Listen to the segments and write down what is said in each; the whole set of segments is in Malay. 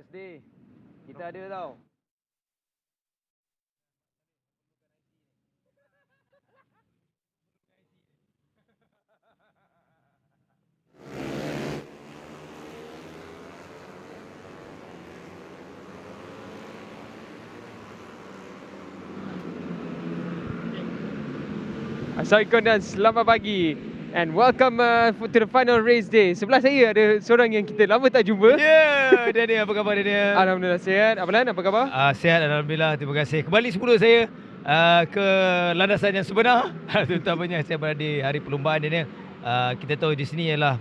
race day. Kita ada tau. Assalamualaikum dan selamat pagi. And welcome to the final race day. Sebelah saya ada seorang yang kita lama tak jumpa. Ya, Daniel, apa khabar Daniel? Alhamdulillah sihat. Abalan, apa khabar? Sihat, Alhamdulillah, terima kasih. Kembali semula saya ke landasan yang sebenar. Terutamanya saya berada di hari perlombaan Daniel. Kita tahu di sini ialah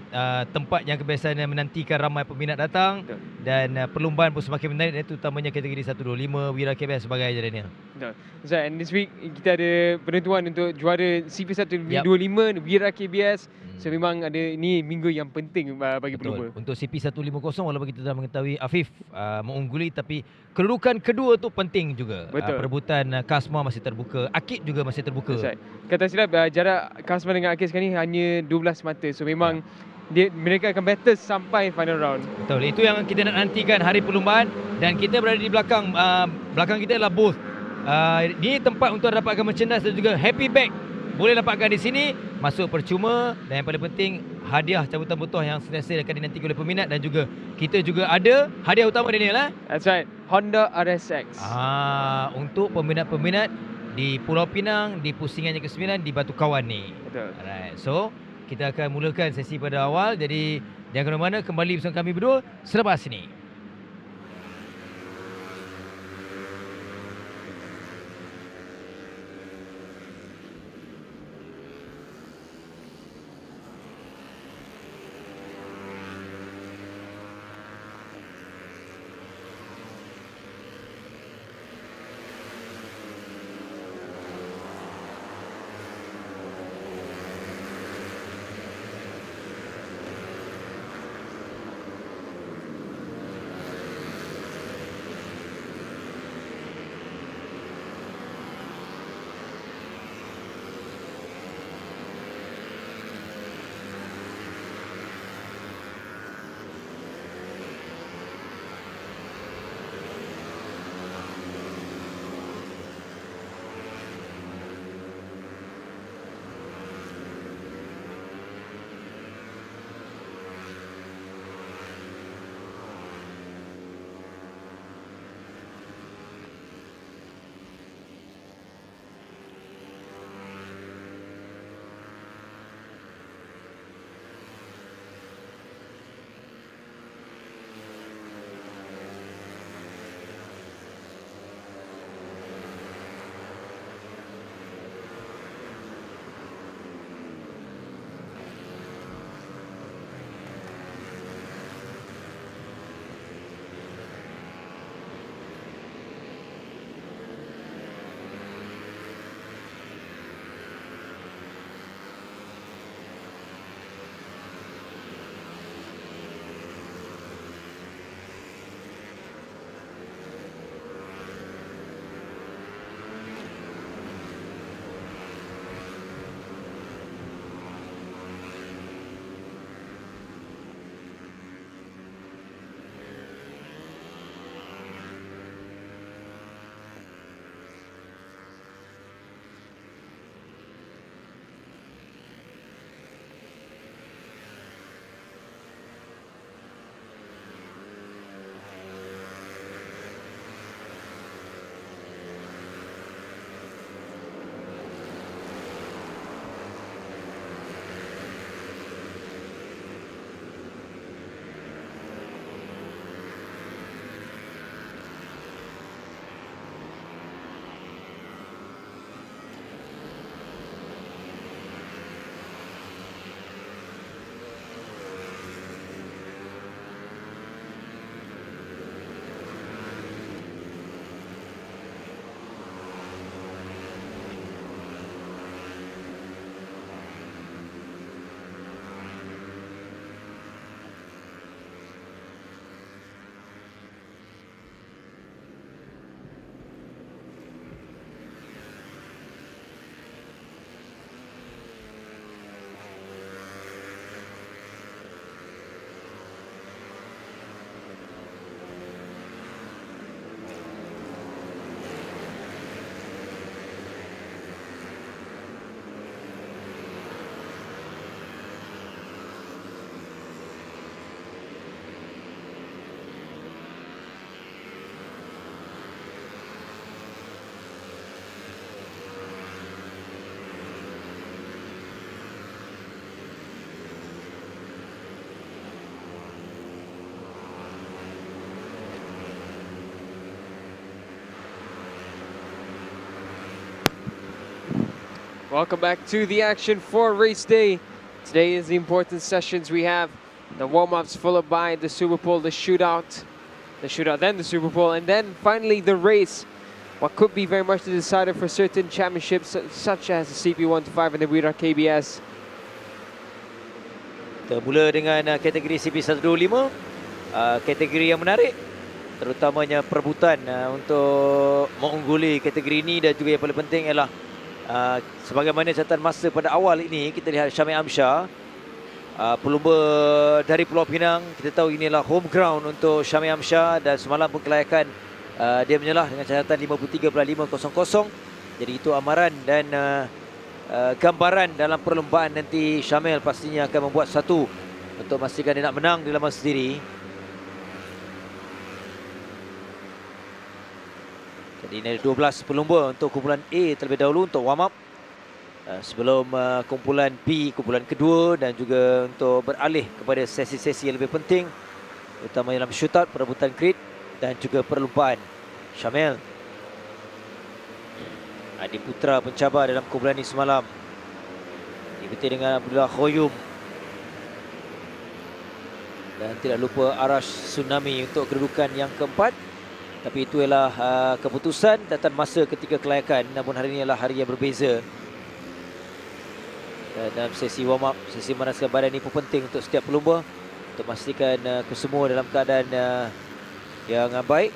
tempat yang kebiasaannya menantikan ramai peminat datang. Betul. Dan perlombaan pun semakin menarik, terutamanya kategori 125, Wira KBS sebagainya Daniel. Betul. So, and this week kita ada penentuan untuk juara CP125 Wira KBS. So memang ada ni minggu yang penting bagi pelumba. Untuk CP150 walaupun kita dah mengetahui Afif mengungguli, tapi kedudukan kedua tu penting juga. Perebutan Kasma masih terbuka, Akid juga masih terbuka. Right. Kata silap jarak Kasma dengan Akid sekarang ni hanya 12 mata. So memang mereka akan battle sampai final round. Betul. Itu yang kita nak nantikan hari perlombaan. Dan kita berada di belakang belakang kita adalah booth. Ini tempat untuk dapatkan merchandise dan juga happy bag. Boleh dapatkan di sini, masuk percuma, dan yang paling penting hadiah cabutan botol yang sentiasa akan dinantikan oleh peminat, dan juga kita juga ada hadiah utama Daniel. That's right, Honda RSX. Untuk peminat-peminat di Pulau Pinang, di Pusingan yang ke-9, di Batu Kawan ni. Betul. Alright, so kita akan mulakan sesi pada awal. Jadi jangan ke mana-mana, kembali bersama kami berdua selepas ini. Welcome back to the action for race day. Today is the important sessions. We have the warm-ups followed by the Super Pole, the shootout, then the Super Pole, and then finally the race. What could be very much the decider for certain championships such as the CP125 and the Wira KBS. Kita mula dengan kategori CP125, kategori yang menarik, terutamanya perebutan untuk mengungguli kategori ini, dan juga yang paling penting ialah sebagaimana catatan masa pada awal ini, kita lihat Syamil Amsyar, pelumba dari Pulau Pinang. Kita tahu inilah home ground untuk Syamil Amsyar, dan semalam pun kelayakan dia menyalah dengan catatan 53.500. Jadi itu amaran dan gambaran dalam perlombaan nanti. Syamil pastinya akan membuat satu untuk memastikan dia nak menang di laman sendiri. Jadi ini ada 12 pelumba untuk kumpulan A terlebih dahulu untuk warm up, sebelum kumpulan B, kumpulan kedua, dan juga untuk beralih kepada sesi-sesi yang lebih penting, terutama dalam shootout, perebutan grid dan juga perlumbaan. Syamil, adik putra pencabar dalam kumpulan ini semalam, diikuti dengan Abdullah Khoyum, dan tidak lupa Arash Tsunami untuk kedudukan yang keempat. Tapi itu ialah keputusan catatan masa ketika kelayakan, namun hari ini adalah hari yang berbeza. Dalam sesi warm up, sesi manaskan badan ini pun penting untuk setiap pelumba, untuk memastikan kesemua dalam keadaan yang baik.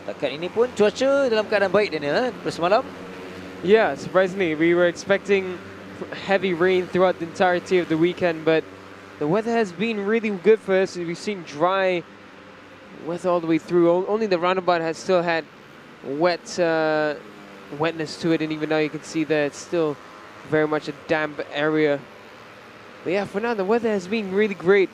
Setakat ini pun cuaca dalam keadaan baik, Daniel, semalam. Yeah, surprisingly, we were expecting heavy rain throughout the entirety of the weekend, but the weather has been really good for us. We've seen dry weather all the way through. Only the roundabout has still had wetness to it, and even now you can see that it's still very much a damp area. But yeah, for now the weather has been really great.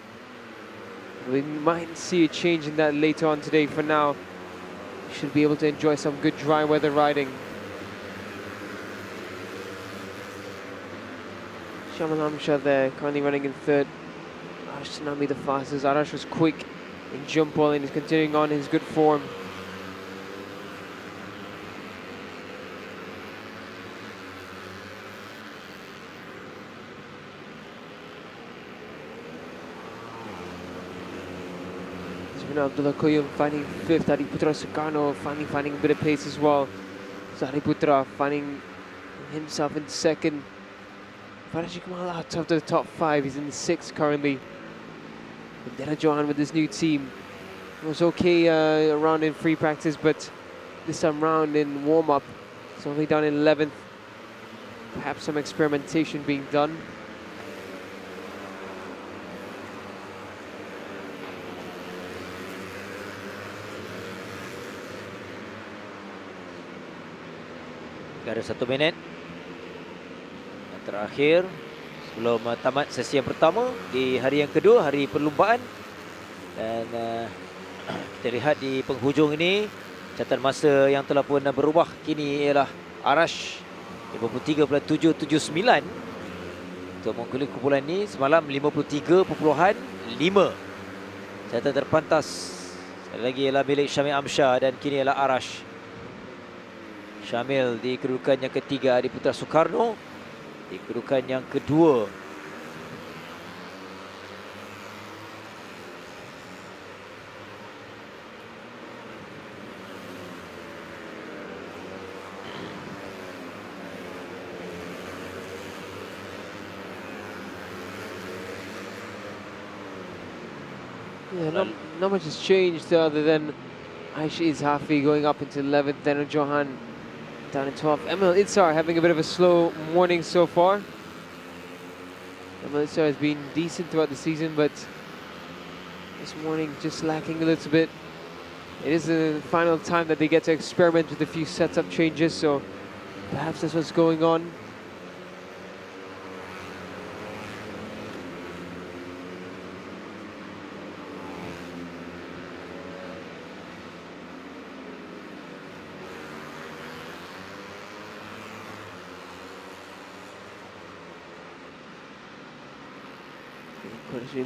We might see a change in that later on today. For now, you should be able to enjoy some good dry weather riding. Syamil Amsyar there, currently running in third. Arash Tsunami the fastest. Arash was quick in jump ball and is continuing on his good form. Abdullah Khoyum finding fifth. Adi Putra Sukarno finally finding a bit of pace as well. So Adi Putra finding himself in second. Faraj Kamal out of the top five. He's in sixth currently. Dera Johan with his new team. It was okay around in free practice, but this time round in warm-up, it's only down in 11th. Perhaps some experimentation being done. Ada 1 minit yang terakhir sebelum tamat sesi yang pertama di hari yang kedua, hari perlumbaan. Dan kita lihat di penghujung ini, catatan masa yang telah pun berubah kini ialah Arash 53.779 untuk mengungguli kumpulan ini. Semalam 53.5. Catatan terpantas sekali lagi ialah milik Syamil Amsyar, dan kini ialah Arash. Syamil di kedudukan yang ketiga, Adi Putra Sukarno di kedudukan yang kedua. Yeah, not much has changed other than Aisha Izhafi going up into 11th, then Johan down in 12th. Emil Itzar having a bit of a slow morning so far. Emil Itzar has been decent throughout the season, but this morning just lacking a little bit. It is the final time that they get to experiment with a few setup changes, so perhaps that's what's going on.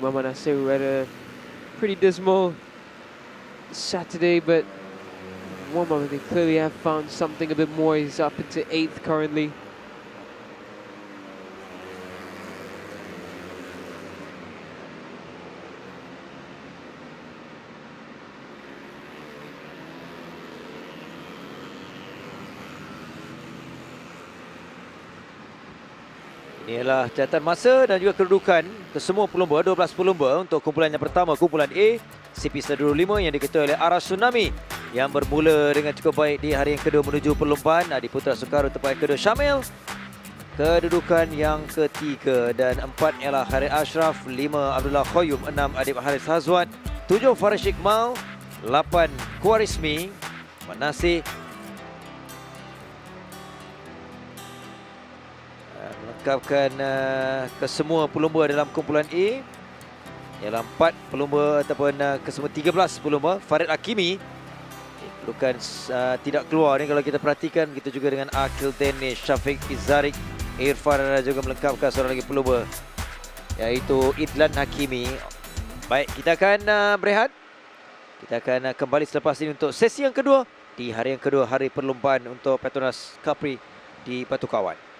Mama Nasiru had a pretty dismal Saturday, but warm-up. They clearly have found something a bit more. He's up into 8th currently. Inilah catatan masa dan juga kedudukan kesemua pelumba, 12 pelumba untuk kumpulan yang pertama, kumpulan A, CP 125 yang diketuai oleh Arah Tsunami yang bermula dengan cukup baik di hari yang kedua menuju perlombaan. Adi Putra Soekarno tempat yang kedua Syamil. Kedudukan yang ketiga dan 4 ialah Harid Ashraf, 5 Abdullah Khoyum, 6 Adib Haris Hazwat, 7 Faris Iqmal, 8 Kuarismi, Manasih, melengkapkan kesemua pelumba dalam kumpulan A ialah 4 pelumba ataupun kesemua 13 pelumba. Farid Hakimi bukan tidak keluar ni kalau kita perhatikan, begitu juga dengan Akil Danish, Syafiq Izarik, Irfan juga melengkapkan seorang lagi pelumba iaitu Idlan Hakimi. Baik, kita akan berehat. Kita akan kembali selepas ini untuk sesi yang kedua di hari yang kedua, hari perlombaan untuk Petronas Cub Prix di Batu Kawan.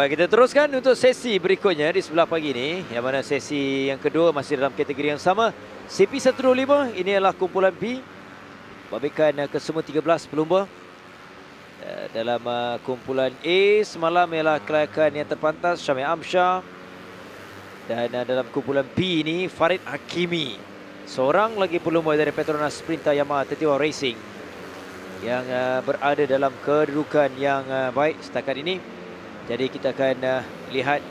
Baik, kita teruskan untuk sesi berikutnya di sebelah pagi ni, yang mana sesi yang kedua masih dalam kategori yang sama. CP125 ini adalah kumpulan B, babikan kesemua 13 pelumba. Dalam kumpulan A semalam ialah kelayakan yang terpantas Syamil Amsyah. Dan dalam kumpulan B ini Farid Hakimi, seorang lagi pelumba dari Petronas Sprinter Yamaha 31 Racing, yang berada dalam kedudukan yang baik setakat ini. Jadi kita akan lihat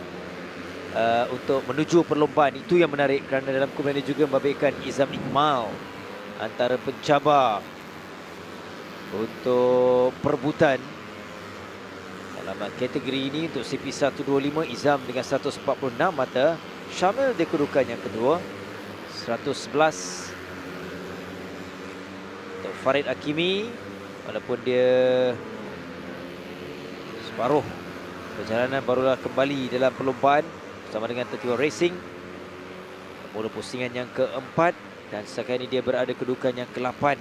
untuk menuju perlombaan. Itu yang menarik kerana dalam kumpulan ini juga membabitkan Izam Iqmal, antara pencabar untuk perebutan dalam kategori ini. Untuk CP125, Izam dengan 146 mata, Syamil di kedudukan yang kedua 111. Untuk Farid Hakimi, walaupun dia separuh perjalanan, barulah kembali dalam perlombaan bersama dengan 31 Racing. Mula pusingan yang keempat dan sekarang ini dia berada kedudukan yang ke-8.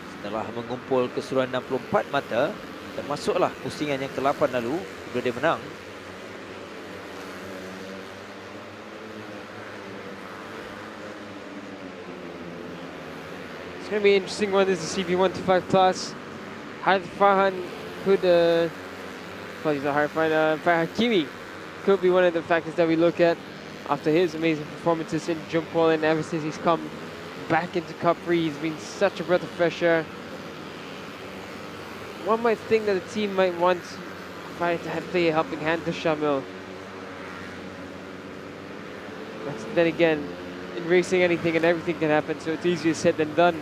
Setelah mengumpul keseluruhan 64 mata, termasuklah pusingan yang ke-8 lalu, bila dia menang. It's going to be an interesting one. This is CP125 Plus. Harith Farhan could, Farhan Hakimi could be one of the factors that we look at after his amazing performances in jump ball, and ever since he's come back into Cubprix, he's been such a breath of fresh air. One might think that the team might want Farhan to play a helping hand to Syamil. But then again, in racing anything and everything can happen, so it's easier said than done.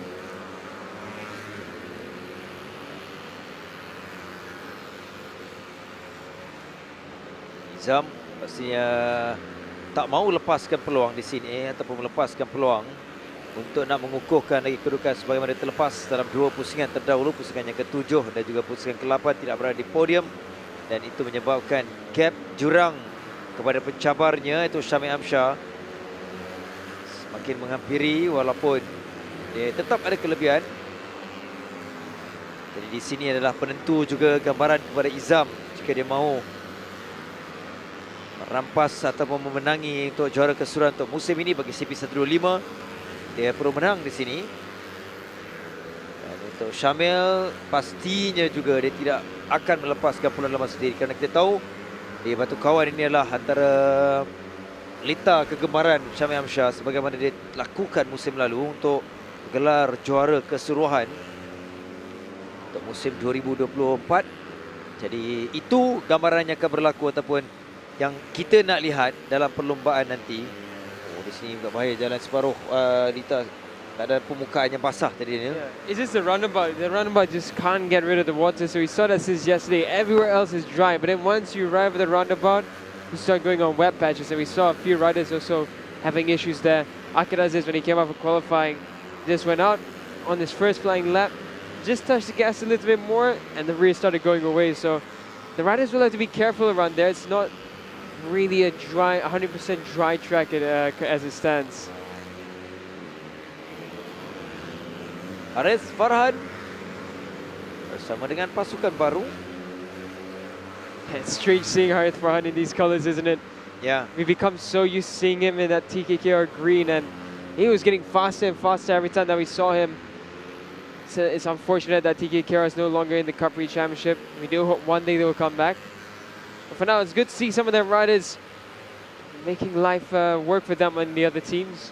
Izam pastinya tak mahu lepaskan peluang di sini, ataupun melepaskan peluang untuk nak mengukuhkan lagi kedudukan sebagaimana terlepas dalam dua pusingan terdahulu. Pusingan yang ke-7 dan juga pusingan ke-8 tidak berada di podium, dan itu menyebabkan gap jurang kepada pencabarnya itu Syamil Amsyah semakin menghampiri, walaupun dia tetap ada kelebihan. Jadi di sini adalah penentu juga gambaran kepada Izam jika dia mahu merampas ataupun memenangi untuk juara keseluruhan untuk musim ini bagi CP125. Dia perlu menang di sini. Dan untuk Syamil, pastinya juga dia tidak akan melepaskan peluang lemas sendiri, kerana kita tahu di Batu Kawan ini adalah antara lita kegemaran Syamil Amsyah sebagaimana dia lakukan musim lalu untuk gelar juara keseluruhan untuk musim 2024. Jadi itu gambaran yang akan berlaku ataupun yang kita nak lihat dalam perlombaan nanti. Oh, di sini agak bahaya jalan separuh lita, tak ada permukaan yang basah tadi ni. Yeah. It's just the roundabout. The roundabout just can't get rid of the water, so we saw that since yesterday. Everywhere else is dry, but then once you arrive at the roundabout, you start going on wet patches, and we saw a few riders also having issues there. Akirazis, when he came out for qualifying, just went out on his first flying lap, just touched the gas a little bit more, and the rear started going away. So the riders will have to be careful around there. It's not really a dry, 100% dry track as it stands. Harith Farhan bersama dengan pasukan baru. It's strange seeing Harith Farhan in these colors, isn't it? Ya, We become so used to seeing him in that TKKR green, and he was getting faster and faster every time that we saw him. So it's unfortunate that TKKR is no longer in the Cubprix Championship. We do hope one day they will come back. But for now, it's good to see some of their riders making life work for them and the other teams.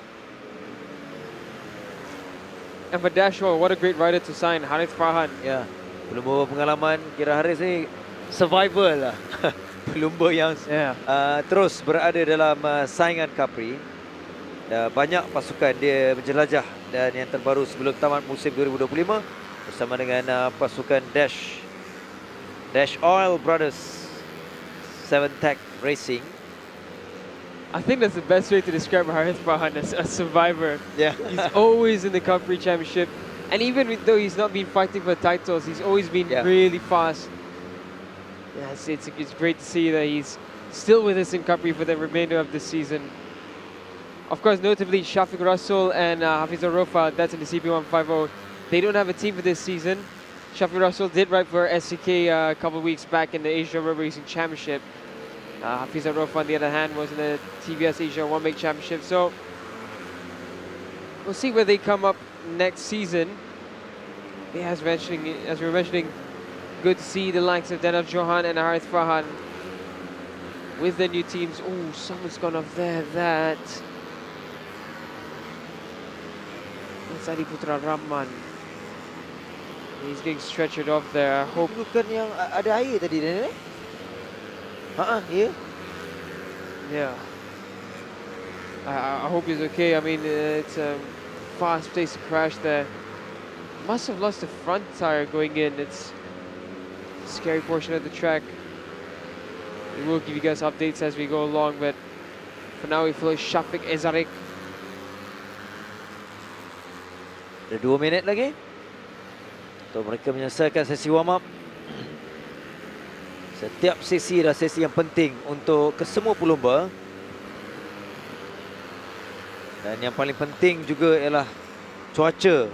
And for Dashwell, what a great rider to sign, Harith Farhan. ya. Pelumba pengalaman, kira Harith ni survival lah. Pelumba yang Yeah. terus berada dalam saingan Cubprix. Banyak pasukan dia menjelajah, dan yang terbaru sebelum tamat musim 2025 bersama dengan pasukan Dash Oil Brothers 7 Tech Racing. I think that's the best way to describe Harith Farhan as a survivor. Yeah. He's always in the Cubprix Championship. And even though he's not been fighting for titles, he's always been really fast. Yes, it's great to see that he's still with us in Cubprix for the remainder of the season. Of course, notably, Shafiq Russell and Hafiz Arofa, that's in the CP150. They don't have a team for this season. Shafi Russell did ride for SCK a couple of weeks back in the Asia Road Racing Championship. Hafizat Rauf, on the other hand, was in the TBS Asia One Make Championship. So we'll see where they come up next season. Yeah, as we were mentioning, good to see the likes of Denaf Johan and Harith Farhan with their new teams. Oh, someone's gone off there. That's Adi Putra Rahman. He's being stretchered off there. I hope. Bukan yang ada air tadi ni? Ya. Yeah. I hope he's okay. I mean, it's a fast-paced crash there. Must have lost the front tire going in. It's a scary portion of the track. We will give you guys updates as we go along, but for now we follow Shafiq Ezarik. Ada 2 minit lagi untuk mereka menyelesaikan sesi warm up. Setiap sesi adalah sesi yang penting untuk kesemua pelumba. Dan yang paling penting juga ialah cuaca.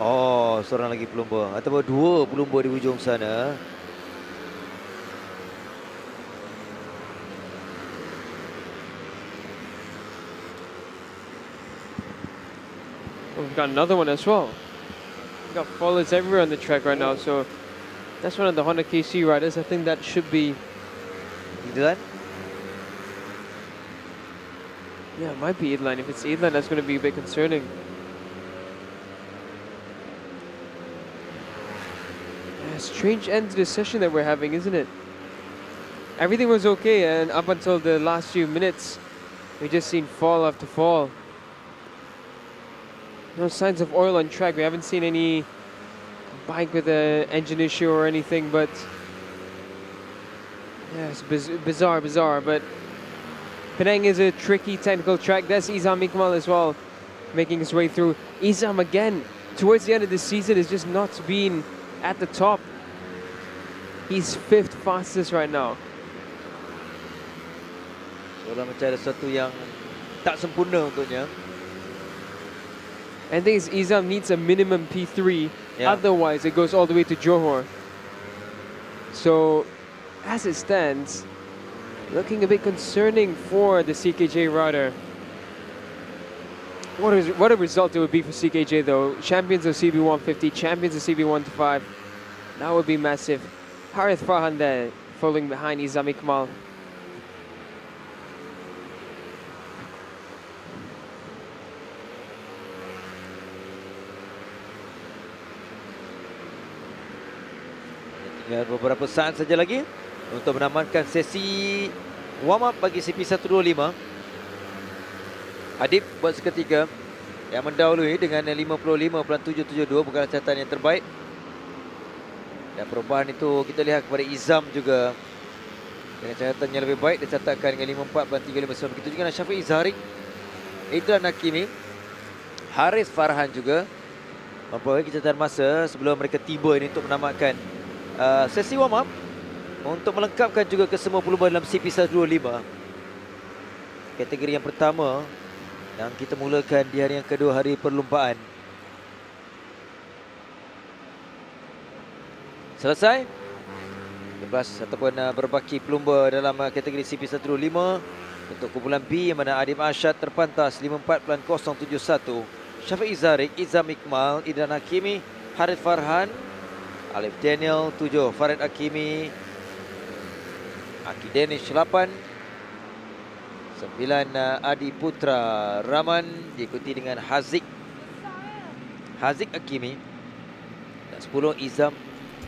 Oh, seorang lagi pelumba ataupun 2 pelumba di hujung sana. Oh, we've got another one as well. We've got followers everywhere on the track right now, so that's one of the Honda KC riders. I think that should be... Idlan? Yeah, it might be Idlan. If it's Idlan, that's going to be a bit concerning. Yeah, strange end to the session that we're having, isn't it? Everything was okay, and up until the last few minutes, we just seen fall after fall. No signs of oil on track. We haven't seen any bike with an engine issue or anything, but yeah, it's bizarre. But Penang is a tricky technical track. That's Izam Iqmal as well, making his way through. Izam again, towards the end of the season, has just not been at the top. He's 5th fastest right now. Seolah mencari sesuatu yang tak sempurna untuknya. I think Izam needs a minimum P3, Yeah. otherwise it goes all the way to Johor. So, as it stands, looking a bit concerning for the CKJ rider. What a result it would be for CKJ though. Champions of CB 150, champions of CB 125. That would be massive. Harith Farhan there, following behind Izam Iqmal. Tinggal beberapa saat saja lagi untuk menamatkan sesi warm up bagi CP125. Adib buat seketika yang mendahului dengan 55.772, bukanlah catatan yang terbaik. Dan perubahan itu kita lihat kepada Izam juga dengan catatan yang lebih baik, dia catatkan dengan 54.359. Begitu juga dengan Syafiq Izharik, Idlan Hakimi, Haris Farhan juga memperoleh catatan masa sebelum mereka tiba ini untuk menamatkan sesi warm up untuk melengkapkan juga kesemua pelumba dalam CP125. Kategori yang pertama yang kita mulakan di hari yang kedua, hari perlumbaan. Selesai 11 ataupun berbaki pelumba dalam kategori CP125 untuk kumpulan B, yang mana Adim Arsyad terpantas 54.071, Syafiq Izharik, Izam Iqmal, Idlan Hakimi, Harith Farhan, Alif Daniel 7, Farid Hakimi, Aki Danish 8, 9 Adi Putra Rahman, diikuti dengan Haziq Hakimi, dan 10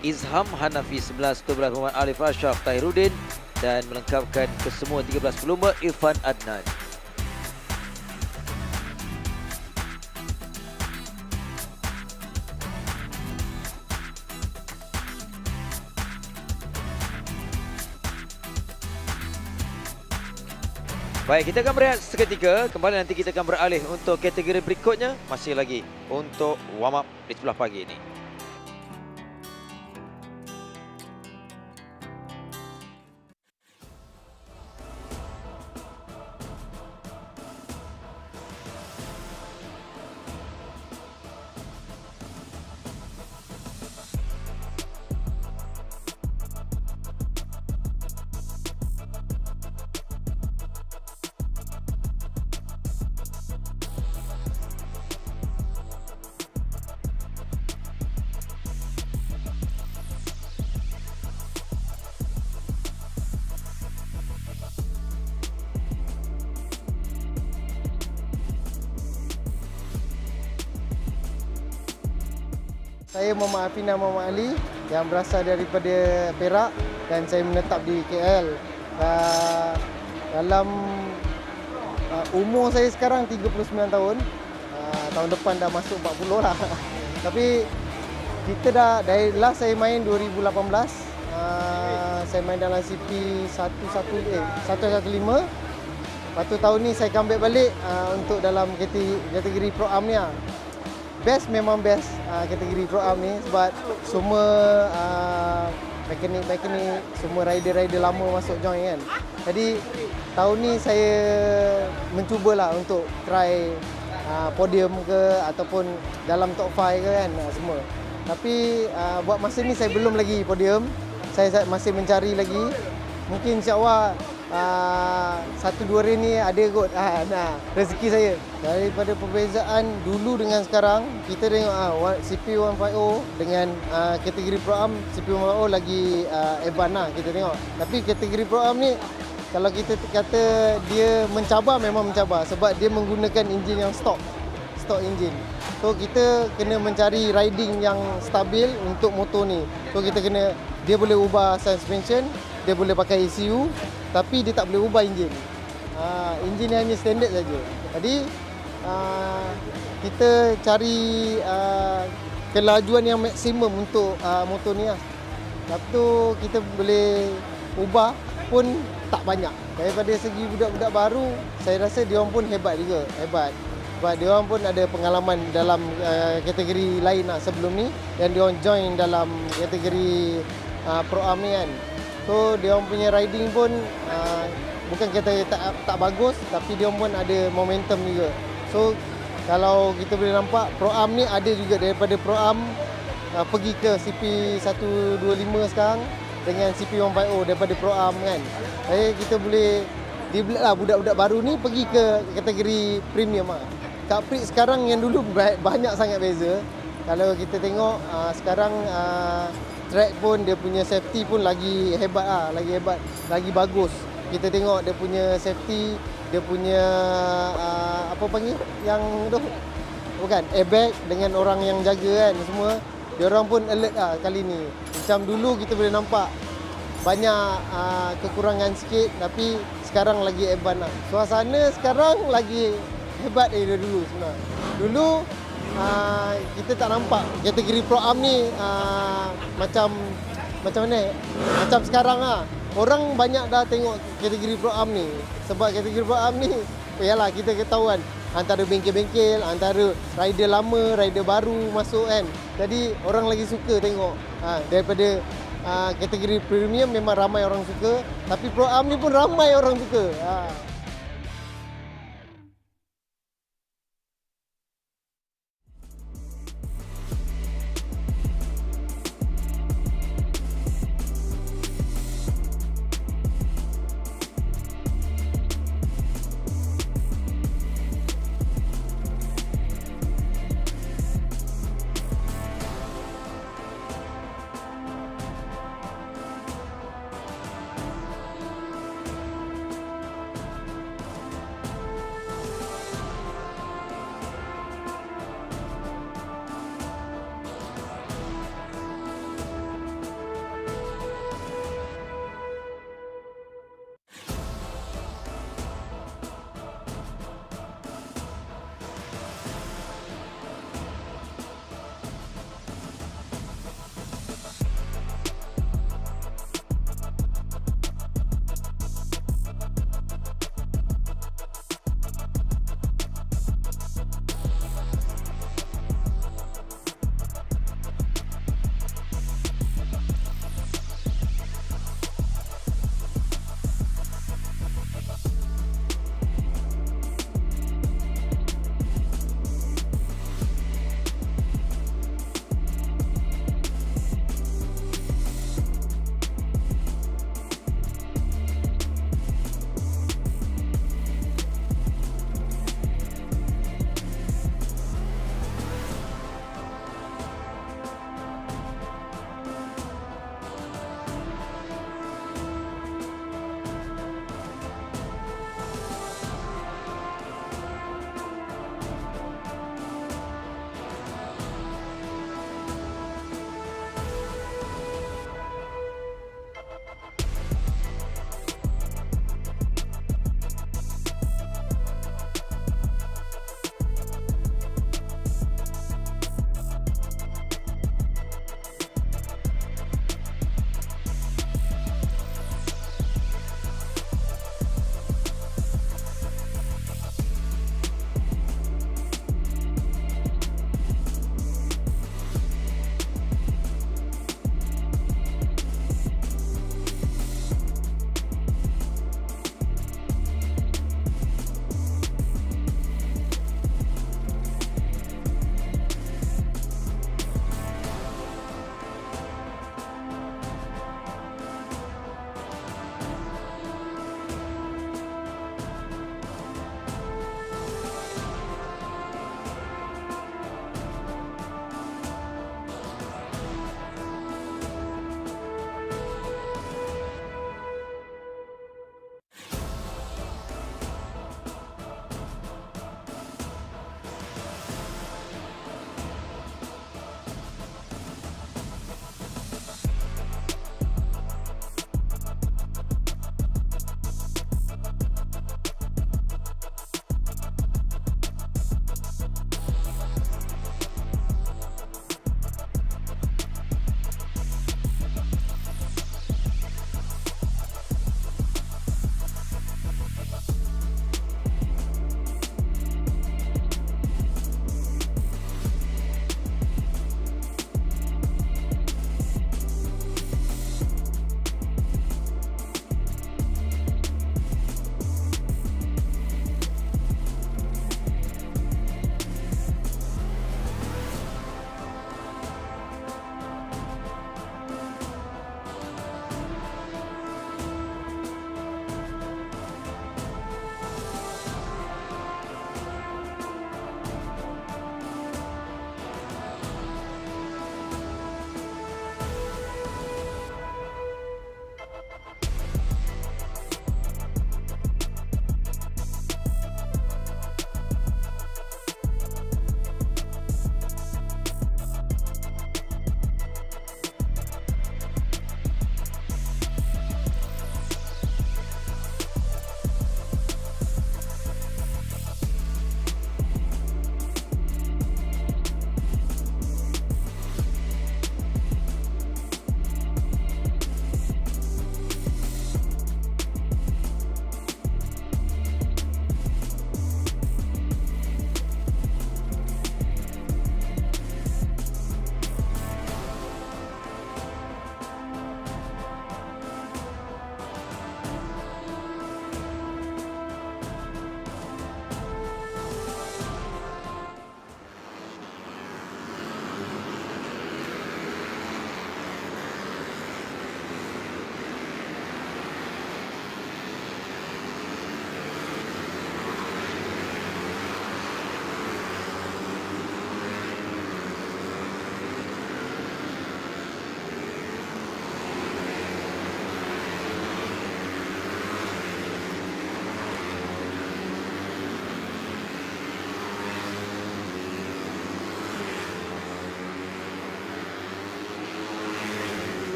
Izham Hanafi, 11 Kubra Muhammad Alif Ashraf Tahiruddin, dan melengkapkan kesemua 13 pelumba Irfan Adnan. Baik, kita akan berehat seketika. Kembali nanti kita akan beralih untuk kategori berikutnya. Masih lagi untuk warm up di sebelah pagi ini. Saya Muhammad Afina Muhammad Ali yang berasal daripada Perak dan saya menetap di KL. Dalam umur saya sekarang 39 tahun. Tahun depan dah masuk 40 lah. Tapi kita dari last saya main 2018. Saya main dalam CP 115. Lepas tu tahun ni saya comeback balik untuk dalam kategori Pro Am ni. Best memang best kategori Pro Am ni sebab semua mekanik semua rider lama masuk join kan. Jadi tahun ni saya mencubalah untuk try podium ke ataupun dalam top 5 ke kan semua. Tapi buat masa ni saya belum lagi podium. Saya masih mencari lagi. Mungkin insya-Allah 1-2 hari ni ada kot rezeki saya. Daripada perbezaan dulu dengan sekarang, kita tengok CP150 dengan kategori Pro Am, CP150 lagi advance lah kita tengok. Tapi kategori Pro Am ni kalau kita kata dia mencabar, memang mencabar sebab dia menggunakan enjin yang stock enjin. So kita kena mencari riding yang stabil untuk motor ni. So kita kena, dia boleh ubah suspension, dia boleh pakai ECU, tapi dia tak boleh ubah enjin. Enjin ni hanya standard saja. Jadi kita cari kelajuan yang maksimum untuk motor ni lah. Lepas tu kita boleh ubah pun tak banyak. Daripada segi budak-budak baru, saya rasa dia orang pun hebat juga. Sebab dia orang pun ada pengalaman dalam kategori lain lah sebelum ni dan dia orang join dalam kategori Pro Am ni kan. So dia orang punya riding pun bukan kata tak bagus, tapi dia orang pun ada momentum juga. So kalau kita boleh nampak Pro Am ni ada juga daripada Pro Am pergi ke CP 125 sekarang dengan CP 150 daripada Pro Am kan. Jadi kita boleh develop budak-budak baru ni pergi ke kategori premium lah. Cubprix sekarang yang dulu banyak sangat beza. Kalau kita tengok sekarang track pun dia punya safety pun lagi hebat lah, lagi bagus. Kita tengok dia punya safety, dia punya apa panggil yang tu bukan airbag dengan orang yang jaga kan semua. Dia orang pun alert lah kali ni. Macam dulu kita boleh nampak banyak kekurangan sikit tapi sekarang lagi advance lah. Suasana sekarang lagi hebat dari dulu sebenarnya. Dulu kita tak nampak kategori Pro Am ni macam mana? Macam sekarang lah. Orang banyak dah tengok kategori Pro Am ni. Sebab kategori Pro Am ni, yalah kita ketahuan antara bengkel-bengkel, antara rider lama, rider baru masuk kan. Jadi orang lagi suka tengok. Daripada kategori premium memang ramai orang suka. Tapi Pro Am ni pun ramai orang suka.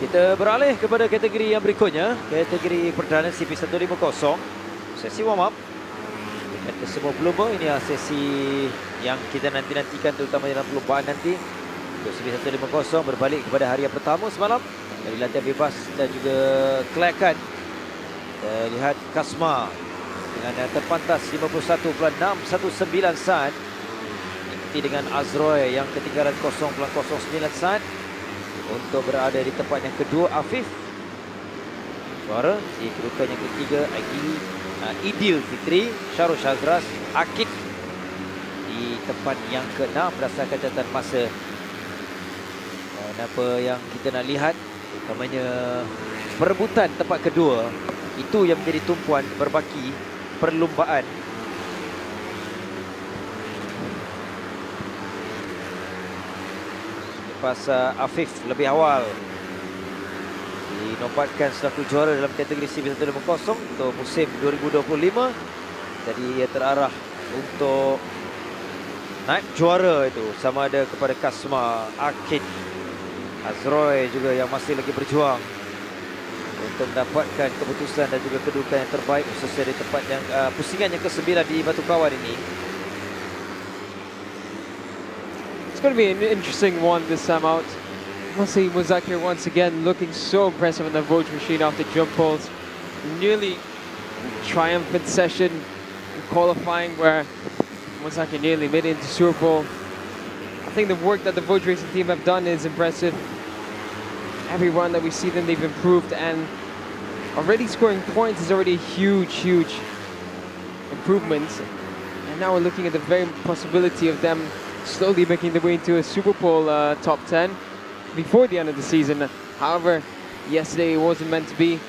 Kita beralih kepada kategori yang berikutnya, kategori perdana CP150, sesi warm up. Dan kesemua pelumba, ini sesi yang kita nantikan terutama dalam perlumbaan nanti. Untuk CP150 berbalik kepada hari yang pertama semalam dari latihan bebas dan juga kelayakan. Kita lihat Kasma dengan terpantas 51.619 saat, diikuti dengan Azroy yang ketinggalan 0.09 saat. Untuk berada di tempat yang kedua Afif juara, di kedudukan yang ketiga Idil Fitri, Syarul Syazras, Akid di tempat yang ke-6 berdasarkan catatan masa. Dan apa yang kita nak lihat utamanya perebutan tempat kedua, itu yang menjadi tumpuan berbaki perlumbaan. Lepas Afif lebih awal dinobatkan selaku juara dalam kategori CP150 untuk musim 2025. Jadi ia terarah untuk naik juara itu, sama ada kepada Kasma, Akid, Azroy juga yang masih lagi berjuang untuk mendapatkan keputusan dan juga kedudukan yang terbaik khususnya di tempat yang pusingan yang ke-9 di Batu Kawan ini. It's going to be an interesting one this time out. Masi Muzakir once again looking so impressive in the vote machine after jump pulls. Nearly triumphant session in qualifying where Muzakir nearly made it into Super Bowl. I think the work that the vote racing team have done is impressive. Every run that we see them, they've improved, and already scoring points is already a huge improvement. And now we're looking at the very possibility of them slowly making their way into a Super Bowl top 10 before the end of the season. However, yesterday it wasn't meant to be.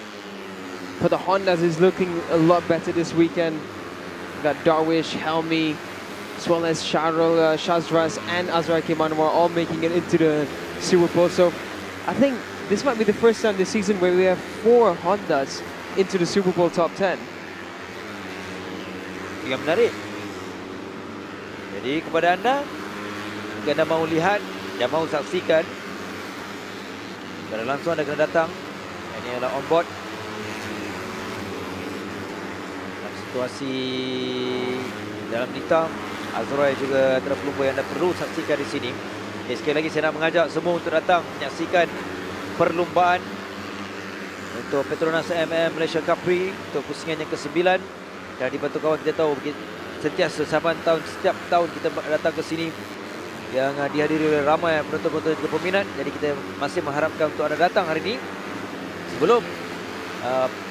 For the Hondas, is looking a lot better this weekend. We've got Darwish, Helmi, as well as Sharul, Shazras and Azra Kimanwar all making it into the Super Bowl. So I think this might be the first time this season where we have 4 Hondas into the Super Bowl top 10. Yang menarik. Jadi kepada anda, jika anda mahu lihat dan mahu saksikan secara langsung, anda kena datang. Ini adalah on board. Dalam situasi dalam hitam, Azroy juga antara pelumba yang anda perlu saksikan di sini. Okay, sekali lagi saya nak mengajak semua untuk datang menyaksikan perlumbaan untuk Petronas Mam Malaysian Cub Prix untuk pusingan yang ke-9. Dan di Batu Kawan kita tahu sentiasa setiap tahun kita datang ke sini yang dihadiri oleh ramai penonton-penonton dan juga peminat. Jadi kita masih mengharapkan untuk anda datang hari ini sebelum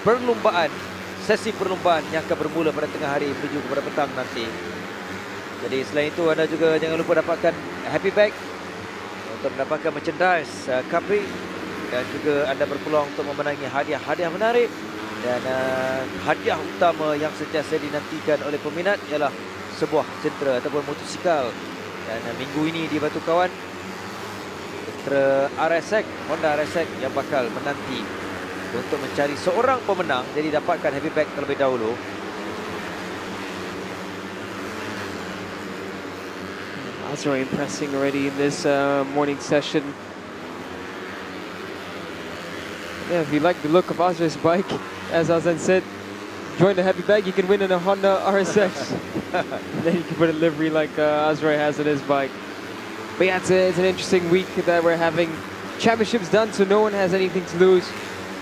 perlumbaan, sesi perlumbaan yang akan bermula pada tengah hari menuju kepada petang nanti. Jadi selain itu, anda juga jangan lupa dapatkan happy bag untuk mendapatkan merchandise Cubprix, dan juga anda berpeluang untuk memenangi hadiah-hadiah menarik. Dan hadiah utama yang sentiasa dinantikan oleh peminat ialah sebuah Sentra ataupun motosikal. Dan minggu ini di Batu Kawan, Sentra RSX, Honda RSX yang bakal menanti untuk mencari seorang pemenang. Jadi dapatkan happy bag terlebih dahulu. Azra impressing already in this morning session. Yeah, if you like the look of Azra's bike, as Azan said, join the happy bag, you can win in a Honda RSX. Then you can put a livery like Azra has on his bike. But yeah, it's an interesting week that we're having. Championships done, so no one has anything to lose.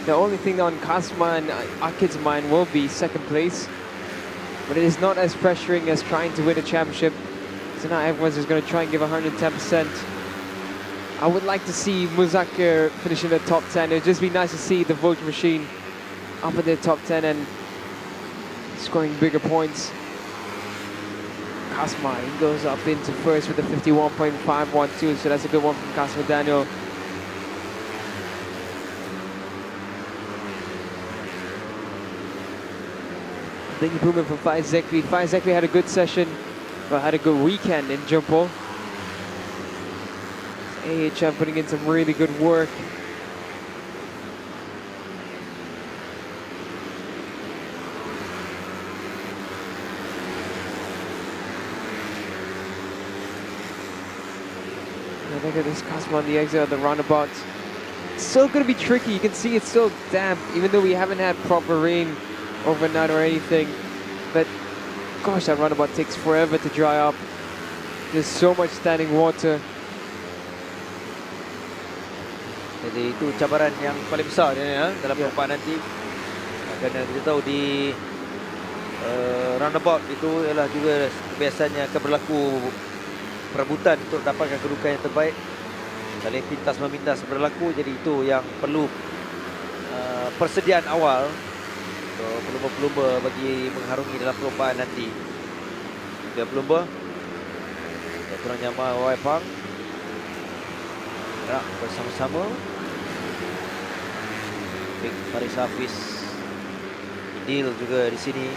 The only thing on Kasma and Akid's mind will be second place. But it is not as pressuring as trying to win a championship. So now everyone's just going to try and give 110%. I would like to see Muzakir finish in the top 10. It would just be nice to see the vote machine up in the top 10 and scoring bigger points. Kasma, he goes up into first with a 51.512, so that's a good one from Kasma Daniel. Big improvement from Faiz Zekri. Faiz Zekri had a good session, but had a good weekend in Jumpo. AHM putting in some really good work. Look at this Kasma on the exit of the roundabout. It's still going to be tricky. You can see it's still damp, even though we haven't had proper rain overnight or anything. But gosh, that roundabout takes forever to dry up. There's so much standing water. Jadi itu cabaran yang paling besar dalam perlombaan nanti. Kerana kita tahu di roundabout itu ialah juga kebiasaannya akan berlaku perebutan untuk dapatkan kedudukan yang terbaik. Saling pintas memintas berlaku, jadi itu yang perlu persediaan awal untuk pelumba-pelumba bagi mengharungi dalam perlombaan nanti. Dia pelumba kurang nyaman Wai Pang. Gerak bersama-sama. Faris Hafiz Idil juga di sini.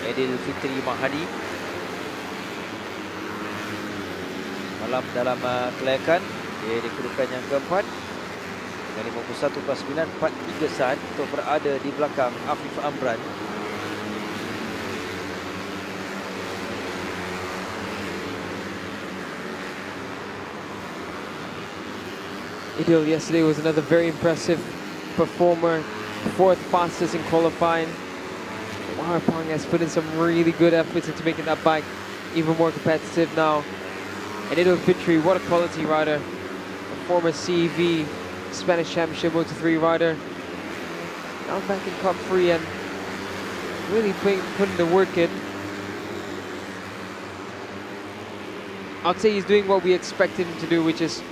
Edil Fitri Mahadi. Malam dalam kelayakan. Dia di kedudukan yang keempat dengan 51.9, 43 saat untuk berada di belakang Afif Amran. Idil yesterday was another very impressive performer, 4th fastest in qualifying. Warapang has put in some really good efforts into making that bike even more competitive now. And Idil Fitri, what a quality rider, a former CEV Spanish Championship Moto3 rider. Now back in Cubprix and really putting the work in. I'd say he's doing what we expected him to do, which is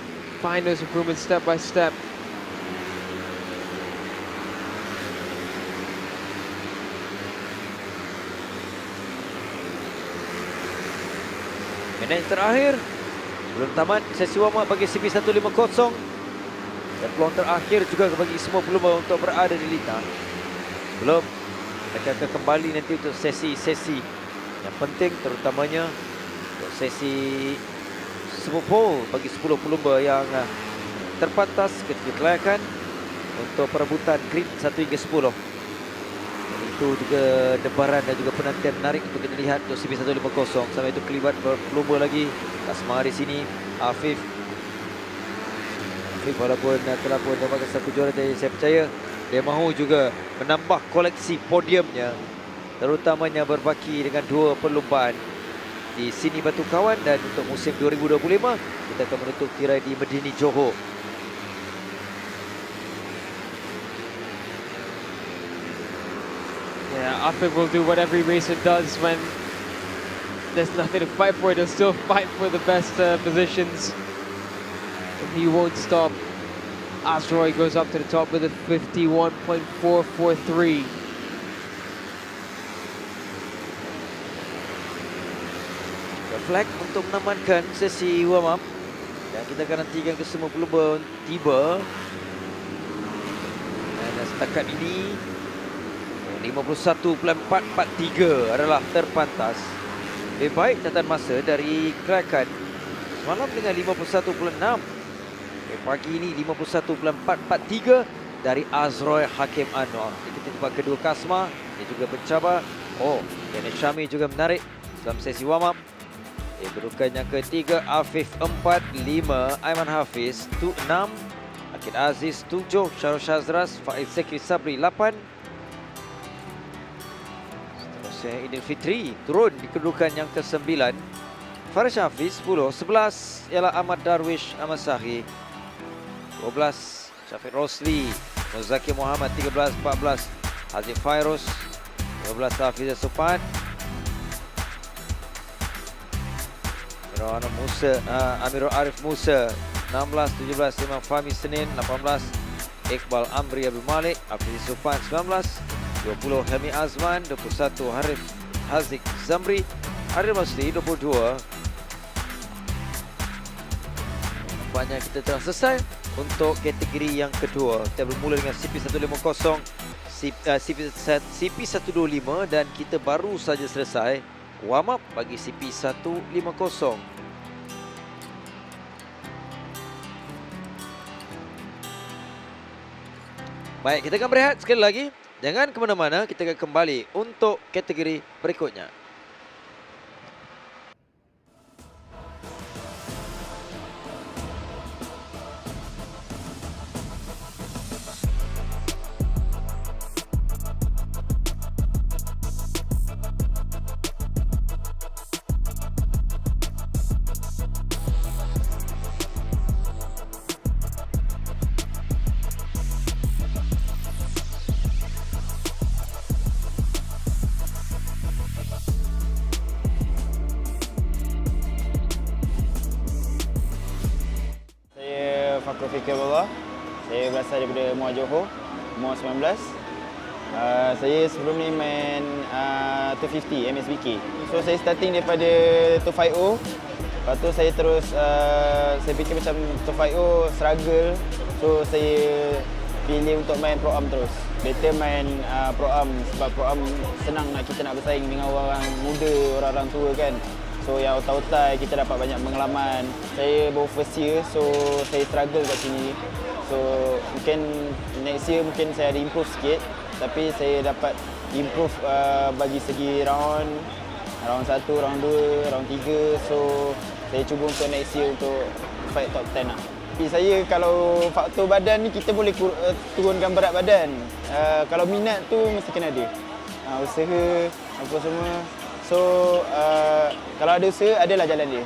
find those improvements step by step. Minit terakhir belum tamat sesi warm up bagi CP150 dan peluang terakhir juga bagi semua pelumba untuk berada di litar. Belum mereka akan kembali nanti untuk sesi-sesi yang penting, terutamanya untuk sesi semua bagi 10 pelumba yang terpantas ketika kelayakan untuk perebutan grid 1 hingga 10. Dan itu juga debaran dan juga penantian menarik untuk kita lihat untuk CP150. Sampai itu kelibat pelumba lagi. Kasmar di sini, Afif walaupun telah pun dapatkan satu juara, jadi saya percaya dia mahu juga menambah koleksi podiumnya, terutamanya berbaki dengan 2 perlombaan di sini Batu Kawan, dan untuk musim 2025 kita akan menutup tirai di Medini Johor. Yeah, Afif will do what every racer does when there's nothing to fight for. He'll still fight for the best positions. And he won't stop. Azroy goes up to the top with a 51.443. Flag untuk menamatkan sesi warm up, dan kita akan nantikan ke semua pelumba tiba. Dan setakat ini 51.443 adalah terpantas. Lebih baik catatan masa dari kelayakan semalam dengan 51.6. Pagi ini 51.443 dari Azroy Hakim Anwar. Di tempat kedua Kasma, dia juga mencabar. Dennis Syami juga menarik dalam sesi warm up. Kedudukan yang ketiga, Afif 4, 5, Aiman Hafiz 6, Akid Aziz 7, Syarul Shazras, Faiz Sekri Sabri 8. Seterusnya Idil Fitri turun di kedudukan yang ke-9, Faris Hafiz 10, 11 ialah Ahmad Darwish Ahmad Sahi, 12 Syafiq Rosli, Muzaki Muhammad 13, 14 Hazif Fairuz, 12 Hafiz Supan, Amirul Arif Musa 16, 17 Imam Fahmi Senin 18, Iqbal Amri Abdul Malik, Hafiz Supan 19, 20 Helmi Azman, 21 Harif Hazik Zamri, Arif Masli 22. Nampaknya kita telah selesai untuk kategori yang kedua. Kita bermula dengan CP150, CP125 dan kita baru saja selesai warm up bagi CP150. Baik, kita akan berehat sekali lagi. Jangan ke mana-mana, kita akan kembali untuk kategori berikutnya. fikir Allah. Saya berasal daripada Muar Johor, umur 19. Saya sebelum ni main 250 MSBK. So saya starting daripada 250. Lepas tu saya terus saya fikir macam 250 struggle. So saya pilih untuk main Pro Am terus. Better main Pro Am sebab Pro Am senang kita nak bersaing dengan orang muda, orang-orang tua kan. So yang otak-otak kita dapat banyak pengalaman. Saya baru first year, so saya struggle kat sini. So mungkin next year mungkin saya ada improve sikit. Tapi saya dapat improve bagi segi round 1, round 2, round 3. So saya cuba untuk next year untuk fight top 10 lah. Saya kalau faktor badan ni kita boleh turunkan berat badan. Kalau minat tu mesti kena ada. Usaha apa semua. So kalau ada usaha adalah jalan dia.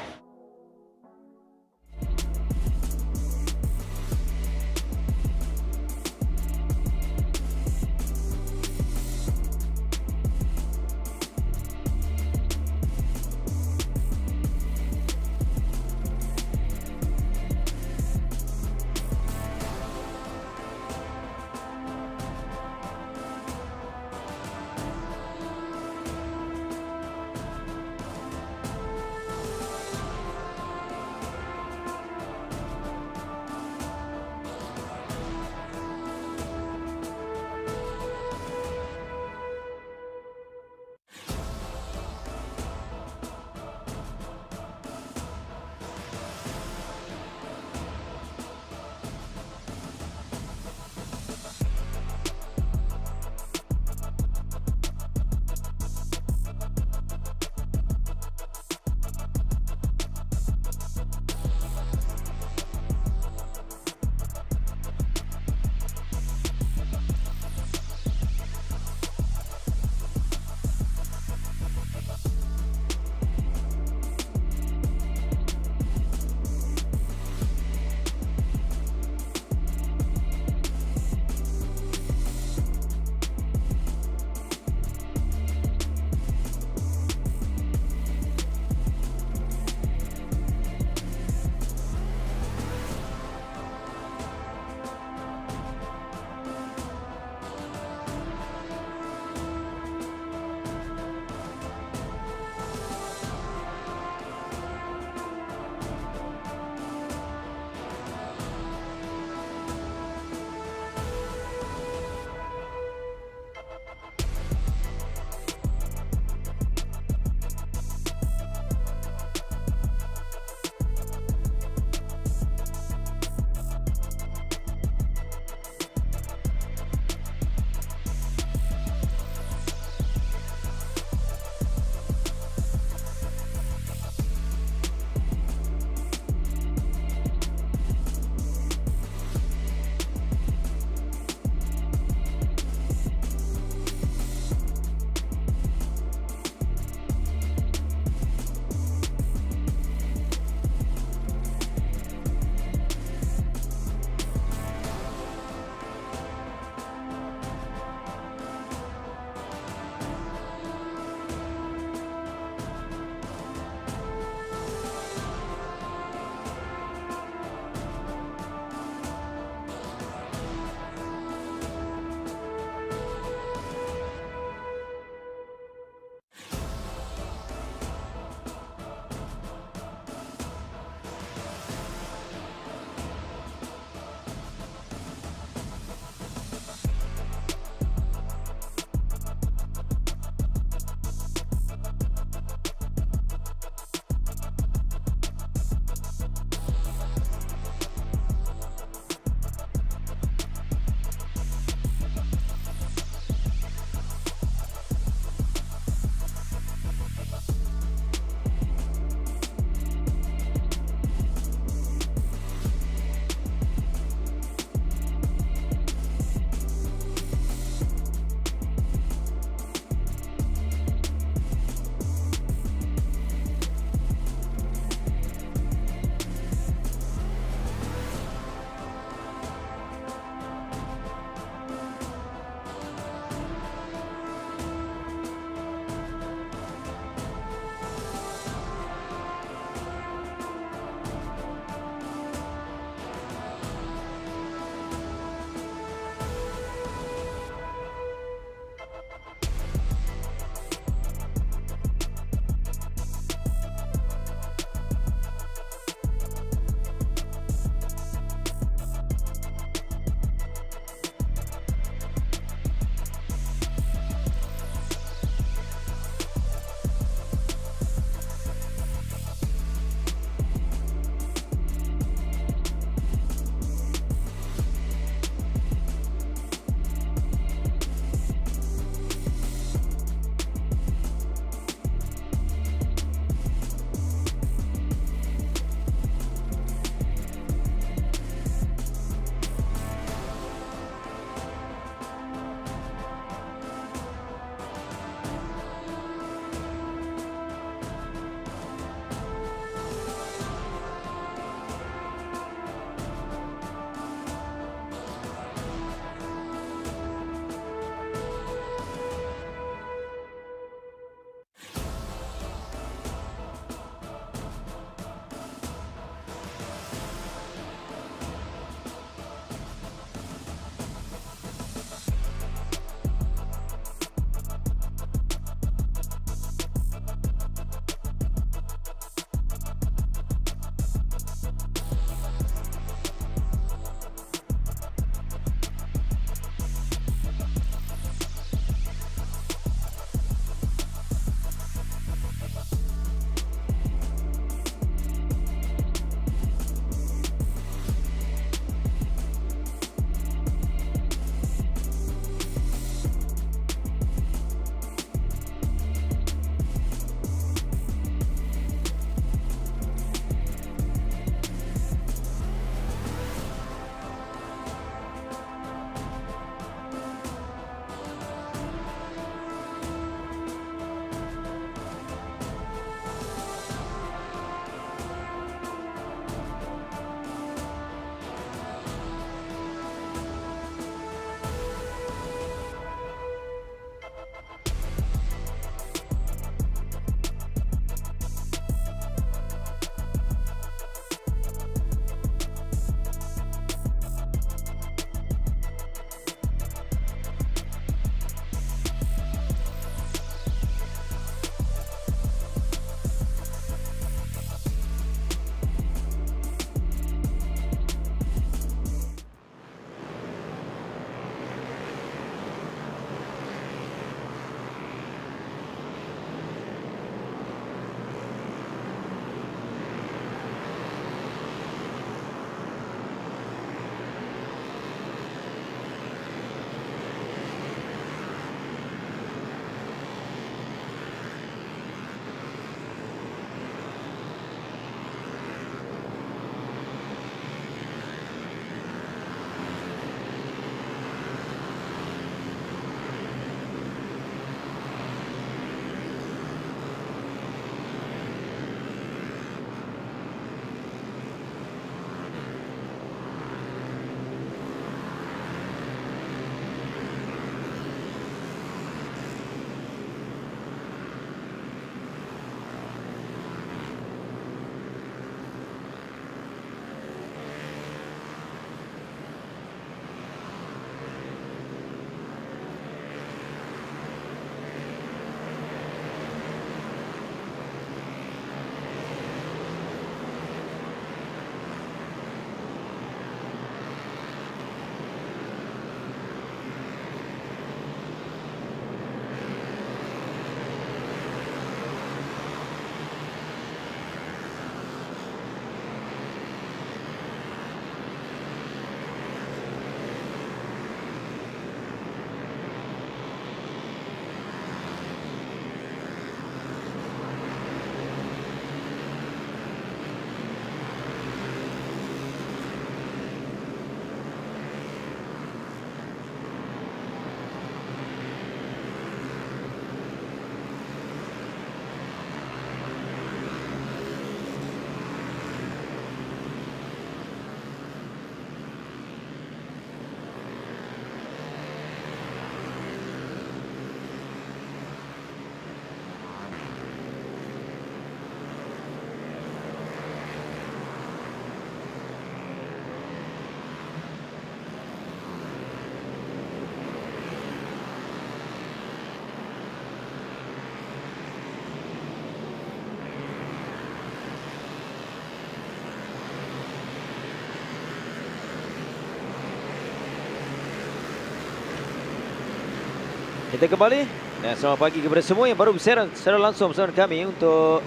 Kita kembali dan selamat pagi kepada semua yang baru bersiaran secara langsung bersama kami untuk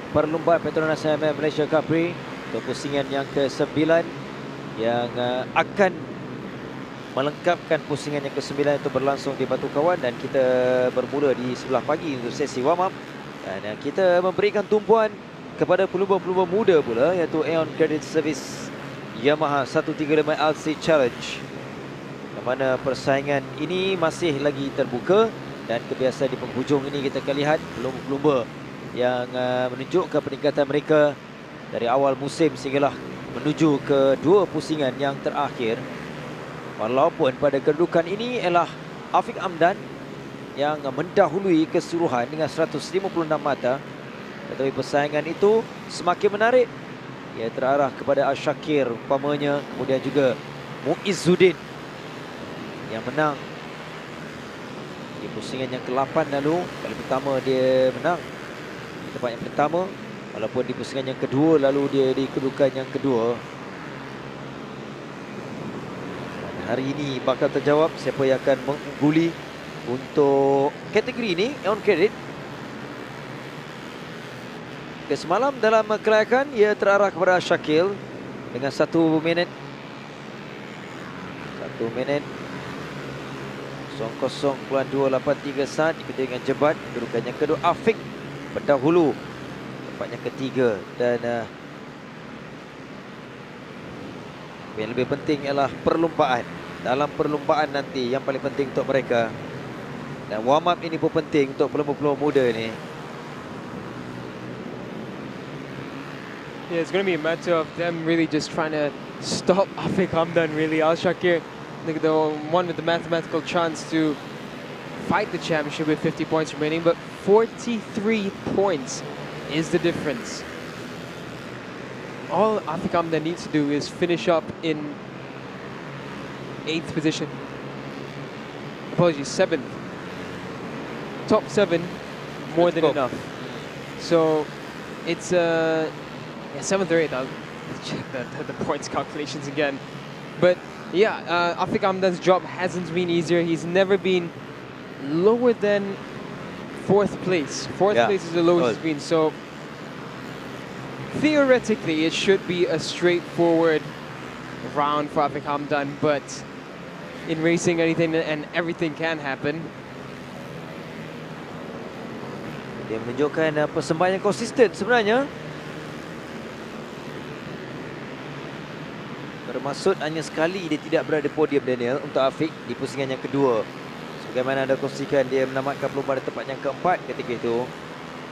perlombaan Petronas Mam Malaysian Cubprix untuk pusingan yang ke-9 yang akan melengkapkan pusingan yang ke-9 itu berlangsung di Batu Kawan, dan kita bermula di sebelah pagi untuk sesi warm up, dan kita memberikan tumpuan kepada pelumba-pelumba muda pula, iaitu Aeon Credit Service Yamaha 135LC Challenge, yang mana persaingan ini masih lagi terbuka, dan kebiasaan di penghujung ini kita akan lihat pelumba-pelumba yang menunjukkan peningkatan mereka dari awal musim sehinggalah menuju ke dua pusingan yang terakhir. Walaupun pada kedudukan ini ialah Afiq Amdan yang mendahului keseluruhan dengan 156 mata, tetapi persaingan itu semakin menarik. Ia terarah kepada Ashakir umpamanya, kemudian juga Muizzuddin yang menang di pusingan yang ke-8 lalu. Kali pertama dia menang di tempat yang pertama, walaupun di pusingan yang kedua lalu dia di kedudukan yang kedua. Dan hari ini bakal terjawab siapa yang akan mengungguli untuk kategori ini, on credit. Semalam dalam kelayakan ia terarah kepada Syakil dengan 1 minit 00.283 saat, diikuti dengan Jebat. Kedudukan yang kedua Afiq pendahulu tempat yang ketiga, dan yang lebih penting ialah perlumbaan. Dalam perlumbaan nanti yang paling penting untuk mereka, dan warm up ini pun penting untuk pelumba-pelumba muda ni. Yeah, it's going to be a matter of them really just trying to stop Afiq Hamdan, really. Al Shakir, the one with the mathematical chance to fight the championship with 50 points remaining, but 43 points is the difference. All Afiq Hamdan needs to do is finish up in 8th position. Apologies, 7th. Top 7, more than enough. So it's yeah, 7th or 8th. I'll check the points calculations again. But yeah, Afiq Hamdan's job hasn't been easier. He's never been lower than 4th place. 4th place is the lowest he's been. So theoretically, it should be a straightforward round for Afiq Hamdan. But in racing, anything and everything can happen. Dia menunjukkan persembahan yang konsisten sebenarnya. Bermaksud hanya sekali dia tidak berada di podium, Daniel, untuk Afiq di pusingan yang kedua. Sebagaimana anda kongsikan, dia menamatkan pelumba di tempat yang keempat ketika itu,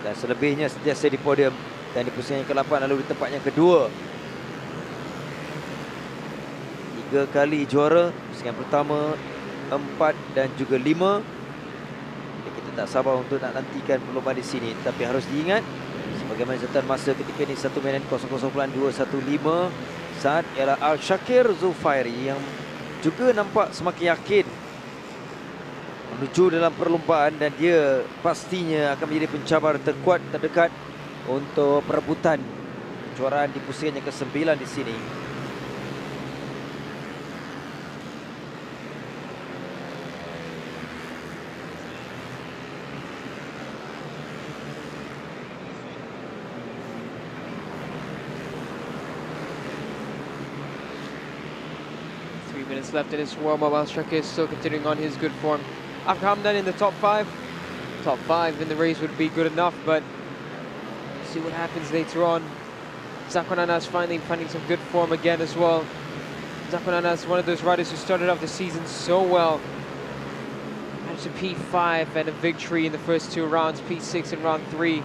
dan selebihnya sentiasa di podium, dan di pusingan yang ke-8 lalu di tempat yang kedua. 3 kali juara, pusingan pertama, 4 dan juga 5. Jadi kita tak sabar untuk nak nantikan pelumba di sini, tapi harus diingat sebagaimana catatan masa ketika ini 1 minit 00.215 saat ialah Al-Shakir Zufairi yang juga nampak semakin yakin menuju dalam perlumbaan, dan dia pastinya akan menjadi pencabar terkuat terdekat untuk perebutan kejuaraan di pusingan yang ke-9 di sini. Minutes left in his warm-up. Al Shakir is still continuing on his good form. Afiq Hamdan in the top 5. Top 5 in the race would be good enough, but see what happens later on. Zakwan Anas finally finding some good form again as well. Zakwan Anas, one of those riders who started off the season so well. Managed to P5 and a victory in the first 2 rounds. P6 in round 3.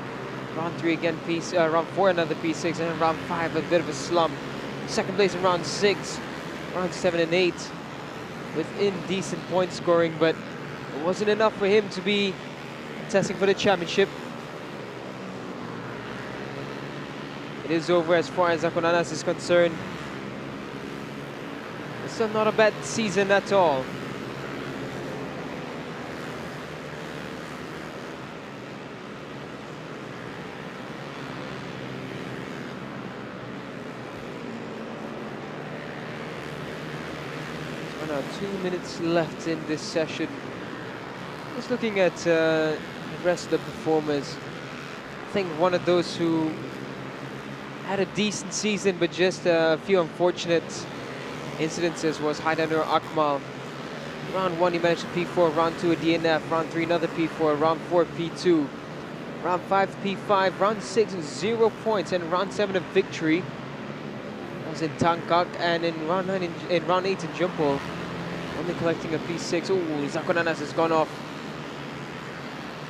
Round 3 again, round 4 another P6, and in round 5 a bit of a slump. Second place in round 6. Round 7 and 8 with indecent point scoring, but it wasn't enough for him to be testing for the championship. It is over as far as Zakwan Anas is concerned. It's still not a bad season at all. Now 2 minutes left in this session. Just looking at the rest of the performers, I think one of those who had a decent season but just a few unfortunate incidences was Haidanur Akmal. Round 1 he managed a P4, round 2 a DNF, round 3 another P4, round 4 P2, round 5 P5, round 6 0 points, and round 7 a victory. That was in Tangkak, and in round 9 in round 8 in Jumpol, only collecting a P6. Oh, Zakon Anas has gone off.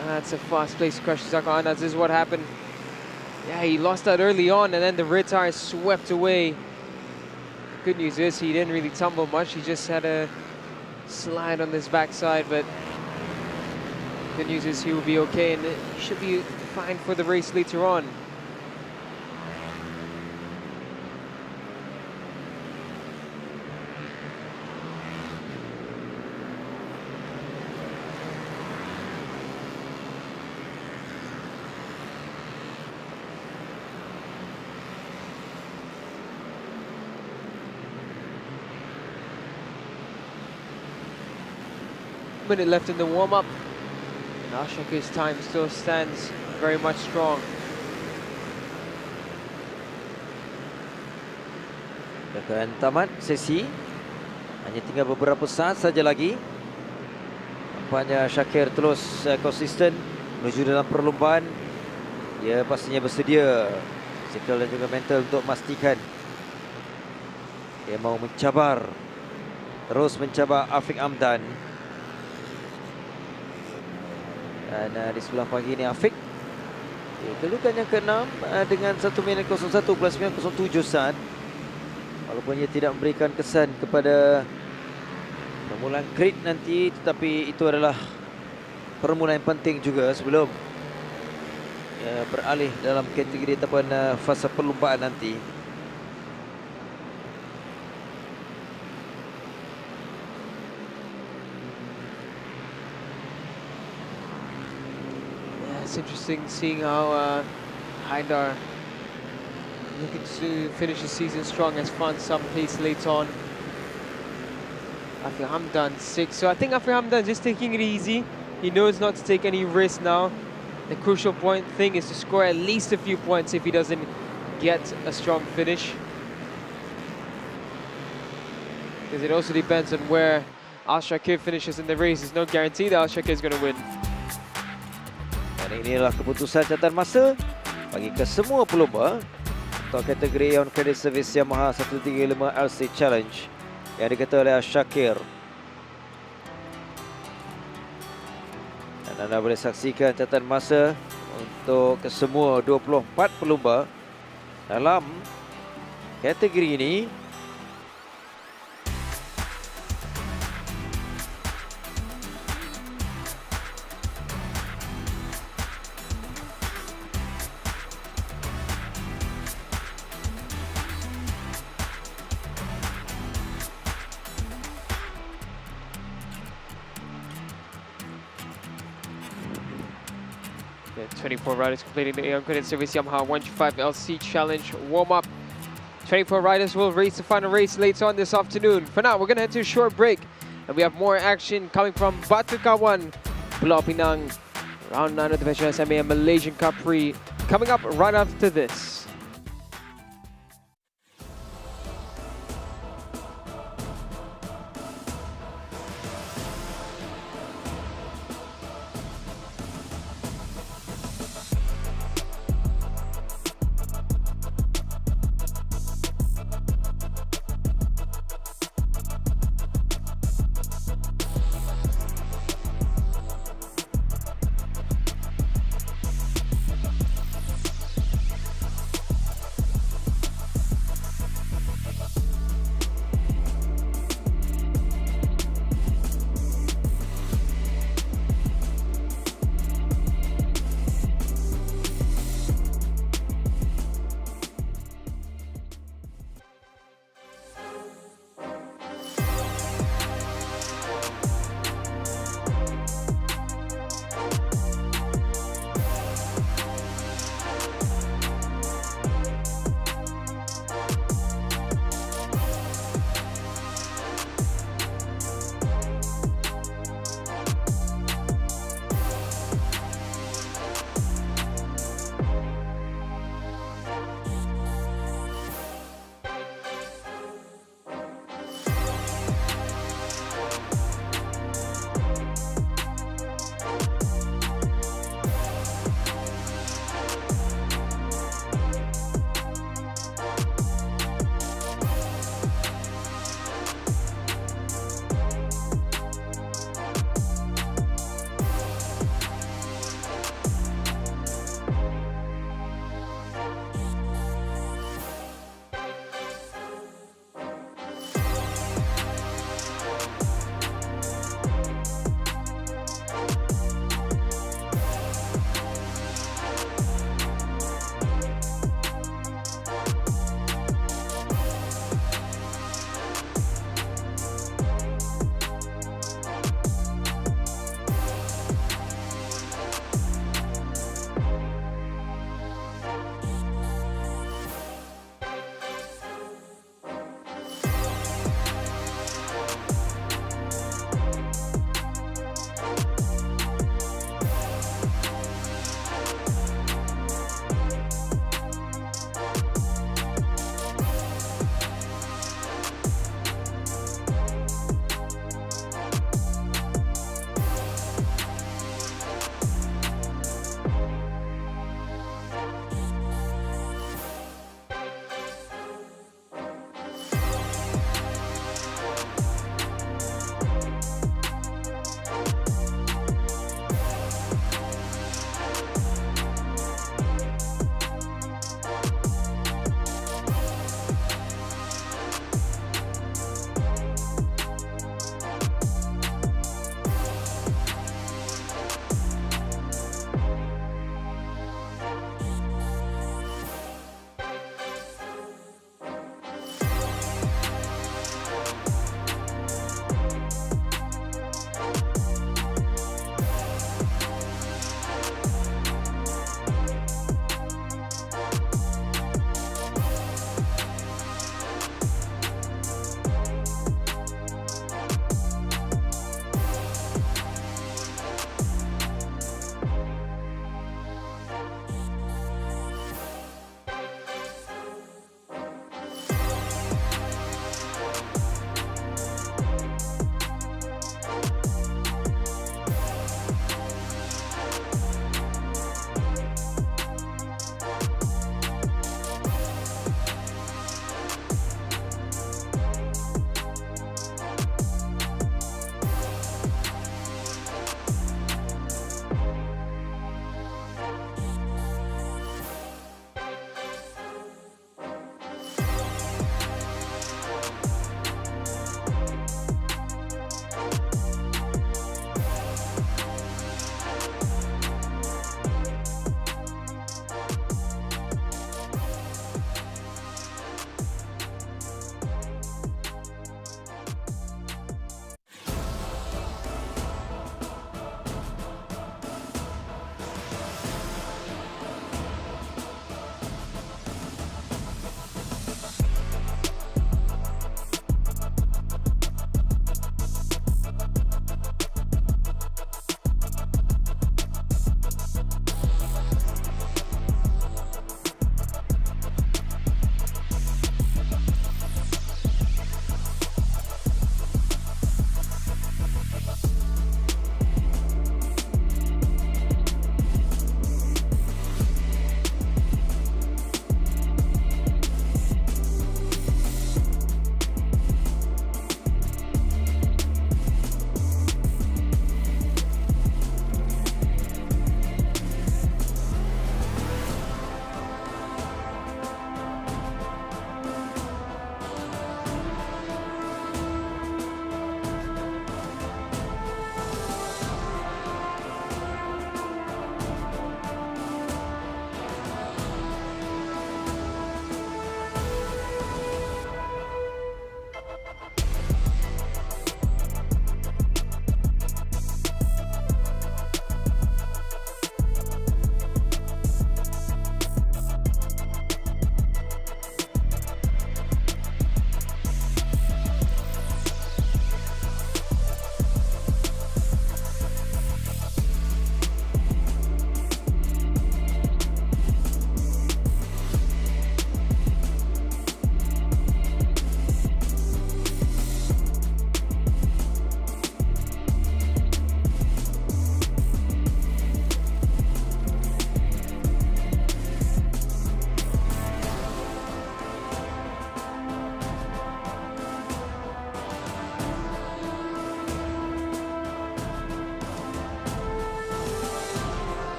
That's a fast place to crush Zakon Anas. This is what happened. Yeah, he lost that early on, and then the rear tire swept away. Good news is he didn't really tumble much. He just had a slide on his backside, but good news is he will be okay, and he should be fine for the race later on. Minute left in the warm-up. Ashoka's time still stands very much strong. Akan tamat sesi. Hanya tinggal beberapa saat saja lagi. Nampaknya Shakir terus konsisten menuju dalam perlombaan. Dia pastinya bersedia fizikal dan juga mental untuk memastikan dia mau mencabar, terus mencabar Afiq Amdan. Dan di sebelah pagi ini Afiq kedudukan yang ke-6 dengan 1 minit 01.907 saat. Walaupun ia tidak memberikan kesan kepada permulaan grid nanti, tetapi itu adalah permulaan yang penting juga sebelum beralih dalam kategori ataupun fasa perlombaan nanti. It's interesting seeing how Haidar looking to finish the season strong, has found some pace late on. Afiq Hamdan 6. So I think Afiq Hamdan just taking it easy. He knows not to take any risk now. The crucial thing is to score at least a few points if he doesn't get a strong finish. Because it also depends on where Al-Shakir finishes in the race. There's no guarantee that Al-Shakir is going to win. Dan inilah keputusan catatan masa bagi kesemua pelumba untuk kategori on credit service Yamaha 135 LC Challenge yang dikata oleh Shakir. Dan anda boleh saksikan catatan masa untuk kesemua 24 pelumba dalam kategori ini. The 24 riders completing the uncredited service Yamaha 125 LC Challenge warm-up. 24 riders will race the final race later on this afternoon. For now, we're going to head to a short break, and we have more action coming from Batu Kawan, Pulau Pinang, round 9 of the Petronas Mam Malaysian Cub Prix, coming up right after this.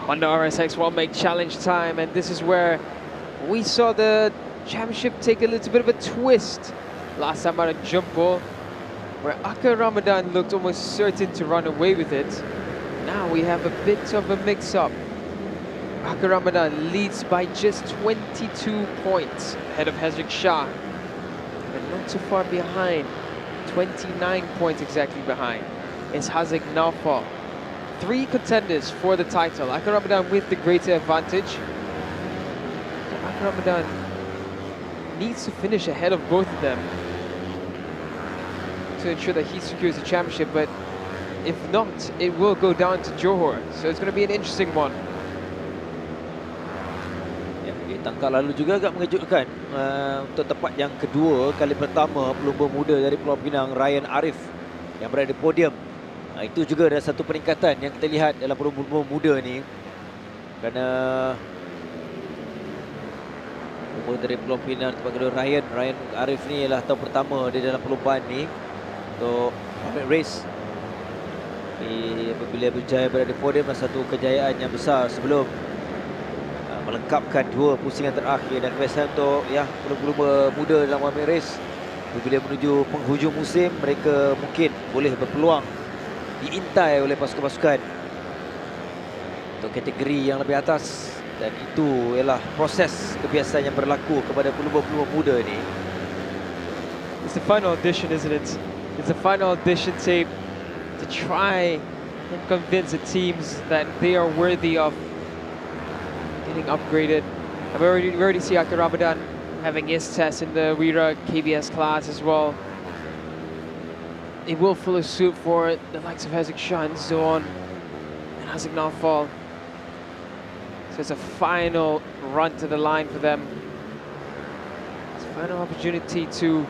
on the RSX World Make Challenge time, and this is where we saw the championship take a little bit of a twist last time out of jump ball, where Aka Ramadan looked almost certain to run away with it. Now we have a bit of a mix-up. Aka Ramadan leads by just 22 points ahead of Hezrik Shah, but not too far behind, 29 points exactly behind, is Haziq Naufal. 3 contenders for the title. Aka Ramadan with the greater advantage. So Aka Ramadan needs to finish ahead of both of them to ensure that he secures the championship, but if not, it will go down to Johor. So it's going to be an interesting one. Tangkap lalu juga agak mengejutkan untuk tempat yang kedua kali pertama pelumba muda dari Pulau Pinang, Ryan Arif yang berada di podium. Itu juga ada satu peningkatan yang kita lihat dalam pelumba muda ni, kerana pelumba dari Pulau Pinang tempat kedua Ryan Arif ni ialah tahun pertama dia dalam perlumbaan ni untuk Public Race. Apabila berjaya berada di podium, satu kejayaan yang besar sebelum melengkapkan 2 pusingan terakhir, dan kebiasaan untuk pelumba muda dalam Public Race bila menuju penghujung musim, mereka mungkin boleh berpeluang diintai oleh pasukan-pasukan untuk kategori yang lebih atas, dan itu ialah proses kebiasaan yang berlaku kepada pelumba-pelumba muda ni. It's the final audition, isn't it? It's the final audition tape to try and convince the teams that they are worthy of getting upgraded. And we already see Aka Ramadan having his test in the Wira KBS class as well. It will follow suit for the likes of Hezrik Shah and Zoon and Haziq Naufal. So it's a final run to the line for them. It's a final opportunity to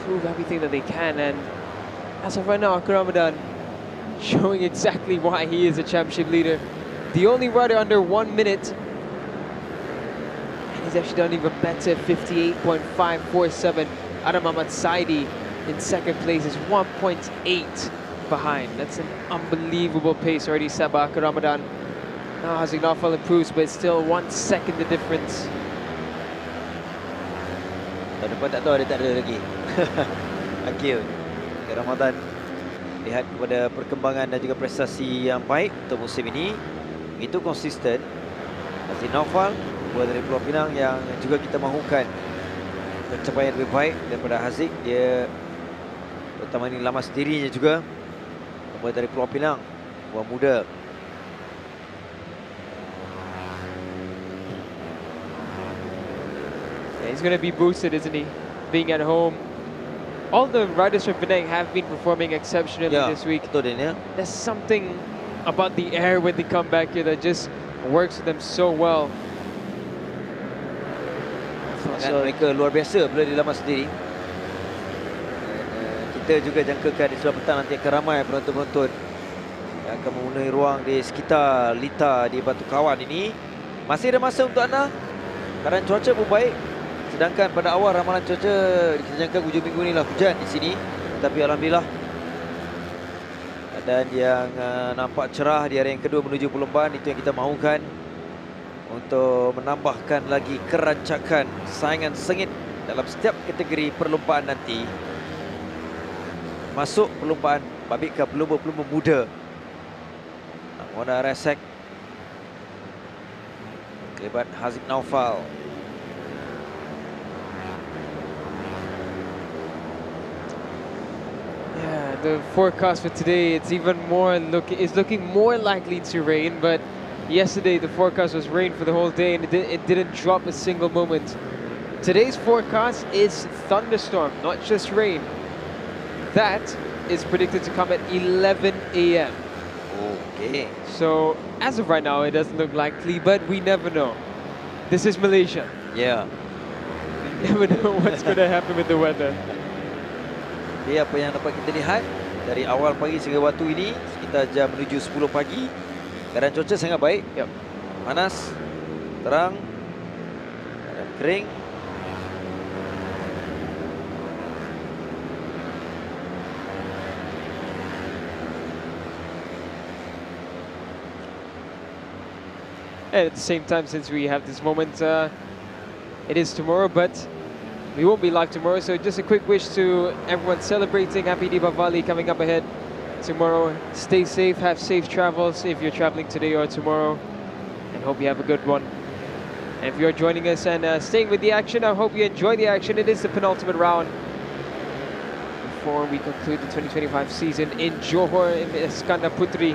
prove everything that they can, and as of right now, Aka Ramadan showing exactly why he is a championship leader. The only rider under 1 minute, and he's actually done even better, 58.547. Adam Ahmad Saidi in second place is 1.8 behind. That's an unbelievable pace already set by Aka Ramadan. Now Haziq Naufal improves, but it's still 1 second the difference. Tahun depan tak tahu ada tak ada lagi. Akil Ramadan lihat kepada perkembangan dan juga prestasi yang baik untuk musim ini, itu konsisten. Haziq Naufal buat dari Pulau Pinang yang juga kita mahukan pencapaian lebih baik daripada Haziq. Dia pertama ini lama sendirinya juga, buat dari Pulau Pinang, buah muda. Yeah, he's going to be boosted, isn't he? Being at home. All the riders from Penang have been performing exceptionally this week. Betul Din, ya. There's something about the air when they come back here that just works with them so well. So, mereka luar biasa bila di lama sendiri. Kita juga jangkakan di sebelah petang nanti akan ramai penonton-penonton yang akan memenuhi ruang di sekitar Lita di Batu Kawan ini. Masih ada masa untuk anda. Keadaan cuaca pun baik. Sedangkan pada awal ramalan cuaca kita jangka hujung minggu ni lah hujan di sini, tapi alhamdulillah keadaan yang nampak cerah di hari yang kedua menuju perlombaan. Itu yang kita mahukan untuk menambahkan lagi kerancakan saingan sengit dalam setiap kategori perlombaan nanti. Masuk perlombaan babitkan pelumba-pelumba muda Moda Resek kelibat Haziq Naufal. Yeah, the forecast for today, it's looking more likely to rain, but yesterday the forecast was rain for the whole day and it didn't drop a single moment. Today's forecast is thunderstorm, not just rain. That is predicted to come at 11 a.m. Okay. So as of right now, it doesn't look likely, but we never know. This is Malaysia. Yeah. We never know what's going to happen with the weather. Okay, apa yang dapat kita lihat dari awal pagi sehingga waktu ini, sekitar jam menuju 10 pagi, keadaan cuaca sangat baik. Yep. Panas, terang, keadaan kering. And at the same time, since we have this moment, it is tomorrow, but we won't be live tomorrow. So just a quick wish to everyone celebrating. Happy Deepavali coming up ahead tomorrow. Stay safe, have safe travels if you're traveling today or tomorrow, and hope you have a good one. And if you're joining us and staying with the action, I hope you enjoy the action. It is the penultimate round before we conclude the 2025 season in Johor in Iskandar Putri.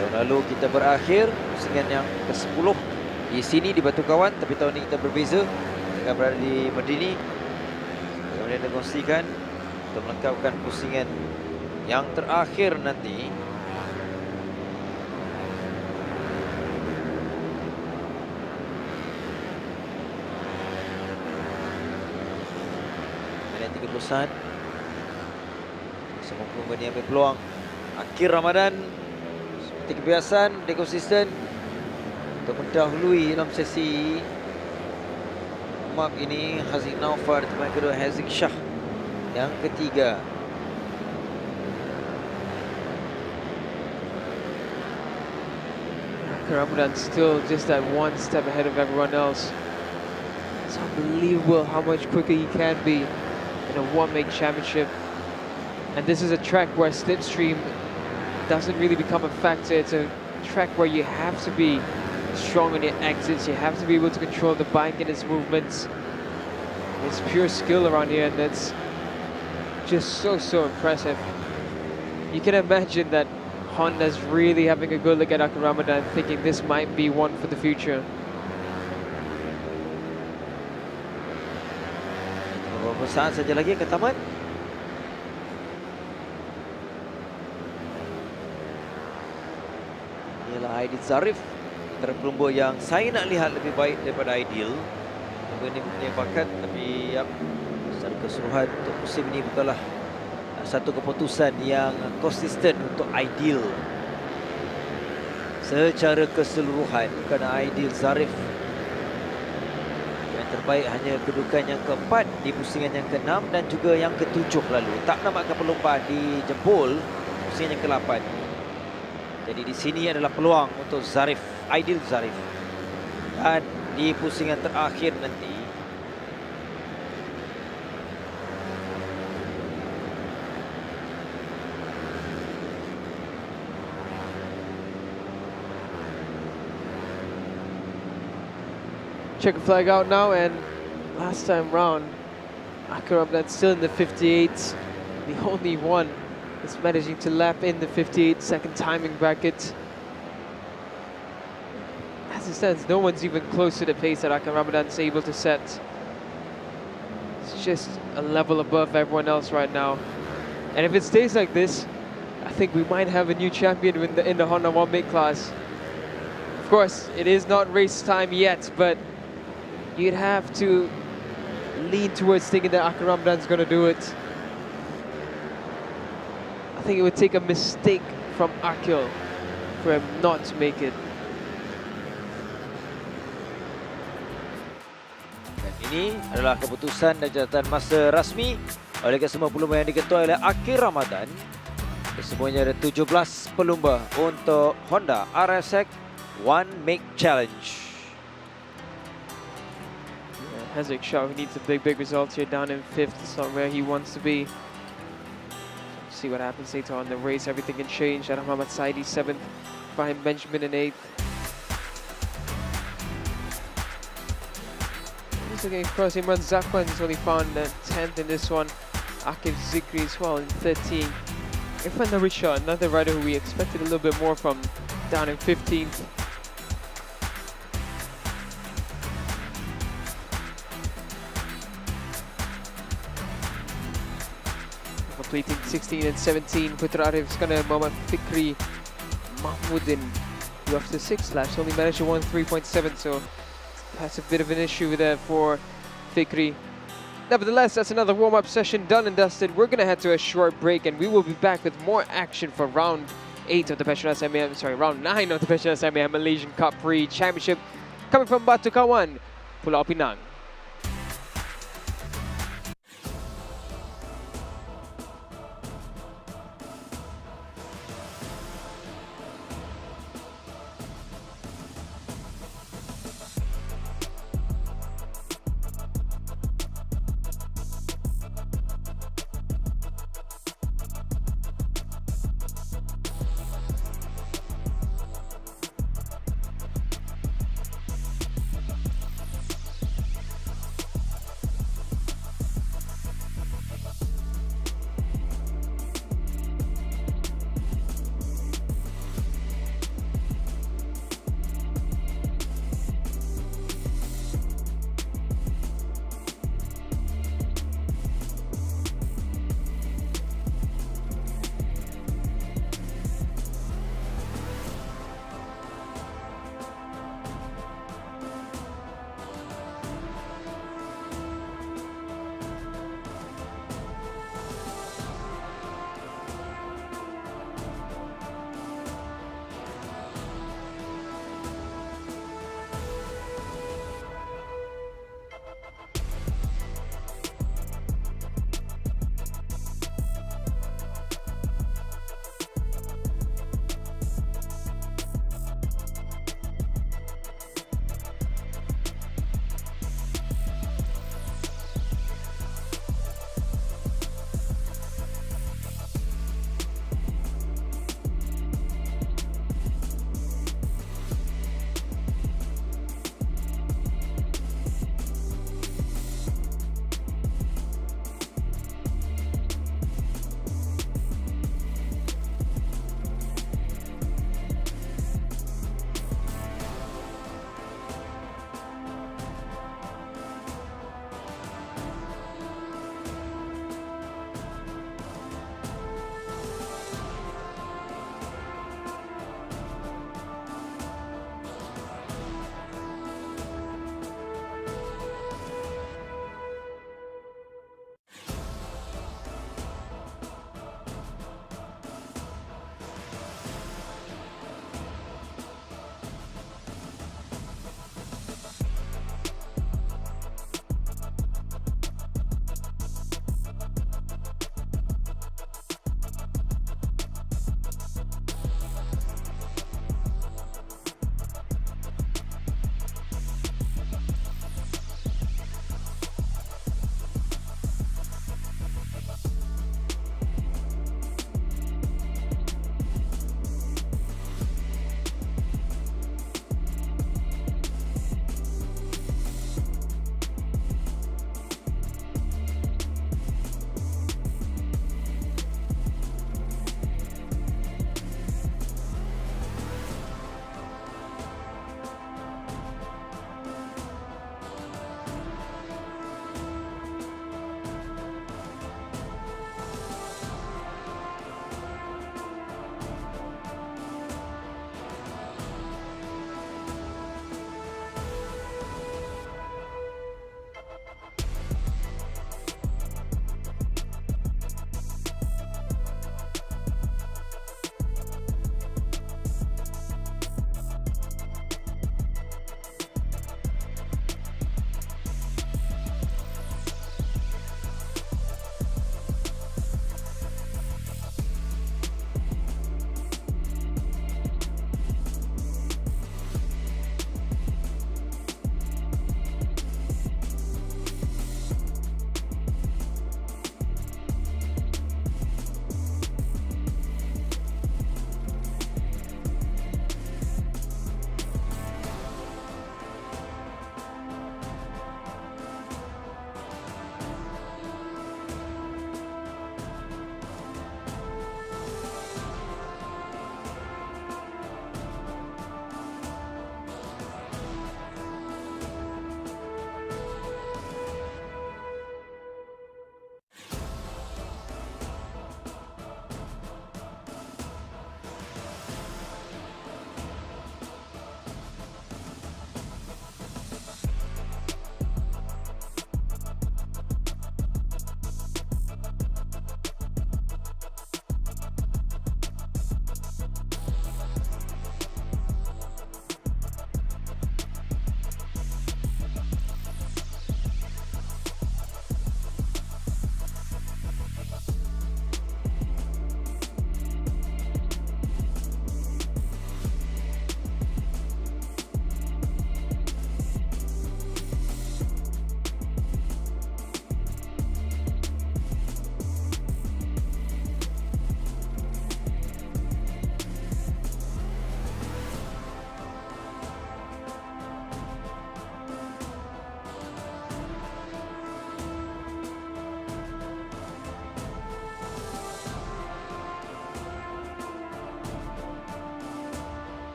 Tahun lalu kita berakhir pusingan yang ke-10 di sini di Batu Kawan, tapi tahun ini kita berbeza. Kita berada di Medini. Kemudian dikongsikan untuk melengkapkan pusingan yang terakhir nanti. Minit 30-an. Semua pemain yang ambil peluang. Akhir Ramadan, seperti kebiasaan, dia konsisten untuk mendahului dalam sesi map ini. Haziq Naufar, teman kedua Haziq Shah yang ketiga. Ramadan still just that one step ahead of everyone else. It's unbelievable how much quicker he can be in a one-make championship. And this is a track where slipstream doesn't really become a factor. It's a track where you have to be strong on your exits. You have to be able to control the bike and its movements. It's pure skill around here, and it's just so impressive. You can imagine that Honda's really having a good look at Akram Ramadan, thinking this might be one for the future. Beberapa saat saja lagi ke tamat. Inilah Aidil Zarif, antara pelumba yang saya nak lihat lebih baik daripada Aidil. Pelumba ini punya bakat, tapi secara keseluruhan untuk musim ini bukanlah satu keputusan yang konsisten untuk Aidil. Secara keseluruhan, kerana Aidil Zarif yang terbaik hanya kedudukan yang keempat di pusingan yang ke-6 dan juga yang ke-7 lalu. Tak nampakkan perlombaan dijempol pusingan yang ke-8. Jadi di sini adalah peluang untuk Zarif, Aidil Zarif. Dan di pusingan terakhir nanti, Checker flag out now, and last time round, Akram that's still in the 58s, the only one that's managing to lap in the 58-second timing bracket. As it stands, no one's even close to the pace that Akram Ramadan's able to set. It's just a level above everyone else right now. And if it stays like this, I think we might have a new champion in the Honda one-make class. Of course, it is not race time yet, but you'd have to lean towards thinking that Akram Ramadan's going to do it. I think it would take a mistake from Akil for him not to make it. Dan ini adalah keputusan dan catatan masa rasmi oleh kesemua pelumba yang diketuai oleh Akil Ramadan. Kesemuanya ada 17 pelumba untuk Honda RSX One Make Challenge. Haziq Shah, who needs a big result here, down in 5th. It's not where he wants to be. See what happens later on in the race. Everything can change. Adam Muhammad Saidi 7th, behind Benjamin in 8th. He's looking across. Imran Zakwan is only found 10th in this one. Akif Zikri as well in 13th. Irfan Narisha, another rider who we expected a little bit more from, down in 15th. Completing 16 and 17, Putra Arif Iskandar Muhammad Fikri Mahmudin, who after 6 laps only managed to win 3.7, so that's a bit of an issue there for Fikri. Nevertheless, that's another warm-up session done and dusted. We're going to head to a short break, and we will be back with more action for round 8 of the Petronas Mam, round 9 of the Petronas Mam Malaysian Cub Prix Championship, coming from Batu Kawan, Pulau Pinang.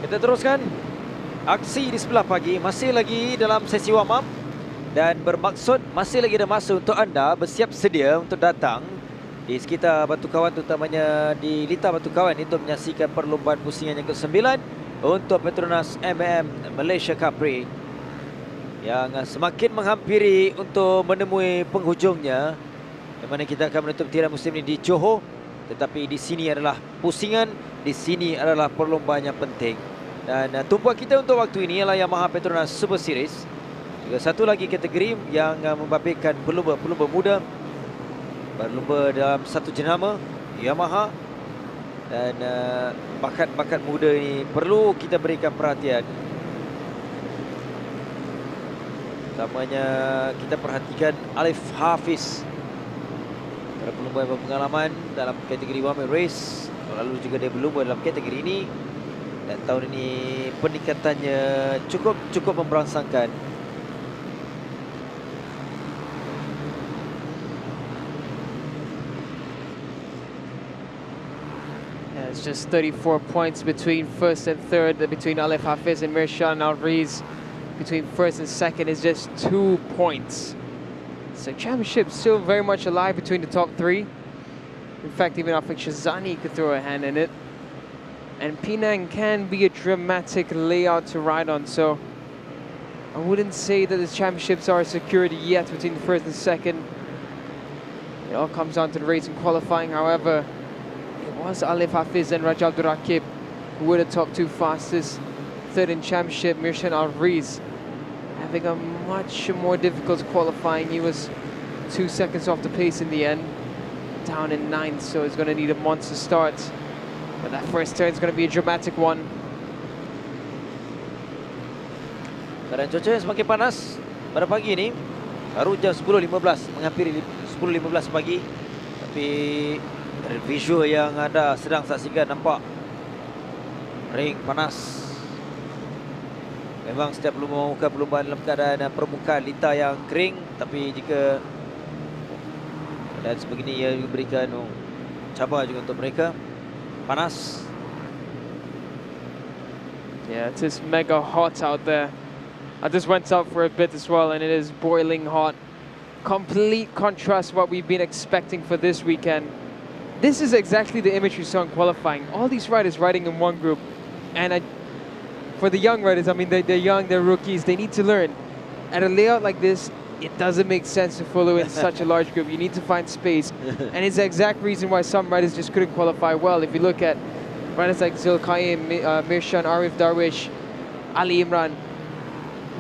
Kita teruskan aksi di sebelah pagi. Masih lagi dalam sesi warm up. Dan bermaksud masih lagi ada masa untuk anda bersiap sedia untuk datang di sekitar Batu Kawan, terutamanya di Litar Batu Kawan untuk menyaksikan perlombaan pusingan yang ke-9 untuk Petronas Mam Malaysian Cub Prix yang semakin menghampiri untuk menemui penghujungnya, di mana kita akan menutup tirai musim ini di Johor. Tetapi di sini adalah pusingan, di sini adalah perlombaan yang penting. Dan tumpuan kita untuk waktu ini ialah Yamaha Petronas Super Series. Juga satu lagi kategori yang membabitkan pelumba-pelumba muda berlumba dalam satu jenama Yamaha. Dan bakat-bakat muda ini perlu kita berikan perhatian. Utamanya kita perhatikan Alif Hafiz, para pelumba yang berpengalaman dalam kategori one man race. Lalu juga dia berlumba dalam kategori ini. Dan tahun ini peningkatannya cukup memberangsangkan. It's just 34 points between first and third, between Alef Hafiz and Mirshan Alriz. Between first and second is just 2 points. So championship still very much alive between the top three. In fact, even I think Shazani could throw a hand in it. And Penang can be a dramatic layout to ride on, so I wouldn't say that the championships are secured yet between the first and second. It all comes down to the race and qualifying. However, it was Alif Hafiz and Raja Abdul Rakib who were the top two fastest. Third in championship, Mirshan Alriz having a much more difficult qualifying. He was 2 seconds off the pace in the end, down in 9th, so he's going to need a monster start. But that first turn is going to be a dramatic one. Keadaan cuaca yang semakin panas pada pagi ini. Baru jam 10.15, menghampiri 10.15 pagi. Tapi dari visual yang anda sedang saksikan nampak ring panas. Memang setiap pelumba memuka perlumbaan dalam keadaan permukaan litar yang kering. Tapi jika keadaan sebegini ia memberikan cabar juga untuk mereka. Panas. Yeah, it is mega hot out there. I just went out for a bit as well and it is boiling hot. Complete contrast what we've been expecting for this weekend. This is exactly the image we saw in qualifying. All these riders riding in one group. And for the young riders, I mean, they're young, they're rookies, they need to learn. At a layout like this, it doesn't make sense to follow in such a large group. You need to find space. And it's the exact reason why some riders just couldn't qualify well. If you look at riders like Zulkaim, Mirshan, Arif Darwish, Ali Imran,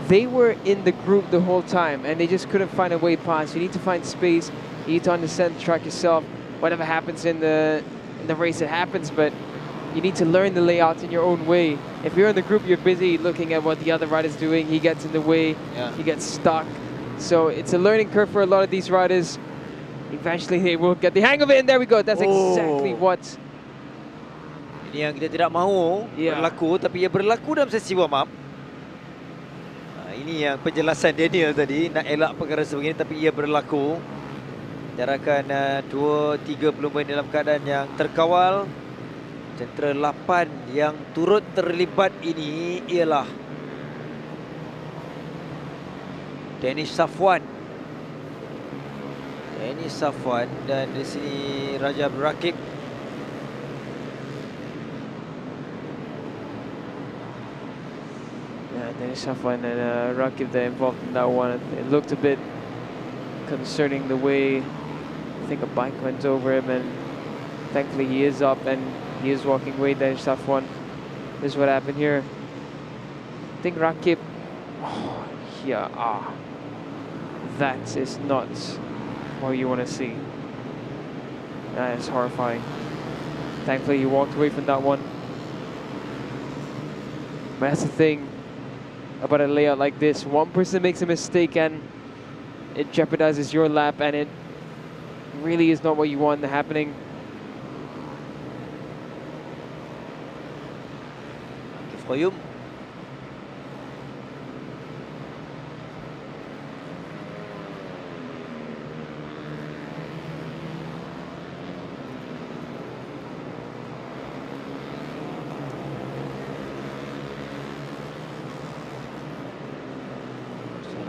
they were in the group the whole time and they just couldn't find a way past. You need to find space. You need to understand the track yourself. Whatever happens in the race, it happens, but you need to learn the layout in your own way. If you're in the group, you're busy looking at what the other rider's doing. He gets in the way, he gets stuck. So it's a learning curve for a lot of these riders. Eventually they will get the hang of it, and there we go. That's exactly what... Ini yang kita tidak mahu berlaku, tapi ia berlaku dalam sesi warm up. Ini yang penjelasan Daniel tadi, nak elak perkara sebegini tapi ia berlaku. Jarakan 2-3 pelumba dalam keadaan yang terkawal. Centra 8 yang turut terlibat ini ialah Danish Safwan. Dan di sini Raja Abdul Rakib. Yeah, Danish Safwan and Rakib, they're involved in that one. It looked a bit concerning the way I think a bike went over him, and thankfully he is up and he is walking away. Danish Safwan. This is what happened here. I think Rakib. That is not what you want to see. That is horrifying. Thankfully he walked away from that one. But that's the thing about a layout like this. One person makes a mistake and it jeopardizes your lap, and it really is not what you want happening. For you.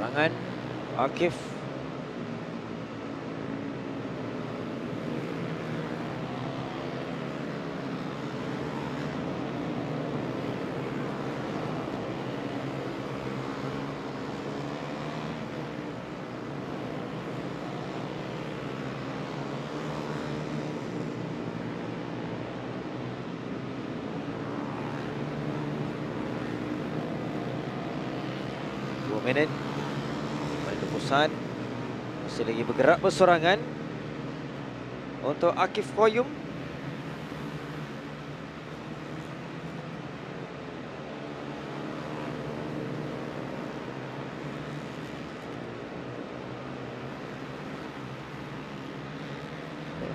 Serangan Akif. Minit pada tebusan, masih lagi bergerak bersorangan untuk Akif Koyum.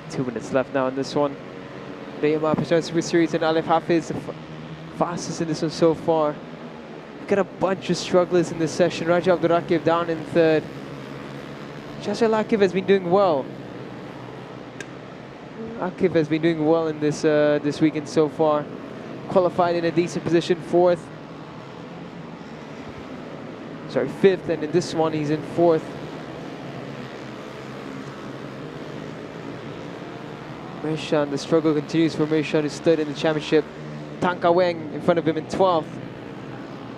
Two minutes left now in this one. The Petronas Super Series and Alif Hafiz, the fastest in this one so far. Got a bunch of strugglers in this session. Raja Abdul Rakib down in third. Shashal Akif has been doing well. Akif has been doing well in this this weekend so far. Qualified in a decent position, fifth, and in this one he's in fourth. Meishan, the struggle continues for Meishan, who's third in the championship. Tan Ka Weng in front of him in 12th.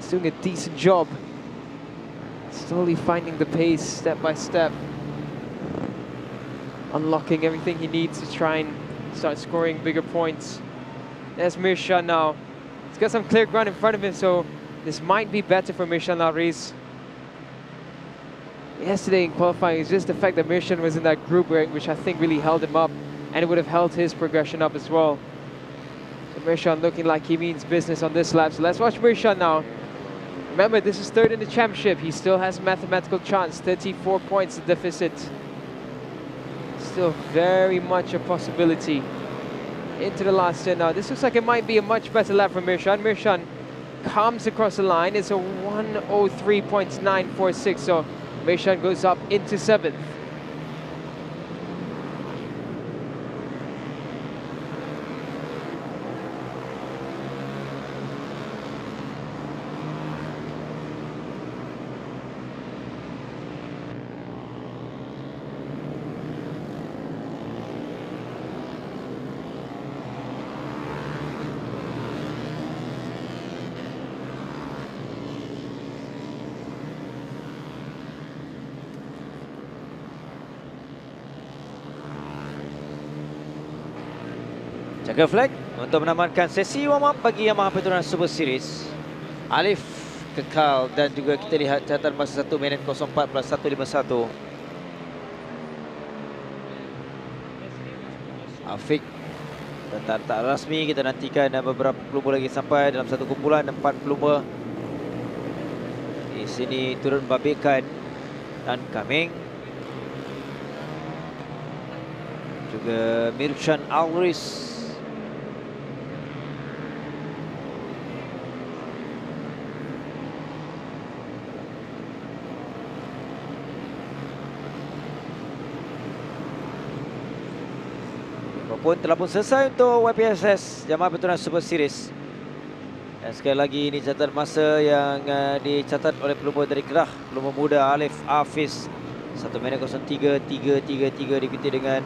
He's doing a decent job. Slowly finding the pace, step by step. Unlocking everything he needs to try and start scoring bigger points. There's Meishan now. He's got some clear ground in front of him, so this might be better for Meishan now, Rees. Yesterday in qualifying, it's just the fact that Meishan was in that group which I think really held him up, and it would have held his progression up as well. So Meishan looking like he means business on this lap. So let's watch Meishan now. Remember, this is third in the championship. He still has a mathematical chance, 34 points deficit. Still very much a possibility. Into the last 10 now. This looks like it might be a much better lap for Meishan. Meishan comes across the line. It's a 103.946. So Meishan goes up into 7th. Jaga flag untuk menamatkan sesi warm up bagi Yamaha Petronas Super Series. Alif kekal dan juga kita lihat catatan masa 1 minit 04+151. Afiq tetap tak rasmi, kita nantikan beberapa pelumba lagi sampai dalam satu kumpulan 4 pelumba. Di sini turut membabitkan dan Kaming juga Mirchan Alris. Telah pun selesai untuk YPSS Yamaha Petronas Super Series. Dan sekali lagi ini catatan masa yang dicatat oleh pelumba dari Kedah, pelumba muda Alif Hafiz, 1 minit 03.333 diikuti dengan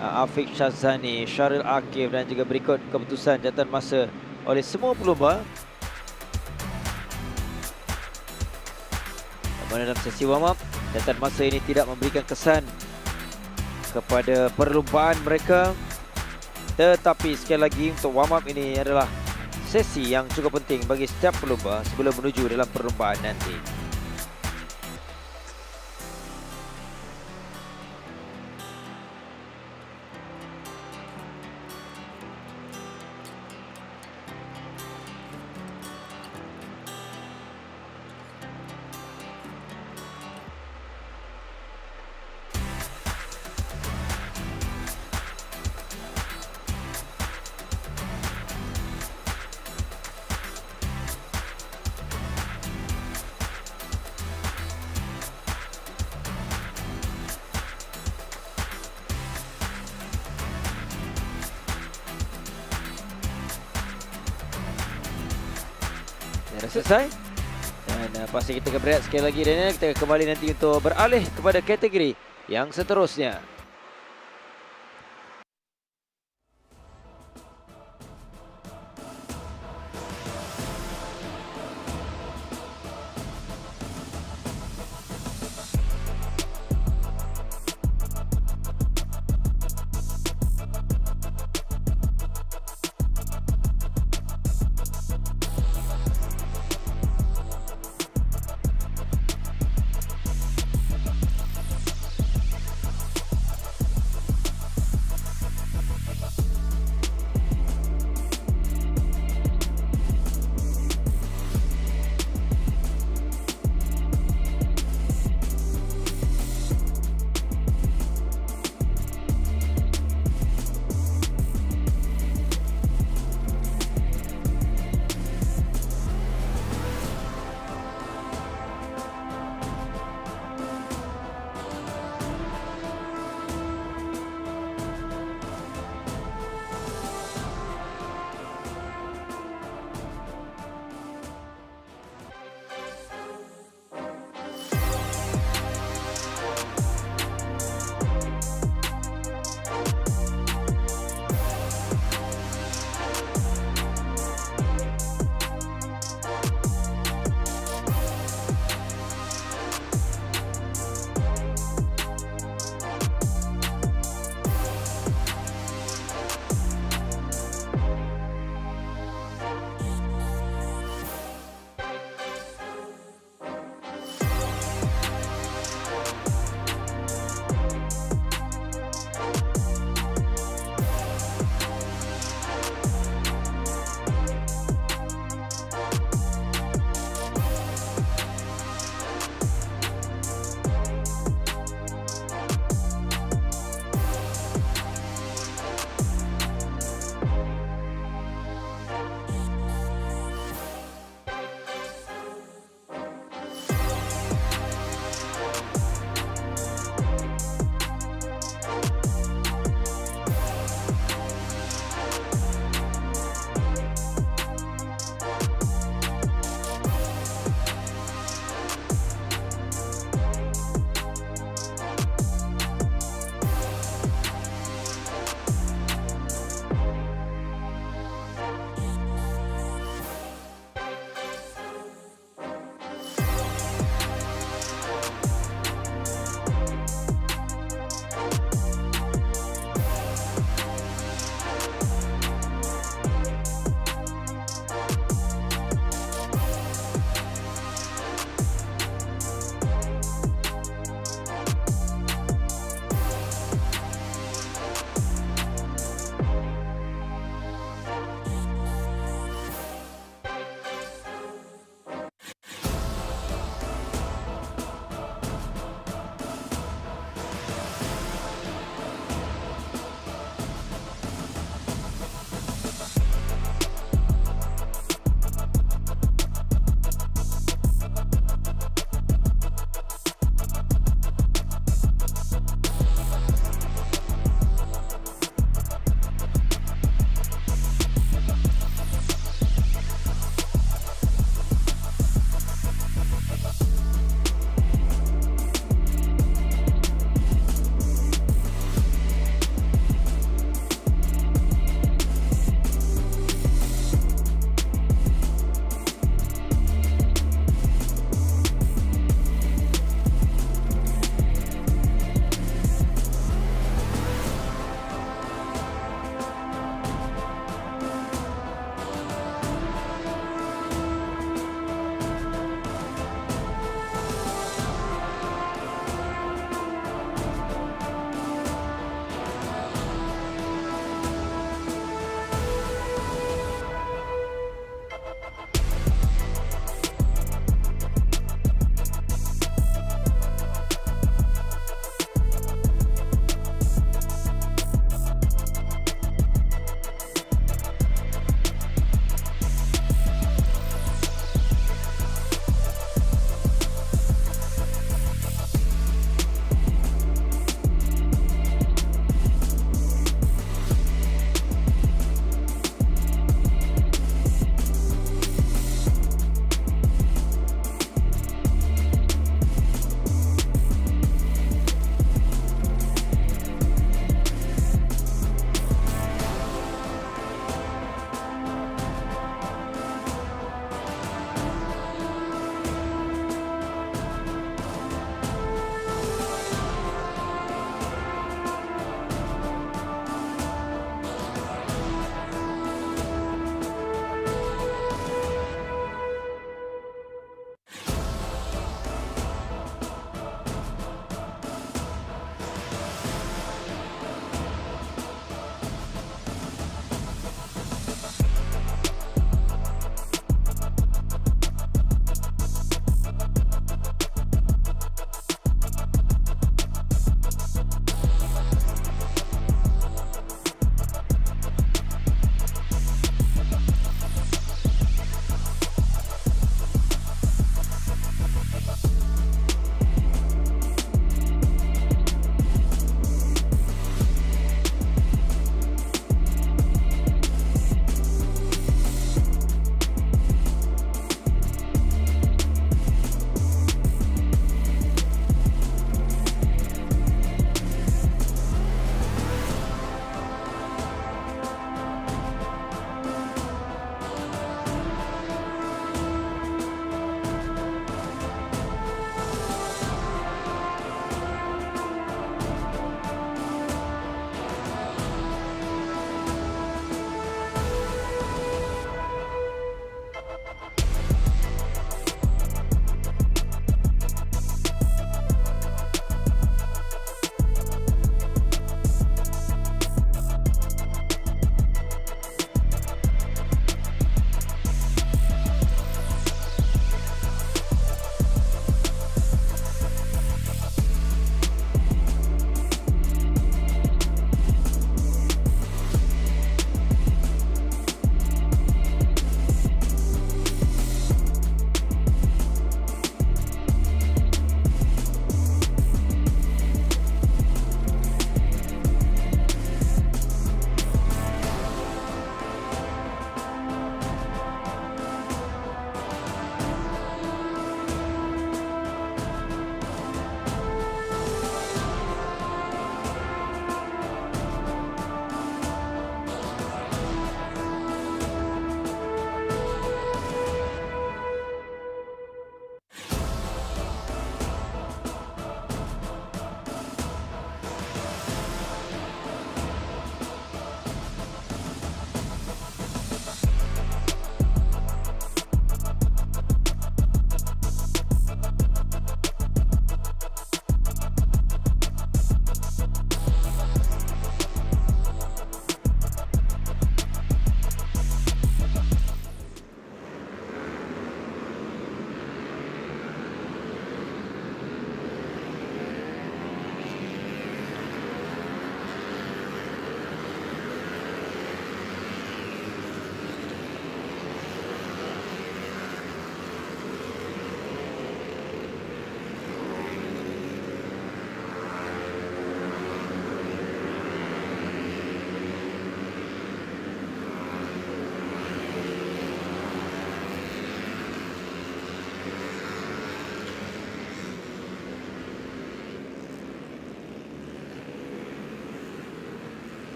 Afiq Syazani, Syaril Akif dan juga berikut keputusan catatan masa oleh semua pelumba. Namun dalam sesi warm up, catatan masa ini tidak memberikan kesan kepada perlumbaan mereka, tetapi sekali lagi untuk warm up ini adalah sesi yang cukup penting bagi setiap pelumba sebelum menuju dalam perlumbaan nanti. Selesai dan Dan pasti kita akan berehat sekali lagi Daniel. Kita akan kembali nanti untuk beralih kepada kategori yang seterusnya.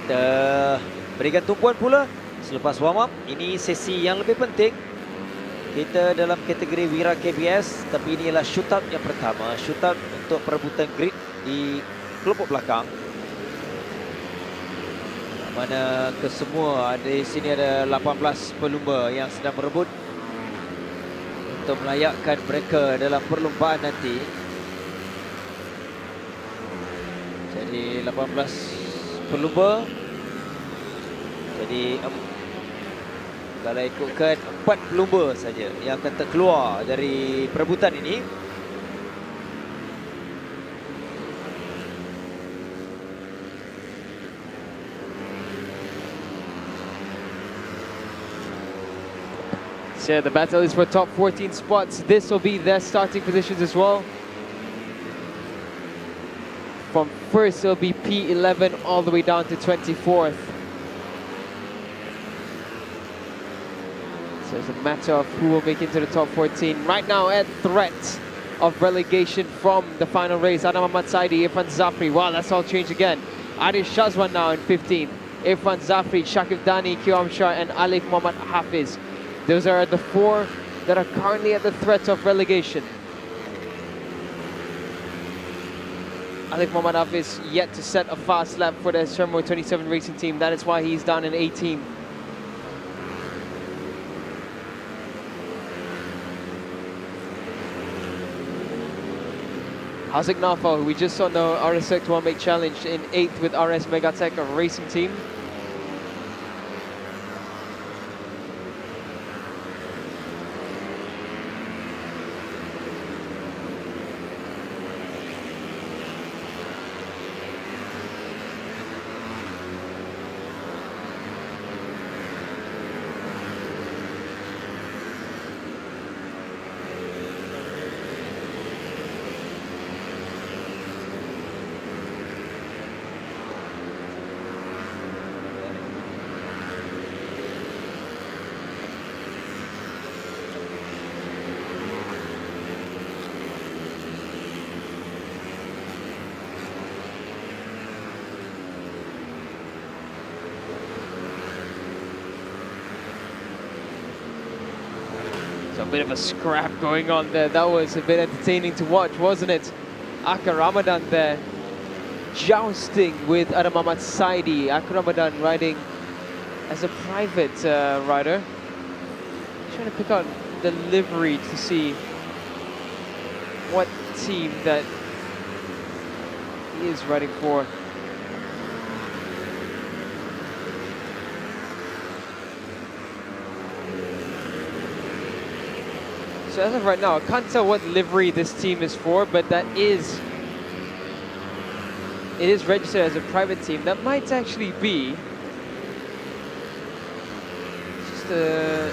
Kita berikan tumpuan pula selepas warm up. Ini sesi yang lebih penting. Kita dalam kategori Wira KBS, tapi inilah shootout yang pertama. Shootout untuk perebutan grid di kelompok belakang. Mana kesemua di sini ada 18 pelumba yang sedang berebut untuk melayakkan mereka dalam perlumbaan nanti. Jadi 18 pelumba. Jadi kalau ikutkan 4 pelumba saja yang akan terkeluar dari perebutan ini. So yeah, the battle is for top 14 spots. This will be their starting positions as well. From first, it'll be P11 all the way down to 24th. So it's a matter of who will make it to the top 14. Right now, at threat of relegation from the final race, Adam Ahmad Saidi, Irfan Zafri. Wow, that's all changed again. Adil Shazwan now in 15th. Irfan Zafri, Shakib Dani, Kiram Shah, and Alif Muhammad Hafiz. Those are the 4 that are currently at the threat of relegation. Alif Muhammad Hafiz yet to set a fast lap for the Shermo 27 racing team. That is why he's down in 18. Hazik Nafal, who we just saw in the RS Sector 1 Make Challenge, in 8th with RS Megatech, a racing team. So a bit of a scrap going on there. That was a bit entertaining to watch, wasn't it? Aka Ramadan there, jousting with Adam Ahmad Saidi. Aka Ramadan riding as a private rider. Trying to pick out the livery to see what team that he is riding for. So as of right now, I can't tell what livery this team is for, but it is registered as a private team. That might actually be just a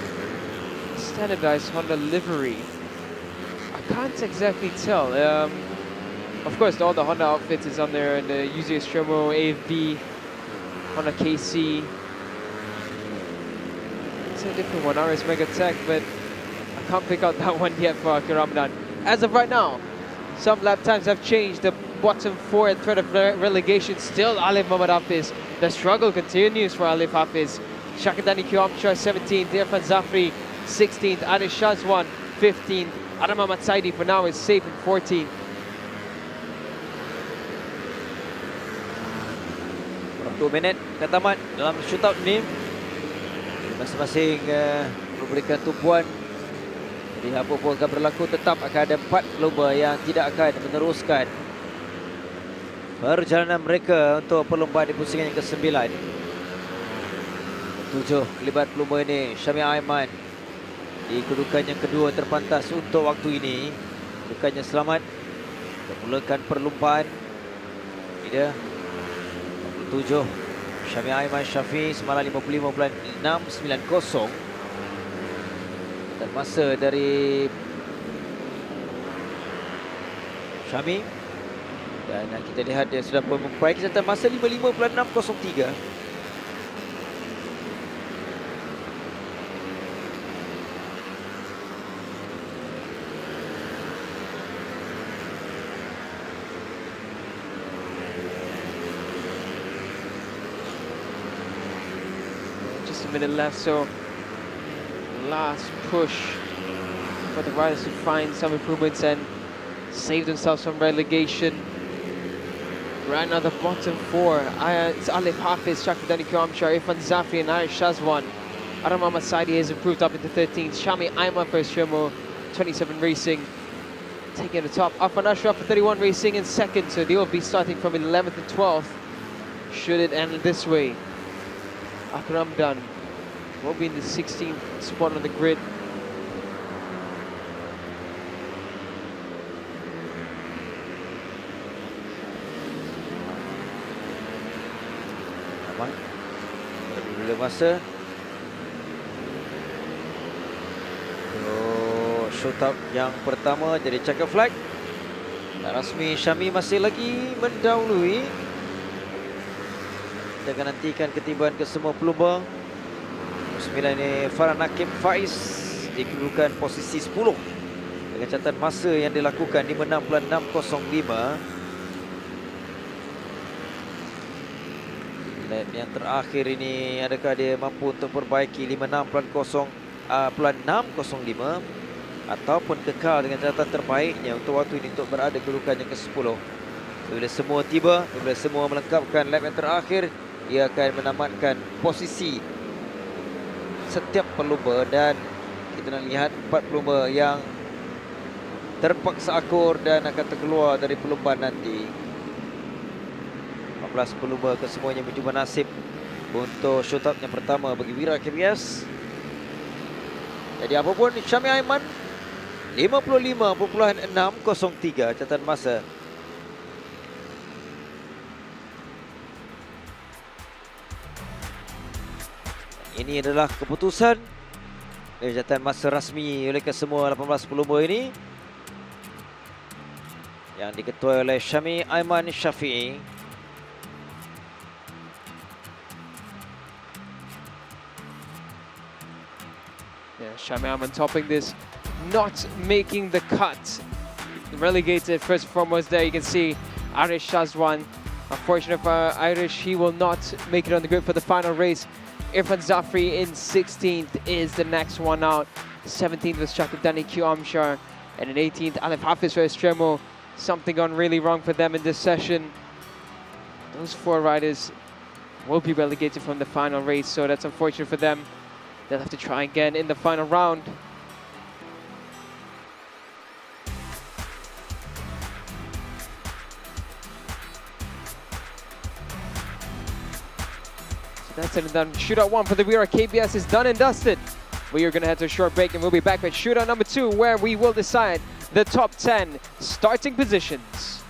standardized Honda livery. I can't exactly tell. Of course, all the Honda outfits is on there, and the UZ Stromo, AFB, Honda KC. It's a different one, RS Megatech, but I can't pick out that one yet for Aka Ramadan. As of right now, some lap times have changed. The bottom 4 at threat of relegation, still Alif Muhammad Hafiz. The struggle continues for Alif Hafiz. Shakadani Kiramchar 17th, Irfan Zafri 16th, Adil Shazwan 15th. Adam Ahmad Saidi for now is safe in 14th. Kurang 2 minit dah tamat dalam shootout ni. Masing-masing memberikan tumpuan. Jadi apa pun akan berlaku, tetap akan ada 4 pelumba yang tidak akan meneruskan perjalanan mereka untuk perlombaan di pusingan yang ke-9. 7 kelibat pelumba ini, Syamia Aiman di kedudukan yang kedua terpantas untuk waktu ini. Kedudukannya selamat untuk mulakan perlombaan. Ini dia 47 Syamia Aiman Syafi semalam 55.690. Dan masa dari Syami, dan kita lihat dia sudah pun memperbaiki catatan masa 55.603. minute left, so last push for the riders to find some improvements and save themselves from relegation. Right now, the bottom four, it's Alif Hafiz, Shakidani Kiamshar, Irfan Zafri and Arish Shazwan. Adam Ahmad Saidi has improved up into 13th. Shami Aiman for Shermo, 27 racing. Taking the top, Afan Ashraf for 31 racing in second, so they will be starting from 11th and 12th. Should it end this way, Akram Dunn will be in the 16th spot on the grid. Bila masa shootout yang pertama jadi checker flag. Tak rasmi, Syami masih lagi mendahului. Kita akan nantikan ketibaan ke semua pelumba. 9 ini Farhan Hakim Faiz dikedudukan posisi 10 dengan catatan masa yang dilakukan 56.605. Lap yang terakhir ini, adakah dia mampu untuk perbaiki 56.605 ataupun kekal dengan catatan terbaiknya untuk waktu ini untuk berada kedudukan yang ke-10. Bila semua tiba, bila semua melengkapkan lap yang terakhir, ia akan menamatkan posisi setiap pelumba dan kita nak lihat 4 pelumba yang terpaksa akur dan akan terkeluar dari perlumbaan nanti. 14 pelumba kesemuanya berjumpa nasib untuk shootout yang pertama bagi Wira KBS. Jadi apapun, Syami Aiman 55.603 catatan masa. Ini adalah keputusan dari catatan masa rasmi oleh kesemua 18 pelumba ini yang diketuai oleh Syami Aiman Syafi'i. Yeah, Syami Aiman topping this, not making the cut. Relegated first and foremost there. You can see Arish Shazwan. Unfortunate for Irish, he will not make it on the grid for the final race. Irfan Zafri in 16th is the next one out. 17th was Shakidani Kiamshar. And in 18th, Alif Hafiz for Estremo. Something gone really wrong for them in this session. Those 4 riders will be relegated from the final race, so that's unfortunate for them. They'll have to try again in the final round. So that's it and done. Shootout 1 for the Wira KBS is done and dusted. We are going to head to a short break and we'll be back with shootout number 2, where we will decide the top 10 starting positions.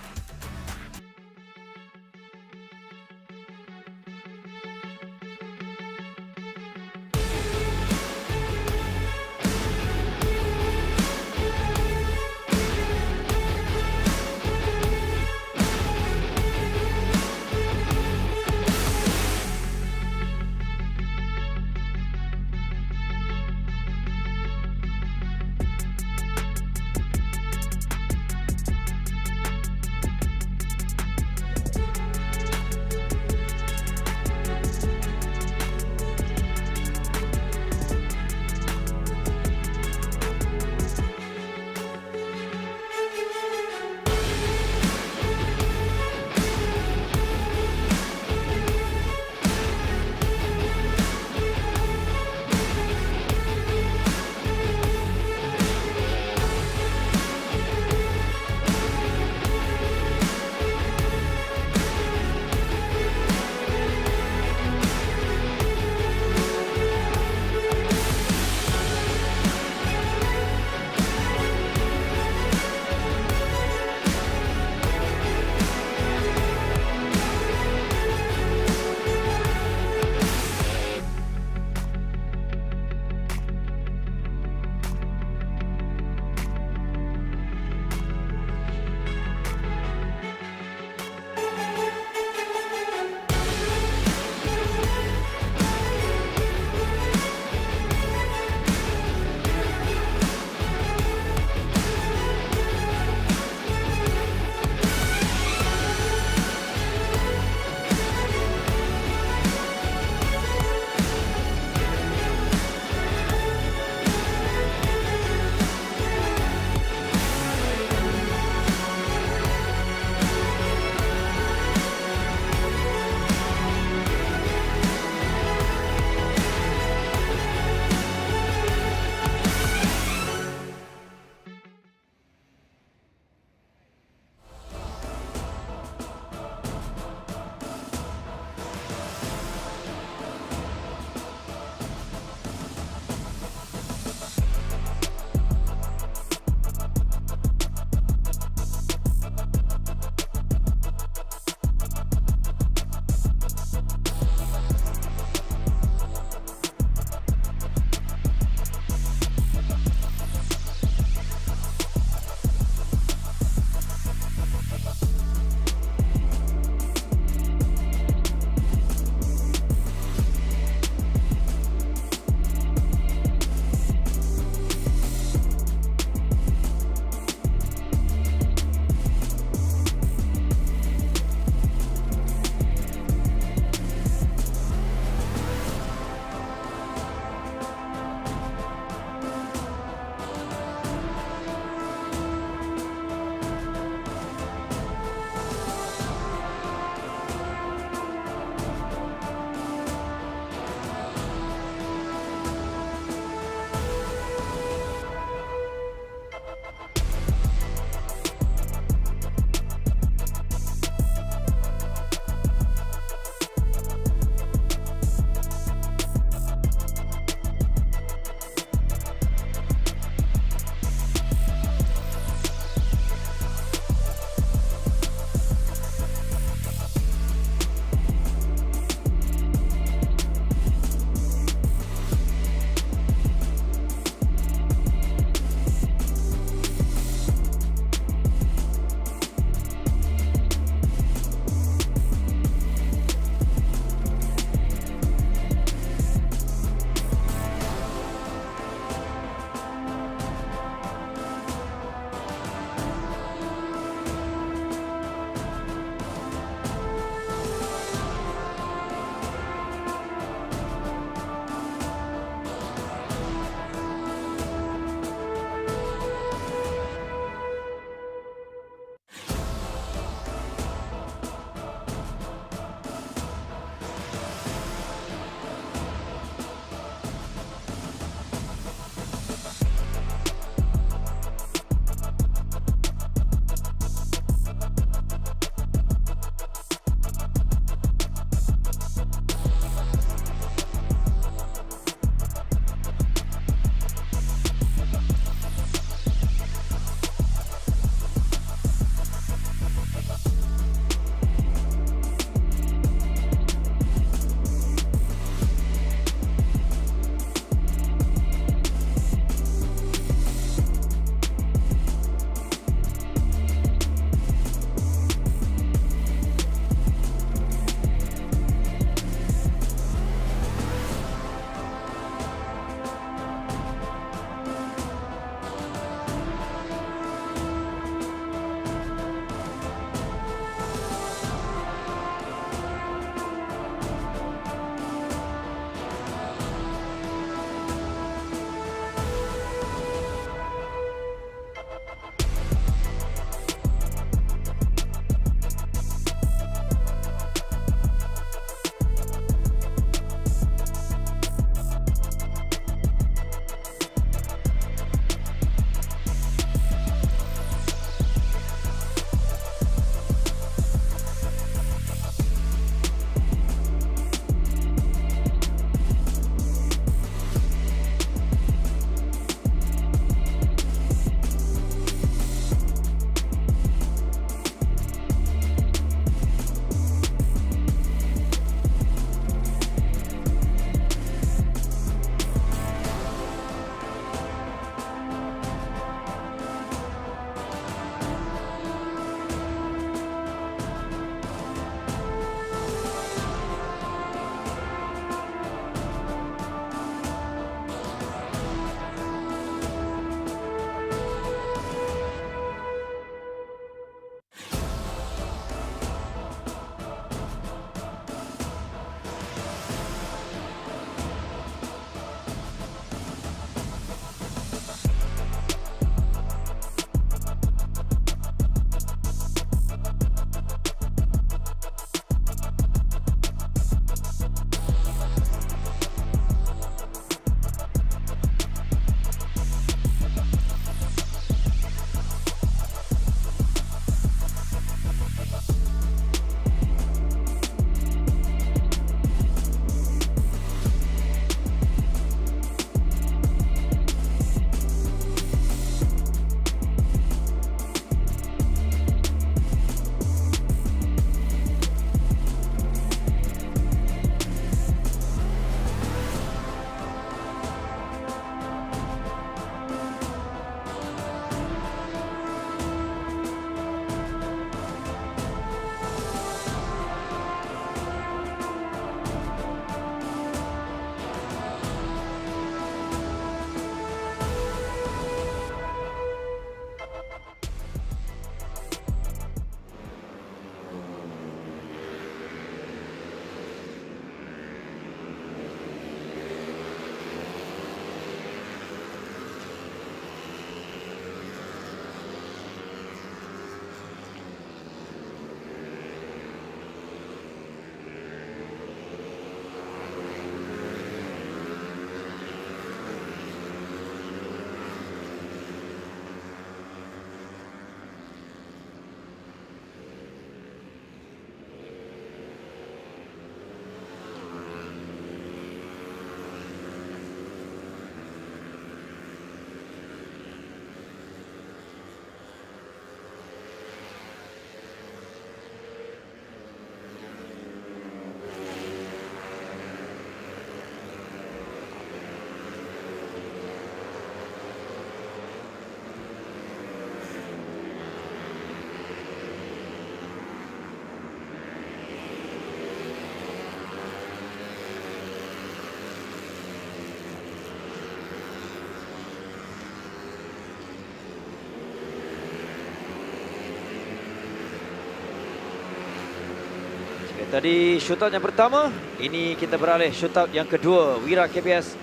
Tadi shootout yang pertama, ini kita beralih shootout yang kedua. Wira KBS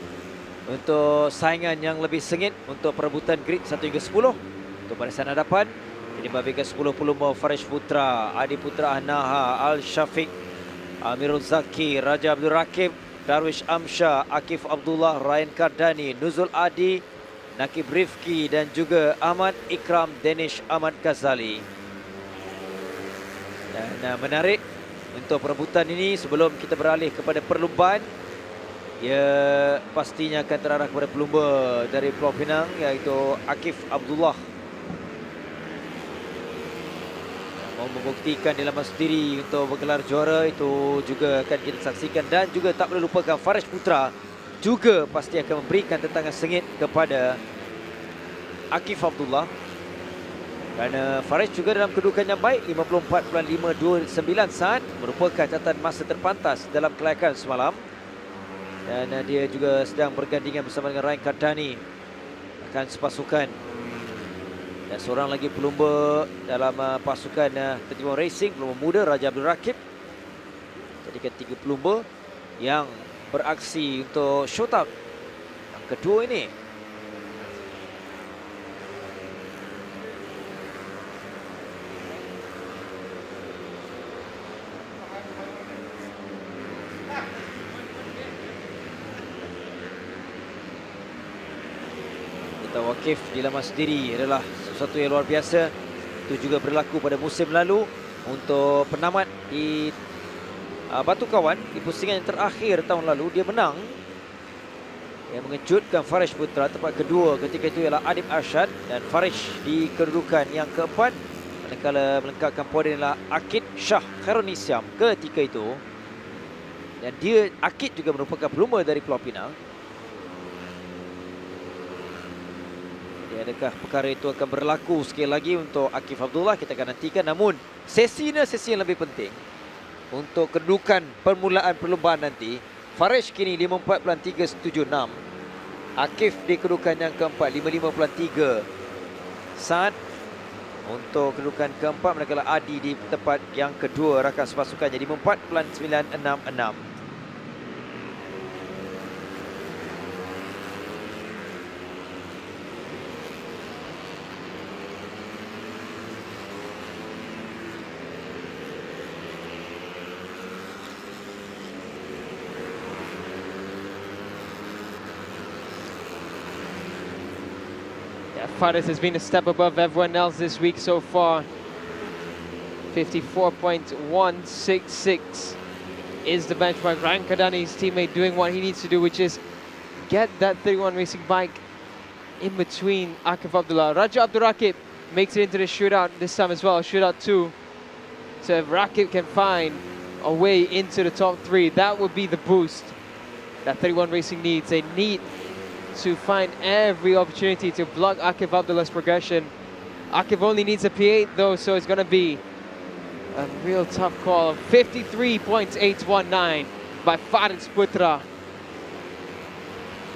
untuk saingan yang lebih sengit untuk perebutan grid 1 hingga 10. Untuk barisan hadapan, ini bahagian 10 pelumba Farish Putra, Adi Putra Ahnaha, Al Syafiq, Amirul Zaki, Raja Abdul Rakib, Darwish Amsha, Akif Abdullah, Ryan Kardani, Nuzul Adi, Nakib Rifki dan juga Ahmad Ikram Danish Ahmad Ghazali. Dan menarik untuk perebutan ini, sebelum kita beralih kepada perlumbaan, ia pastinya akan terarah kepada pelumba dari Pulau Pinang, iaitu Akif Abdullah. Mau membuktikan di laman sendiri untuk bergelar juara, itu juga akan kita saksikan. Dan juga tak boleh lupakan Farish Putra juga pasti akan memberikan tentangan sengit kepada Akif Abdullah. Kerana Farish juga dalam kedudukan yang baik, 54.529 saat, merupakan catatan masa terpantas dalam kelayakan semalam. Dan dia juga sedang bergandingan bersama dengan Ryan Kardani, akan sepasukan. Dan seorang lagi pelumba dalam pasukan Terjemah Racing, pelumba muda Raja Abdul Rakib. Jadi ketiga pelumba yang beraksi untuk shootout yang kedua ini. Wakif di laman sendiri adalah sesuatu yang luar biasa. Itu juga berlaku pada musim lalu untuk penamat di Batu Kawan di pusingan yang terakhir tahun lalu. Dia menang, yang mengejutkan Farish Putra. Tempat kedua ketika itu ialah Adib Arsyad, dan Farish di kedudukan yang keempat, manakala melengkapkan podium ialah Akid Shah Khairunisyam ketika itu. Dan dia, Akid, juga merupakan pelumba dari Pulau Pinang. Adakah perkara itu akan berlaku sekali lagi untuk Akif Abdullah? Kita akan nantikan. Namun sesi yang lebih penting untuk kedudukan permulaan perlombaan nanti. Farish kini 54.376. Akif di kedudukan yang keempat 55.3 saat. Untuk kedudukan keempat, manakala Adi di tempat yang kedua rakan sepasukannya 54.966. Faris has been a step above everyone else this week so far. 54.166 is the benchmark. Ryan Kardani's teammate doing what he needs to do, which is get that 31 racing bike in between Akif Abdullah. Raja Abdul Rakib makes it into the shootout this time as well, shootout 2. So if Rakib can find a way into the top 3, that would be the boost that 31 Racing needs. They need to find every opportunity to block Akif Abdullah's progression. Akif only needs a P8 though, so it's going to be a real tough call. 53.819 by Faris Putra.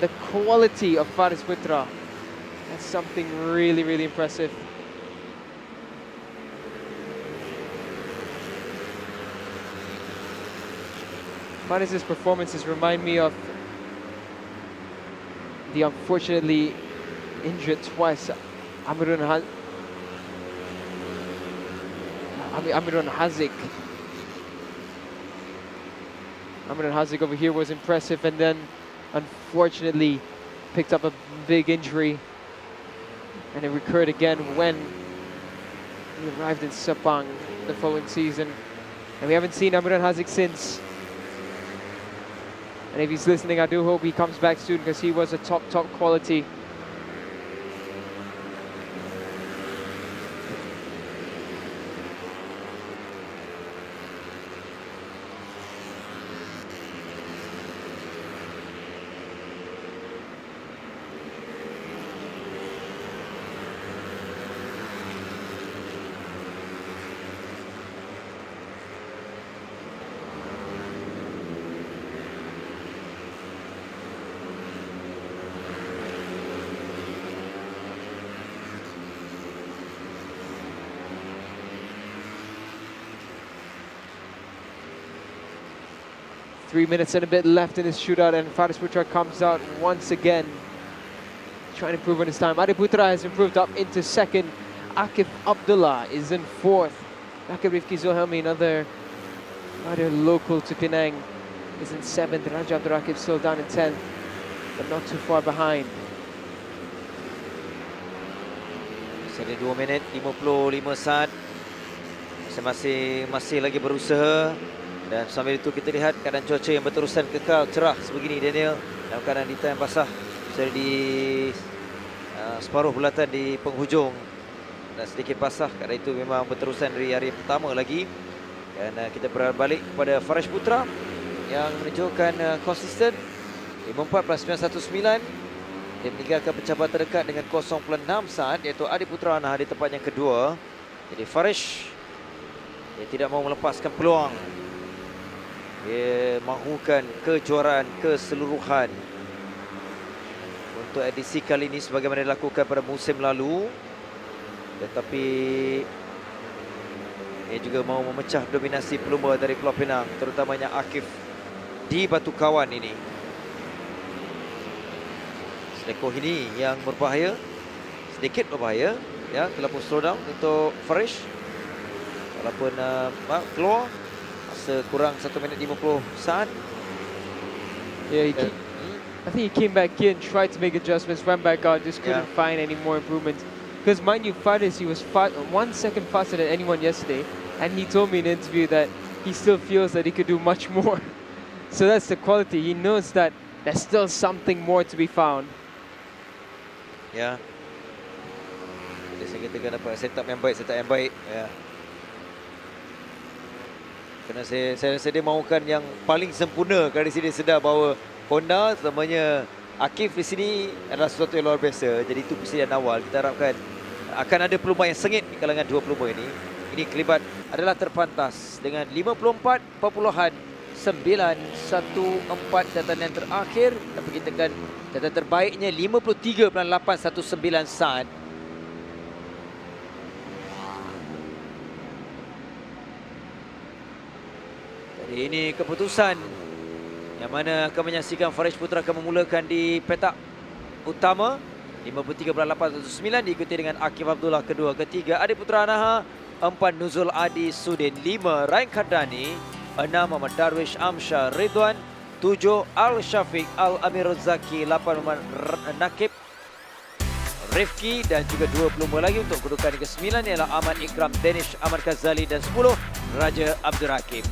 The quality of Faris Putra, that's something really, really impressive. Faris's performances remind me of the unfortunately injured twice Amirun Hazik. Amirun Hazik over here was impressive, and then unfortunately picked up a big injury, and it recurred again when he arrived in Sepang the following season, and we haven't seen Amirun Hazik since. And if he's listening, I do hope he comes back soon, because he was a top quality. 3 minutes and a bit left in this shootout, and Faris Putra comes out once again, trying to improve on his time. Adi Putra has improved up into second. Akif Abdullah is in fourth. Rakib Rifki Zohelmi, another rider local to Penang, is in seventh. Raja Abdul Rakib still down in 10th, but not too far behind. Masih ada 2 minit 55 saat. Masih lagi berusaha. Dan sambil itu kita lihat keadaan cuaca yang berterusan kekal cerah sebegini, Daniel. Dalam keadaan dita yang basah. Sudah di separuh bulatan di penghujung. Dan sedikit basah. Keadaan itu memang berterusan dari hari pertama lagi. Dan kita berbalik kepada Faris Putra yang menunjukkan konsisten 54.919. Dia meninggalkan pencapaian terdekat dengan 0.6 saat, iaitu Adi Putra Anah di tempat yang kedua. Jadi Faris, dia tidak mahu melepaskan peluang. Dia mahukan kejuaraan keseluruhan untuk edisi kali ini sebagaimana dilakukan pada musim lalu. Tetapi dia juga mahu memecah dominasi pelumba dari Pulau Pinang, terutamanya Akif di Batu Kawan ini. Selekoh ini yang berbahaya, sedikit berbahaya, ya, terlalu slow down untuk Faris. Walaupun keluar masa kurang 1 minit 50 saat. Yeah, I think he came back in, tried to make adjustments, went back out, just couldn't find any more improvements. Because mind you, Faris, he was 1 second faster than anyone yesterday, and he told me in an interview that he still feels that he could do much more. So that's the quality. He knows that there's still something more to be found. Ya. Jadi kita kena dapat setup yang baik, ya. Kerana saya rasa dia mahukan yang paling sempurna. Kerana di sini sedar bahawa Honda, terutamanya Akif di sini adalah sesuatu yang luar biasa. Jadi itu persediaan awal. Kita harapkan akan ada pelumba yang sengit di kalangan dua pelumba ini. Ini kelibat adalah terpantas dengan 54.914 catatan yang terakhir. Tapi kita kan catatan terbaiknya 53.819 saat. Jadi ini keputusan yang mana akan menyaksikan Faris Putra akan memulakan di petak utama 53.809, diikuti dengan Akif Abdullah kedua, ketiga Adi Putra Anaha, 4 Nuzul Adi Sudin, 5 Rain Kardani, 6 Muhammad Darwish Amsyar Ridwan, 7 Al Syafiq Al Amirul Zaki, 8 Muhammad Nakib Rifki, dan juga 2 pelumba lagi untuk kedudukan ke-9 ialah Ahmad Ikram Danish Ahmad Kazali, dan 10 Raja Abdul Rakib.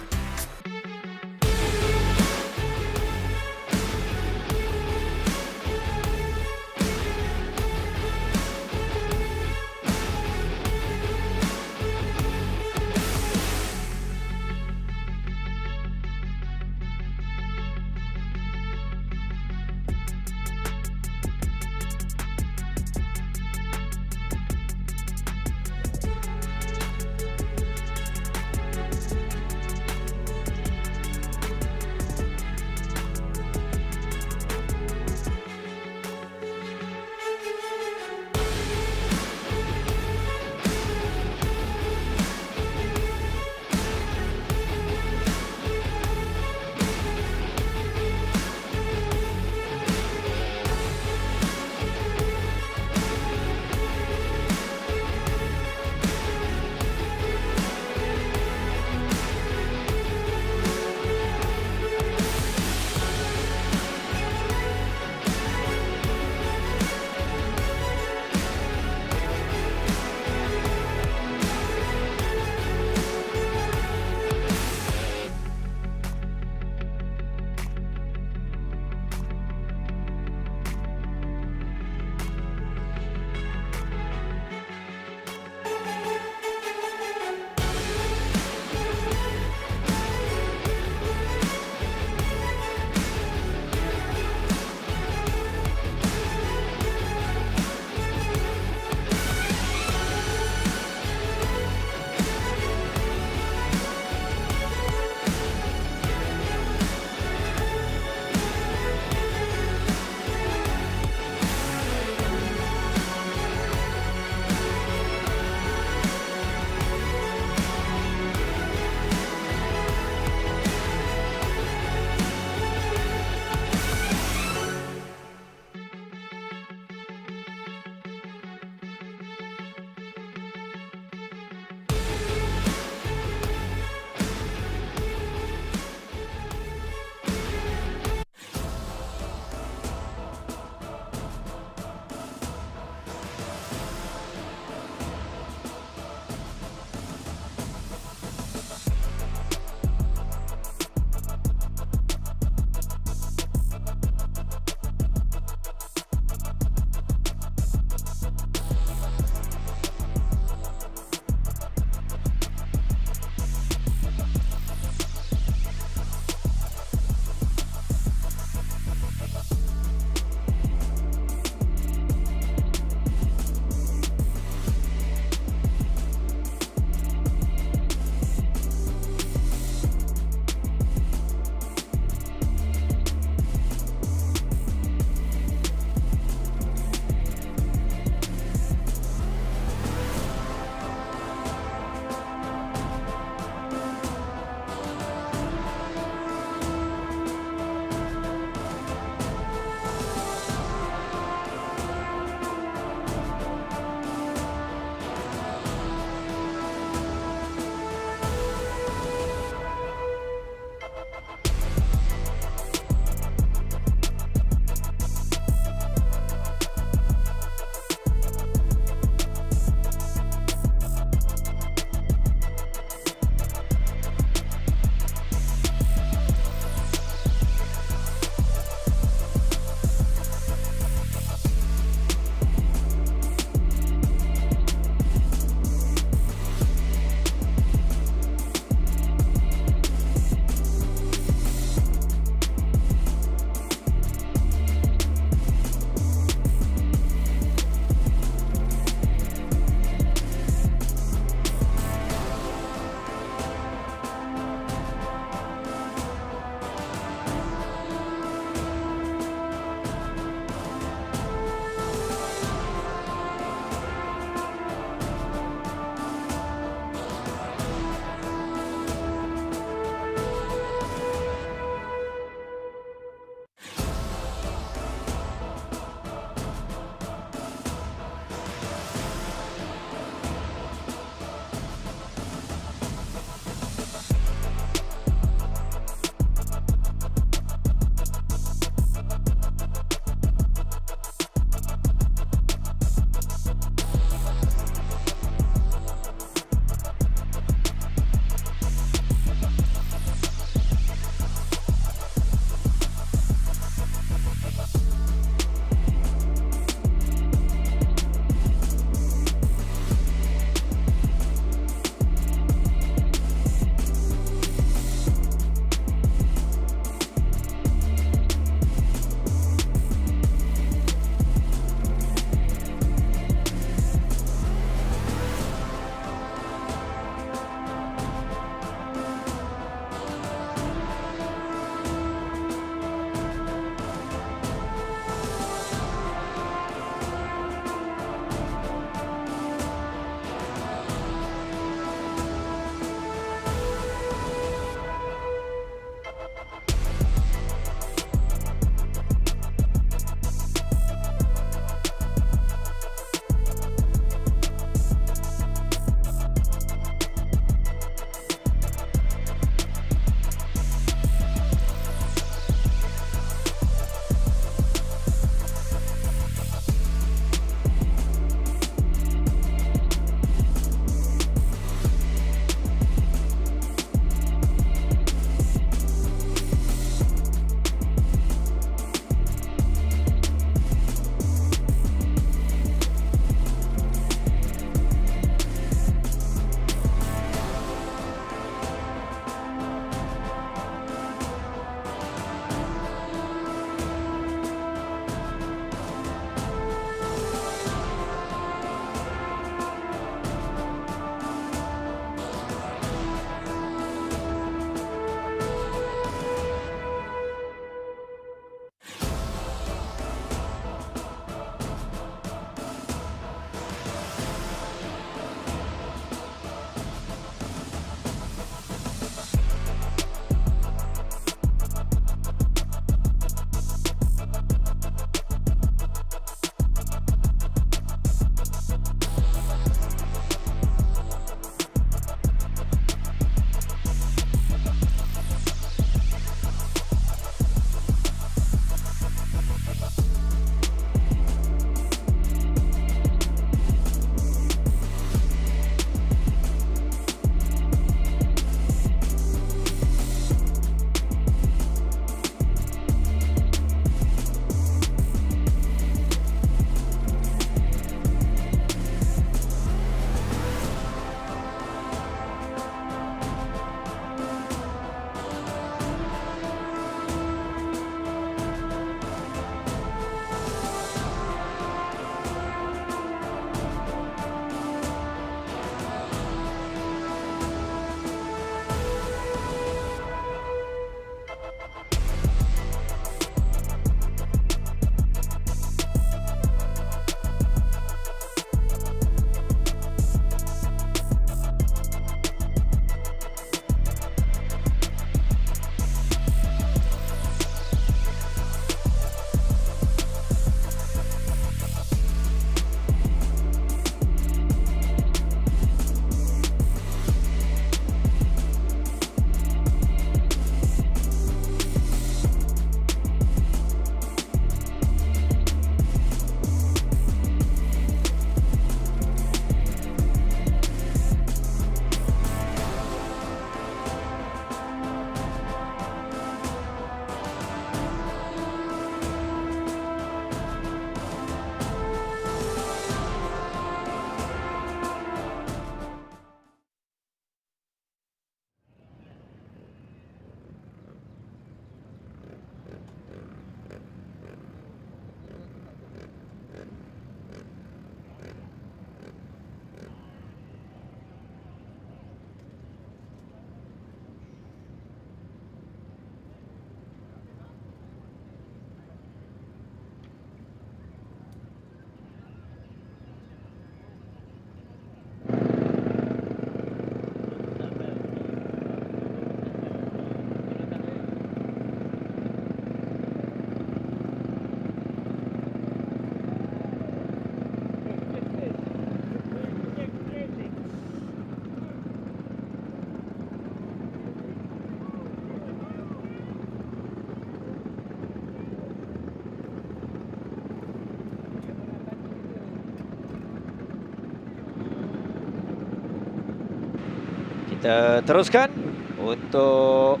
Kita teruskan untuk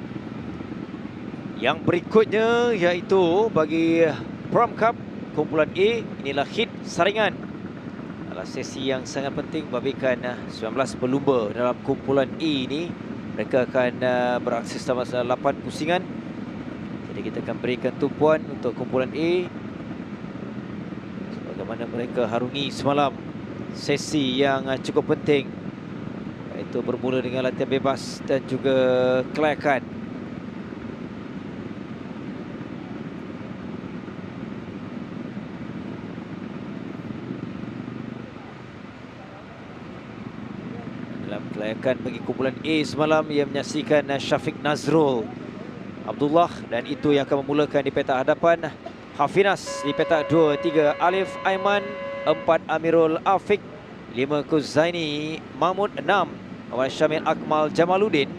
yang berikutnya, iaitu bagi Pram Cup kumpulan A. Inilah hit saringan. Adalah sesi yang sangat penting babikan 19 pelumba dalam kumpulan A ini. Mereka akan beraksi selama 8 pusingan. Jadi kita akan berikan tumpuan untuk kumpulan A bagaimana mereka harungi semalam sesi yang cukup penting, iaitu bermula dengan latihan bebas dan juga kelayakan. Dalam kelayakan bagi kumpulan A semalam, ia menyaksikan Syafiq Nazrul Abdullah, dan itu yang akan memulakan di petak hadapan. Hafinas di petak 2, 3 Alif Aiman, 4 Amirul Afiq, 5 Kuzaini Mahmud, 6 Awal Syamil Akmal Jamaluddin.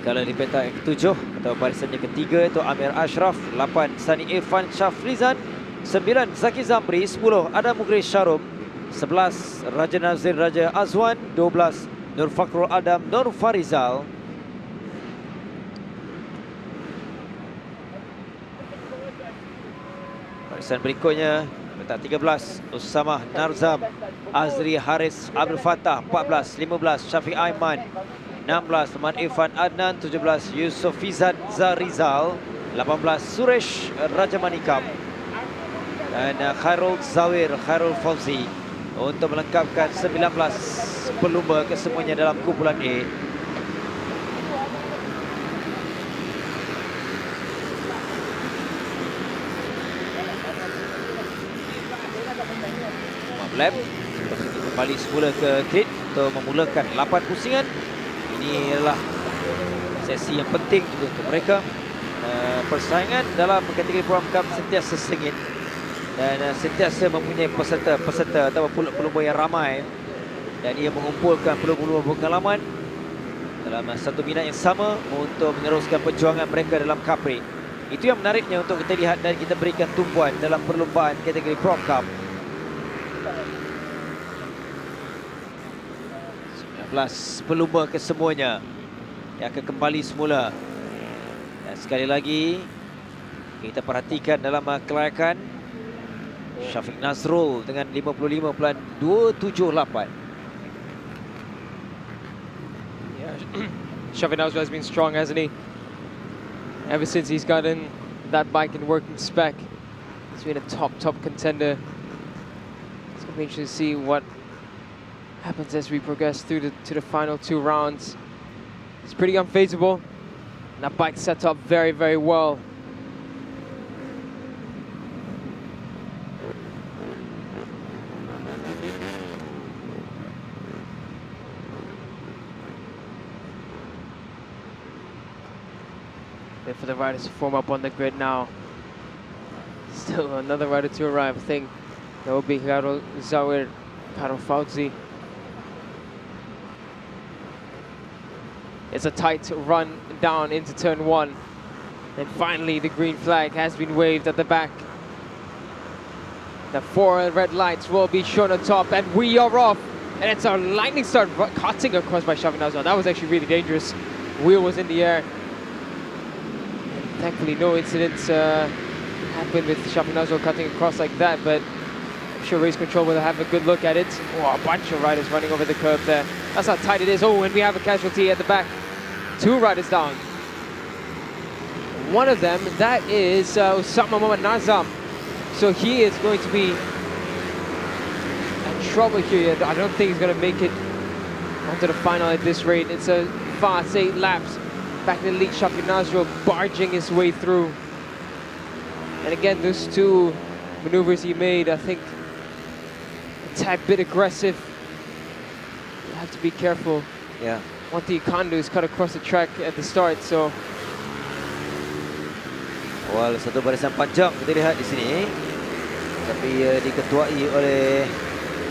Kalau di petak yang ke-7 atau barisan yang ketiga, itu Amir Ashraf, 8 Sani Irfan Syafrizan, 9 Zaki Zamri, 10 Adam Mugri Syarum, 11 Raja Nazir Raja Azwan, 12 Nur Fakrul Adam Nur Farizal. Barisan berikutnya petak 13 Usamah Narzam Azri Haris Abdul Fattah, 14 15 Syafiq Aiman, 16 Teman Irfan Adnan, 17 Yusuf Fizan Zarizal, 18 Suresh Raja Manikam, dan Khairul Zawir Khairul Fauzi untuk melengkapkan 19 pelumba kesemuanya dalam kumpulan A. Lap kembali semula ke grid untuk memulakan 8 pusingan. Ini adalah sesi yang penting juga untuk mereka. Persaingan dalam kategori Pram Cup sentiasa sengit dan sentiasa mempunyai peserta atau pelumba yang ramai, dan ia mengumpulkan pelumba pengalaman dalam satu minat yang sama untuk meneruskan perjuangan mereka dalam Cubprix. Itu yang menariknya untuk kita lihat dan kita berikan tumpuan dalam perlombaan kategori Pram Cup. 19 pelumba kesemuanya yang akan kembali semula. Dan sekali lagi kita perhatikan dalam kelayakan Syafiq Nazrul dengan 55.278. Syafiq Nazrul has been strong, hasn't he? Ever since he's gotten that bike in working spec, he's been a top contender. It's going to be interesting to see what happens as we progress through to the final 2 rounds. It's pretty unfazable, and that bike set up very, very well. For the riders to form up on the grid now. Still another rider to arrive. I think that will be Khairul Zawir, Khairul Fauzi. It's a tight run down into turn 1. And finally the green flag has been waved at the back. The 4 red lights will be shown on top, and we are off. And it's a lightning start cutting across by Syafiq Nazrul. That was actually really dangerous. Wheel was in the air. Thankfully, no incidents happened with Syafiq Nazrul cutting across like that, but I'm sure race control will have a good look at it. Oh, a bunch of riders running over the curb there. That's how tight it is. Oh, and we have a casualty at the back. 2 riders down. One of them, that is Usamah Muhammad Nazam. So he is going to be in trouble here. I don't think he's going to make it onto the final at this rate. It's a fast 8 laps. Back in the lead, Syafiq Nazrul barging his way through. And again, those 2 maneuvers he made, I think, a tad bit aggressive. You have to be careful. Yeah. What you can't do is cut across the track at the start, so... Awal satu barisan panjang kita lihat di sini, tapi diketuai oleh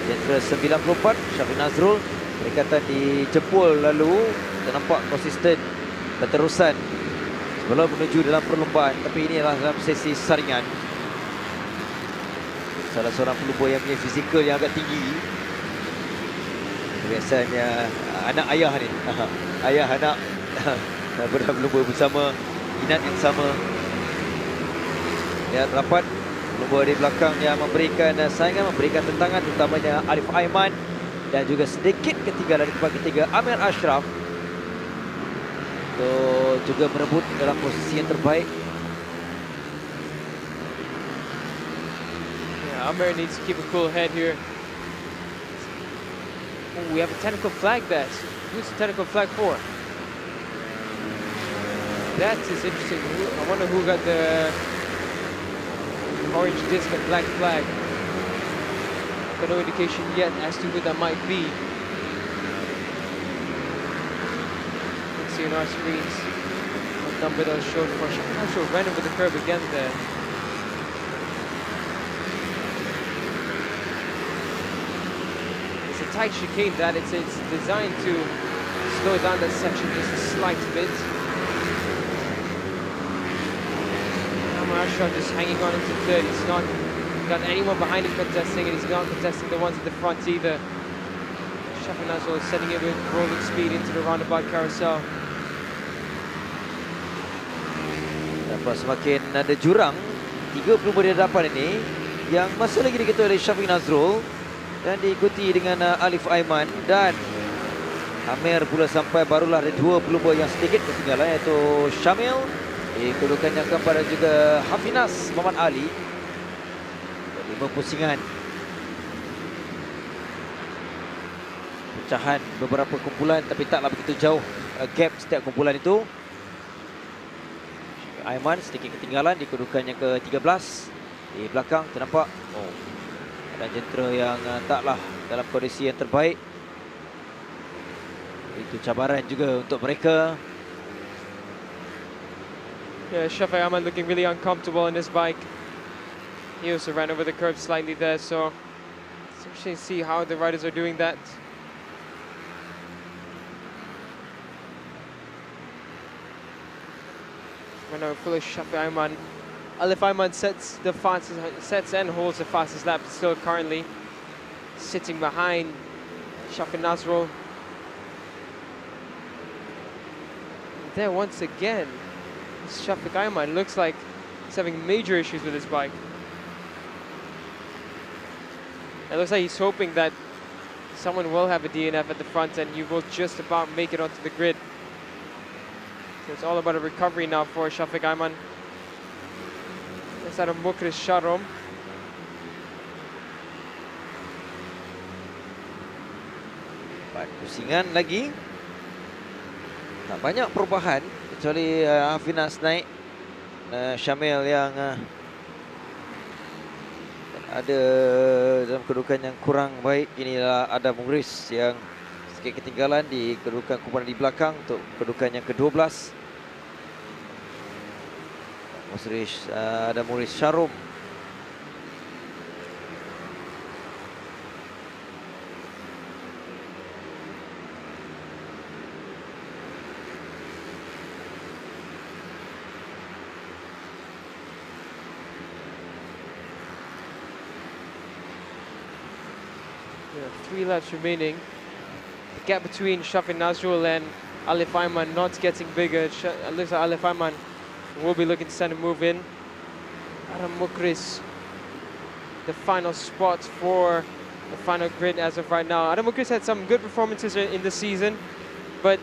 Jenderal 94 Syafiq Nazrul. Perikatan dijempul lalu, kita nampak konsisten berterusan sebelum menuju dalam perlombaan. Tapi inilah dalam sesi saringan. Salah seorang pelumba yang punya fizikal yang agak tinggi. Biasanya anak ayah ni. Ayah anak berlumba bersama, minat yang sama. Lihat rapat pelumba di belakang yang memberikan saingan, memberikan tentangan, terutamanya Arif Aiman. Dan juga sedikit ketinggalan di tempat ketiga Amir Ashraf. Juga merebut dalam posisi yang terbaik. Yeah, Amir needs to keep a cool head here. Oh, we have a technical flag there. Who's the technical flag for? That is interesting. I wonder who got the orange disc and black flag. Got no indication yet as to who that might be. Let's see on our screens what number those showed for. Shootout ran over the curb again there. It's a tight chicane that it's designed to slow down that section just a slight bit. Ashraf just hanging on into third. He's not got anyone behind him contesting, and he's not contesting the ones at the front either. Shafiq Nazrul setting it with rolling speed into the roundabout carousel. Nampak semakin ada jurang. 3 pelumba di hadapan ini yang masih lagi diketuai oleh Shafiq Nazrul dan diikuti dengan Alif Aiman dan Amir pula sampai barulah ada 2 pelumba yang sedikit ketinggalan, iaitu Syamil di kedudukan yang keempat dan juga Hafinas Muhammad Ali. 5 pusingan. Pecahan beberapa kumpulan tapi taklah begitu jauh gap setiap kumpulan itu. Aiman sedikit ketinggalan di kedudukan yang ke-13. Di belakang ternampak ada jentera yang taklah dalam kondisi yang terbaik. Itu cabaran juga untuk mereka. Yeah, Shafiq Ahmad looking really uncomfortable on his bike. He also ran over the curb slightly there, so it's interesting to see how the riders are doing that. Right now, full of Shafiq Aiman. Alif Aiman sets and holds the fastest lap still currently, sitting behind Shafiq Nazrul. There once again, Shafiq Aiman looks like he's having major issues with his bike. It looks like he's hoping that someone will have a DNF at the front and you will just about make it onto the grid. So it's all about a recovery now for Shafiq Aiman. That's out of Mukris Sharom. Pusingan lagi. Tak banyak perubahan kecuali Hafinas naik, Syamil yang ada dalam kedudukan yang kurang baik. Inilah ada Mukris yang sedikit ketinggalan di kedudukan kumpulan di belakang untuk kedudukan yang ke-12. Ada Mukris Sharom. Yeah, 3 laps remaining. The gap between Shafiq Nazrul and Alif Aiman not getting bigger. It looks like Alif Aiman will be looking to send a move in. Adam Mukris, the final spot for the final grid as of right now. Adam Mukris had some good performances in the season, but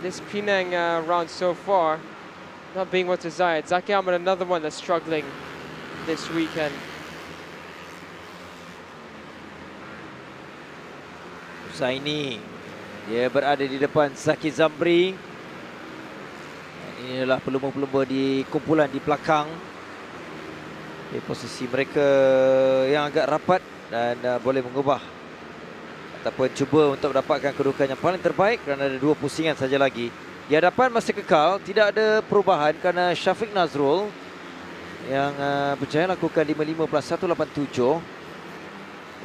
this Penang round so far not being what's desired. Zaki Ahmad, another one that's struggling this weekend. Ini dia berada di depan Zaki Zamri. Inilah pelumba-pelumba di kumpulan di belakang. Di posisi mereka yang agak rapat dan boleh mengubah ataupun cuba untuk mendapatkan kedudukan yang paling terbaik kerana ada 2 pusingan saja lagi. Di hadapan masih kekal, tidak ada perubahan kerana Shafiq Nazrul yang berjaya lakukan 5.15.187.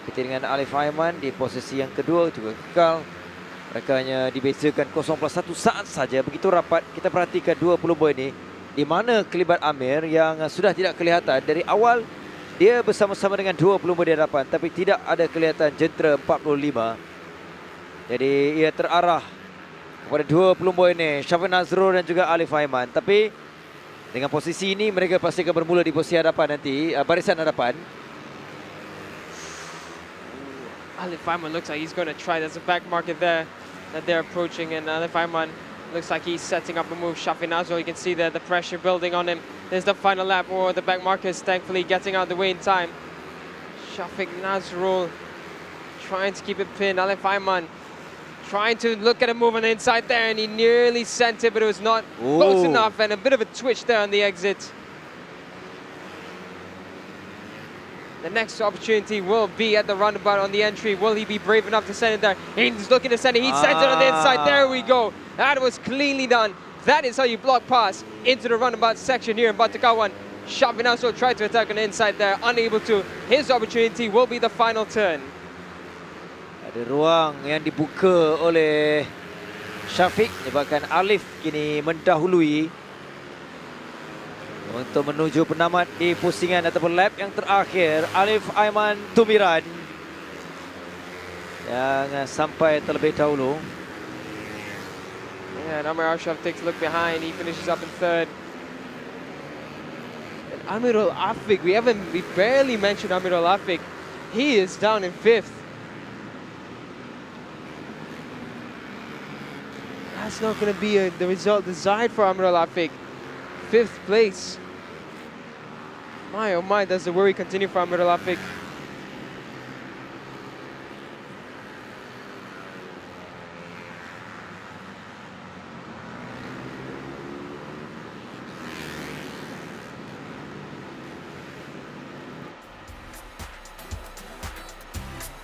Begitu dengan Alif Aiman di posisi yang kedua juga kekal. Mereka hanya dibezakan 0+1 saat saja. Begitu rapat kita perhatikan dua pelumba ini, di mana kelibat Amir yang sudah tidak kelihatan dari awal. Dia bersama-sama dengan dua pelumba di hadapan, tapi tidak ada kelihatan jentera 45. Jadi ia terarah kepada dua pelumba ini, Syafiq Nazrul dan juga Alif Aiman. Tapi dengan posisi ini mereka pasti akan bermula di posisi hadapan nanti, barisan hadapan. Alif Aiman looks like he's going to try. There's a back market there that they're approaching, and Alif Aiman looks like he's setting up a move. Shafi Nazrul, you can see there the pressure building on him. There's the final lap, or the back markers thankfully getting out of the way in time. Shafiq Nazrul trying to keep it pinned. Alif Aiman trying to look at a move on the inside there, and he nearly sent it, but it was not close enough, and a bit of a twitch there on the exit. The next opportunity will be at the roundabout on the entry. Will he be brave enough to send it there? He's looking to send it. He sends it on the inside. There we go. That was cleanly done. That is how you block pass into the roundabout section here in Batakawan. Shafi Nazrul tried to attack on the inside there, unable to. His opportunity will be the final turn. Ada ruang yang dibuka oleh Syafiq, menyebabkan Alif kini mendahului untuk menuju penamat di pusingan ataupun lap yang terakhir. Alif Aiman Tumiran yang sampai terlebih dahulu. Yeah, and Amir Ashraf takes a look behind. He finishes up in third. And Amirul Afik, we barely mentioned Amirul Afik. He is down in fifth. That's not going to be the result desired for Amirul Afik. Fifth place. My oh my, does the worry continue for Amirul Afik?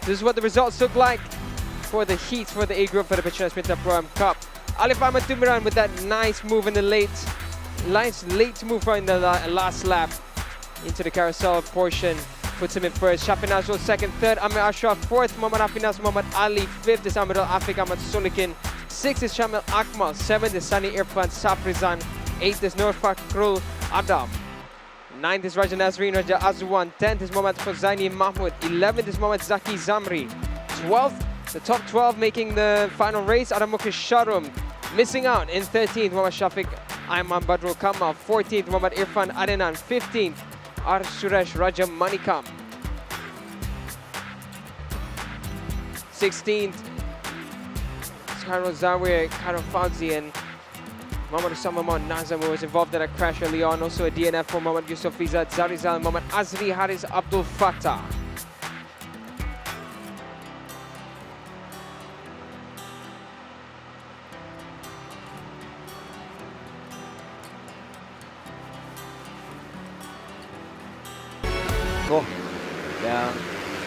This is what the results look like for the heat for the A group for the Petronas Mam Cup. Alif Ahmad Tumiran with that nice move in the late move in the last lap into the carousel portion. Puts him in first. Shafi Nazrul second, third Amir Ashraf, fourth Muhammad Afinas Muhammad Ali, fifth is Amirul Afik Ahmad Solikin, sixth is Shamil Akmal, seventh is Sani Irfan Safrizan, eighth is Nur Fakrul Adam, ninth is Raja Nazreen Raja Azwan, 10th is Muhammad Khuzaini Mahmud, 11th is Muhammad Zaki Zamri, 12th, the top 12 making the final race, Adam Mukesh Sharum. Missing out in 13th, Muhammad Shafiq Aiman Badrul Kamal, 14th, Muhammad Irfan Adenan, 15th, Ar Suresh Raja Manikam, 16th, Cairo Zawir, Cairo Fauzi, and Muhammad Usama Nazam, who was involved in a crash early on. Also a DNF for Muhammad Yusuf Izzat Zarizal and Muhammad Azri Haris Abdul Fattah. Yang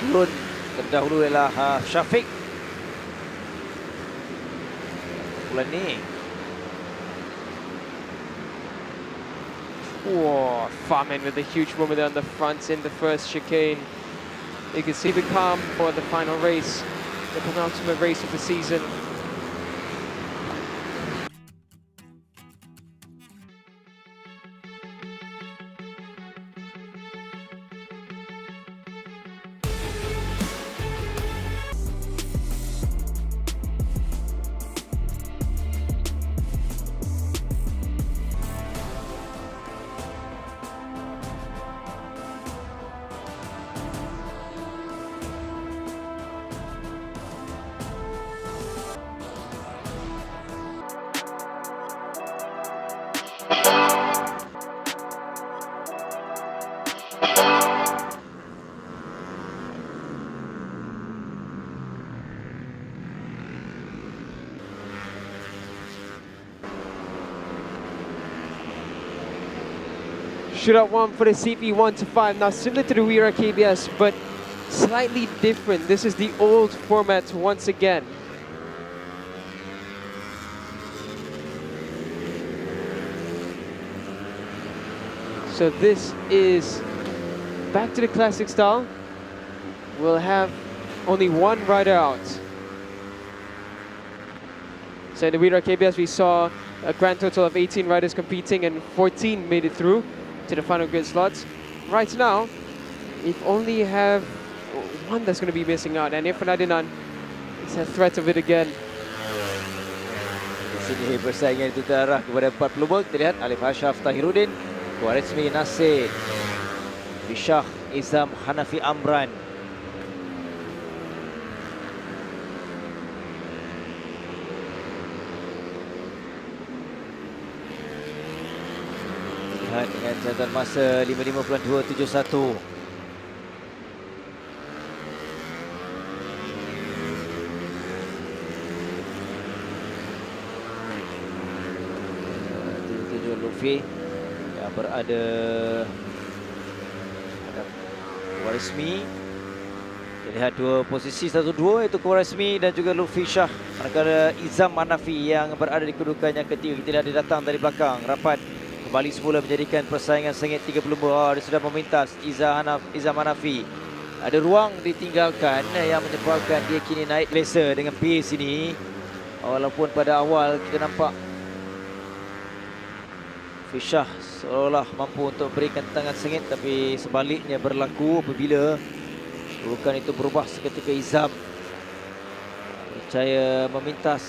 turun terdahulu ialah Syafiq. Bulan ni. Whoa, Farman with a huge moment there on the front in the first chicane. You can see the calm for the final race, the penultimate race of the season. Shootout 1 for the CP 1 to 5. Now similar to the Wira KBS, but slightly different. This is the old format once again. So this is back to the classic style. We'll have only one rider out. So in the WeRide KBS, we saw a grand total of 18 riders competing and 14 made it through to the final grid slots. Right now, we only have one that's going to be missing out, and Irfan Adinan is a threat of it again. Di sini persaingan itu terarah kepada 4 pelumba. Kita lihat Alif Ashraf Tahiruddin, Khwarizmi Nasir, Bishah Izam Hanafi Amran. Lihat dengan catatan masa 55.271. Lutfi yang berada Khwarizmi. Kita lihat dua posisi 1-2 iaitu Khwarizmi dan juga Lutfi Shah. Manakala Izam Hanafi yang berada di kedudukan yang ketiga. Kita lihat dia datang dari belakang. Rapat kembali semula menjadikan persaingan sengit 3 pelumba. Dia sudah memintas Izam Hanafi. Ada ruang ditinggalkan yang menyebabkan dia kini naik selesa dengan pace ini. Walaupun pada awal kita nampak Fishah seolah mampu untuk berikan tangan sengit, tapi sebaliknya berlaku apabila kedudukan itu berubah seketika. Izam percaya memintas,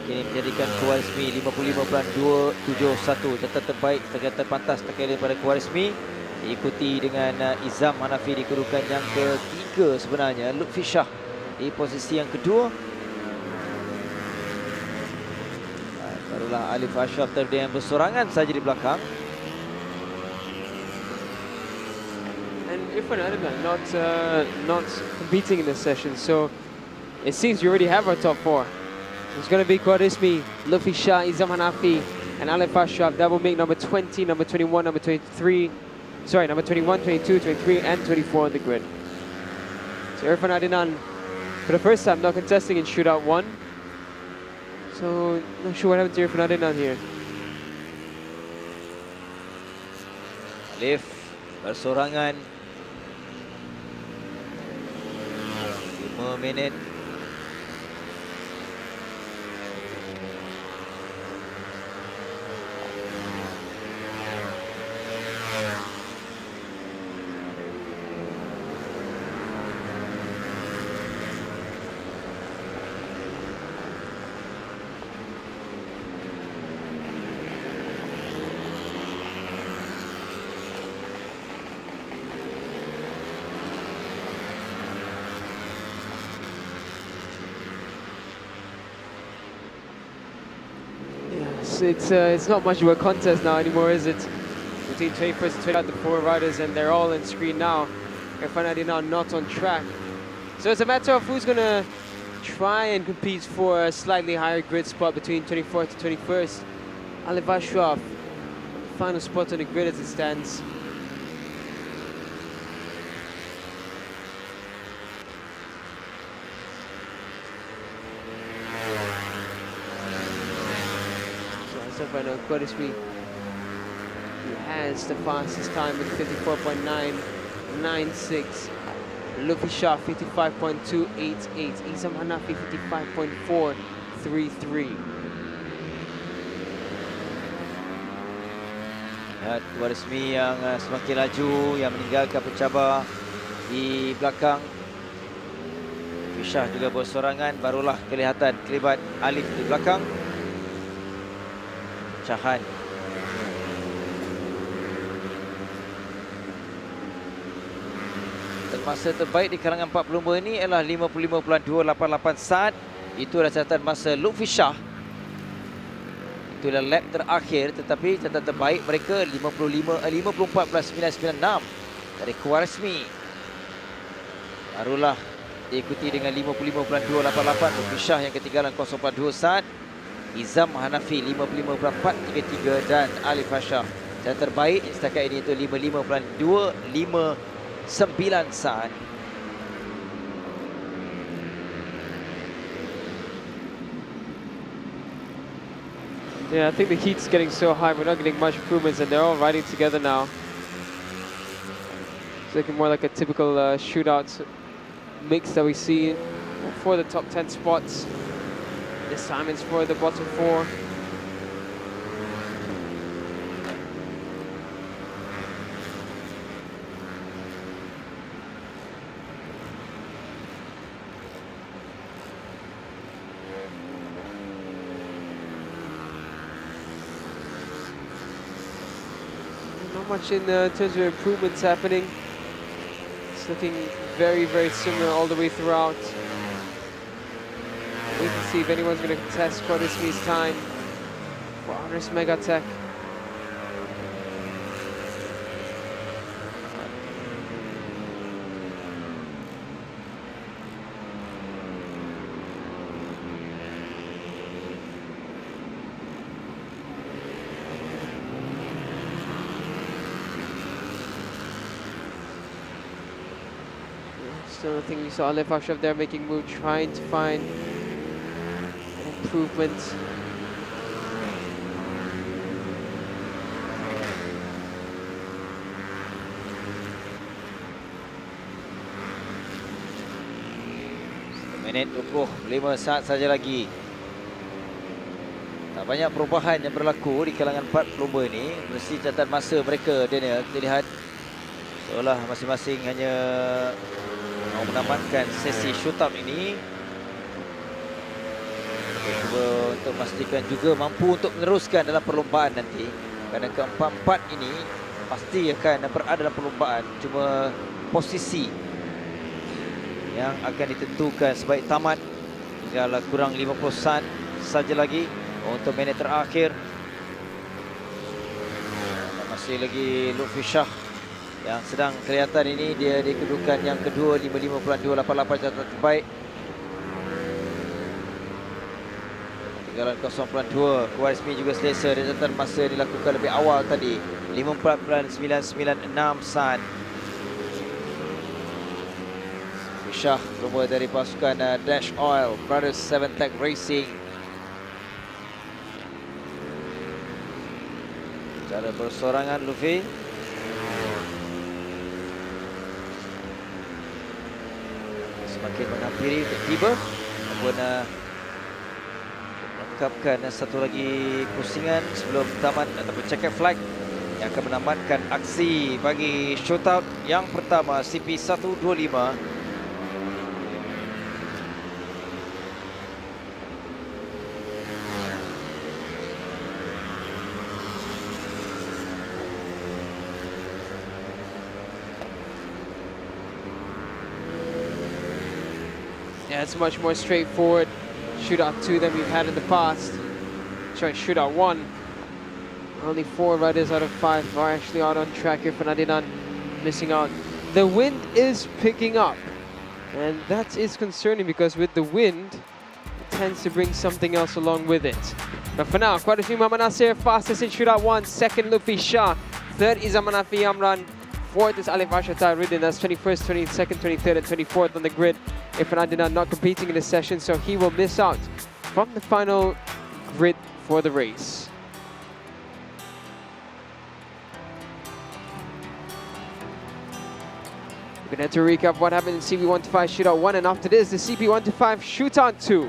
kini menjadikan Khwarizmi 55.271. Catatan terbaik, catatan pantas terkait daripada Khwarizmi, diikuti dengan Izam Hanafi di kedudukan yang ketiga sebenarnya. Lutfi Shah di posisi yang kedua. Barulah Alif Ashraf Tahiruddin yang bersorangan saja di belakang. And Irfan Adinan not competing in this session, so it seems we already have our top 4. It's going to be Khwarizmi, Lutfi Shah, Izam Hanafi, and Alif Ashraf. That will make number 20, number 21, number 23, sorry, number 21, 22, 23, and 24 on the grid. So Irfan Adinan, for the first time, not contesting in Shootout 1. So, not sure what happened to Irfan Adinan here. Alif bersorangan. 5 minit. It's not much of a contest now anymore, is it? Between 21st and 28th, the 4 riders, and they're all on screen now. Irfan Adinan not on track. So it's a matter of who's going to try and compete for a slightly higher grid spot between 24th to 21st. Alif Ashraf, final spot on the grid as it stands. Khwarizmi, who has the fastest time with 54.996. Lutfi Shah 55.288. Izam Hanafi 55.433. Lihat Khwarizmi yang semakin laju, yang meninggalkan pencabar di belakang. Fishah juga bersorangan, barulah kelihatan kelibat Alif di belakang. Cahan. Masa terbaik di kalangan 4 pelumba ini ialah 55.288 saat. Itu adalah catatan masa Lutfi Shah. Itulah lap terakhir, tetapi catatan terbaik mereka 54.996 dari Khwarizmi. Barulah diikuti dengan 55.288 Lutfi Shah yang ketinggalan 0.42 saat. Izam Hanafi 55.433 dan Alif Ashraf. Yang terbaik setakat ini itu 55.259 saat. Yeah, I think the heat's getting so high, we're not getting much improvements, and they're all riding together now. It's looking more like a typical shootout mix that we see for the top 10 spots. This time it's for the bottom 4. Not much in terms of improvements happening. It's looking very, very similar all the way throughout. We can see if anyone's going to contest Quadrismi's time for Honors Megatech. Still, I think we saw Alef Ashraf there making moves, trying to find improvement. Minit 25 saat saja lagi. Tak banyak perubahan yang berlaku di kalangan 4 pelumba ini. Mesti catatan masa mereka, Daniel, kita lihat seolah masing-masing hanya mau menamatkan sesi shootout ini. Cuba untuk memastikan juga mampu untuk meneruskan dalam perlombaan nanti. Kerana keempat-empat ini pasti akan berada dalam perlombaan. Cuma posisi yang akan ditentukan sebaik tamat. Tinggal kurang 50 saat saja lagi untuk minit terakhir. Masih lagi Lutfi Shah yang sedang kelihatan ini, dia di kedudukan yang kedua, 55.288 catatan terbaik. Ketinggalan 0.2. Quadrismi juga selesa. Catatan masa dilakukan lebih awal tadi, 54.996 saat. Syah bermula dari pasukan Dash Oil Brothers 7 Tech Racing. Cara bersorangan Luffy. Semakin menghampiri untuk tiba, namun melengkapkan satu lagi pusingan sebelum tamat ataupun check-up flag yang akan menamatkan aksi bagi shootout yang pertama CP125. Yeah, it's much more straightforward Shootout 2 than we've had in the past. Sorry, Shootout 1. Only 4 riders out of 5 are actually out on track here for Fernandinho, missing out. The wind is picking up, and that is concerning because with the wind, it tends to bring something else along with it. But for now, Quadrismi Mam Nasir, fastest in Shootout 1. Second, Lutfi Shah. Third is Amanafi Amran. Fourth is Alef Ashraf Ridden. That's 21st, 22nd, 23rd, and 24th on the grid. If Fernandinho not competing in this session, so he will miss out from the final grid for the race. We're going to recap what happened in CP125 Shootout 1, and after this, the CP125 Shootout 2.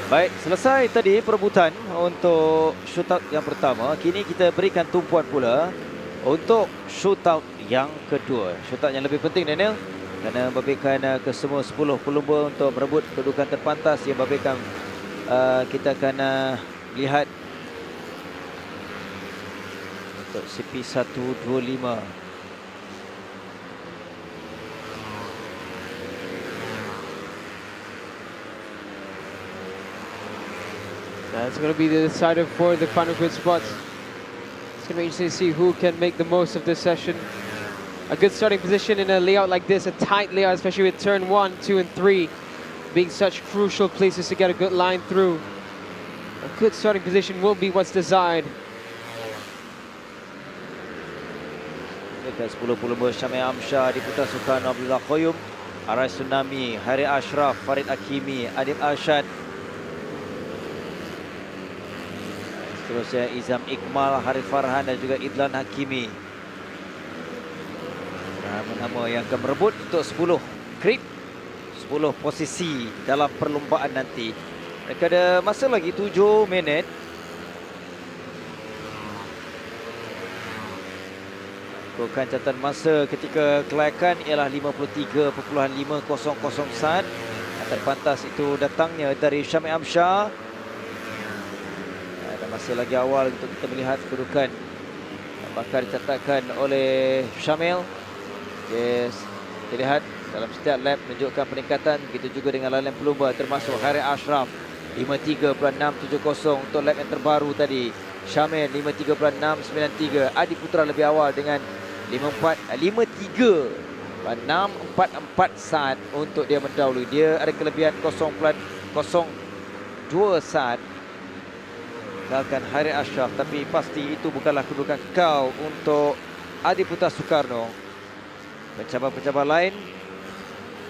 Baik, selesai tadi perebutan untuk shootout yang pertama. Kini kita berikan tumpuan pula untuk shootout yang kedua. Shootout yang lebih penting, Daniel, kerana membabitkan kesemua 10 pelumba untuk merebut kedudukan terpantas yang membabitkan kita akan lihat untuk CP125. That's going to be the decider for the final grid spots. It's going to be interesting to see who can make the most of this session. A good starting position in a layout like this, a tight layout, especially with turn 1, 2, and 3 being such crucial places to get a good line through. A good starting position will be what's desired. Dekat 10 pelumba Syamil Amsyar di Putra Soekarno Abdullah Khoyum, Arai Tsunami, Hari Ashraf, Farid Hakimi, Adib Arsyad. Seterusnya Izam Iqmal, Harif Farhan dan juga Idlan Hakimi. Nama-nama yang akan merebut untuk 10 grip, 10 posisi dalam perlombaan nanti. Mereka ada masa lagi 7 minit. Ikutkan catatan masa ketika kelayakan ialah 53.500 saat. Terpantas itu datangnya dari Syamil Amsyar. Masih lagi awal untuk kita melihat kedudukan bakal dicatatkan oleh Syamil. Yes, kita lihat dalam setiap lap menunjukkan peningkatan. Begitu juga dengan lain pelumba termasuk Hari Ashraf 53.670 untuk lap yang terbaru tadi. Syamil 53.693. Adi Putra lebih awal dengan 53.644 saat untuk dia mendahului. Dia ada kelebihan 0.02 saat tinggalkan Hari Ashraf, tapi pasti itu bukanlah kedudukan kekal untuk Adi Putra Soekarno. Pencabar-pencabar lain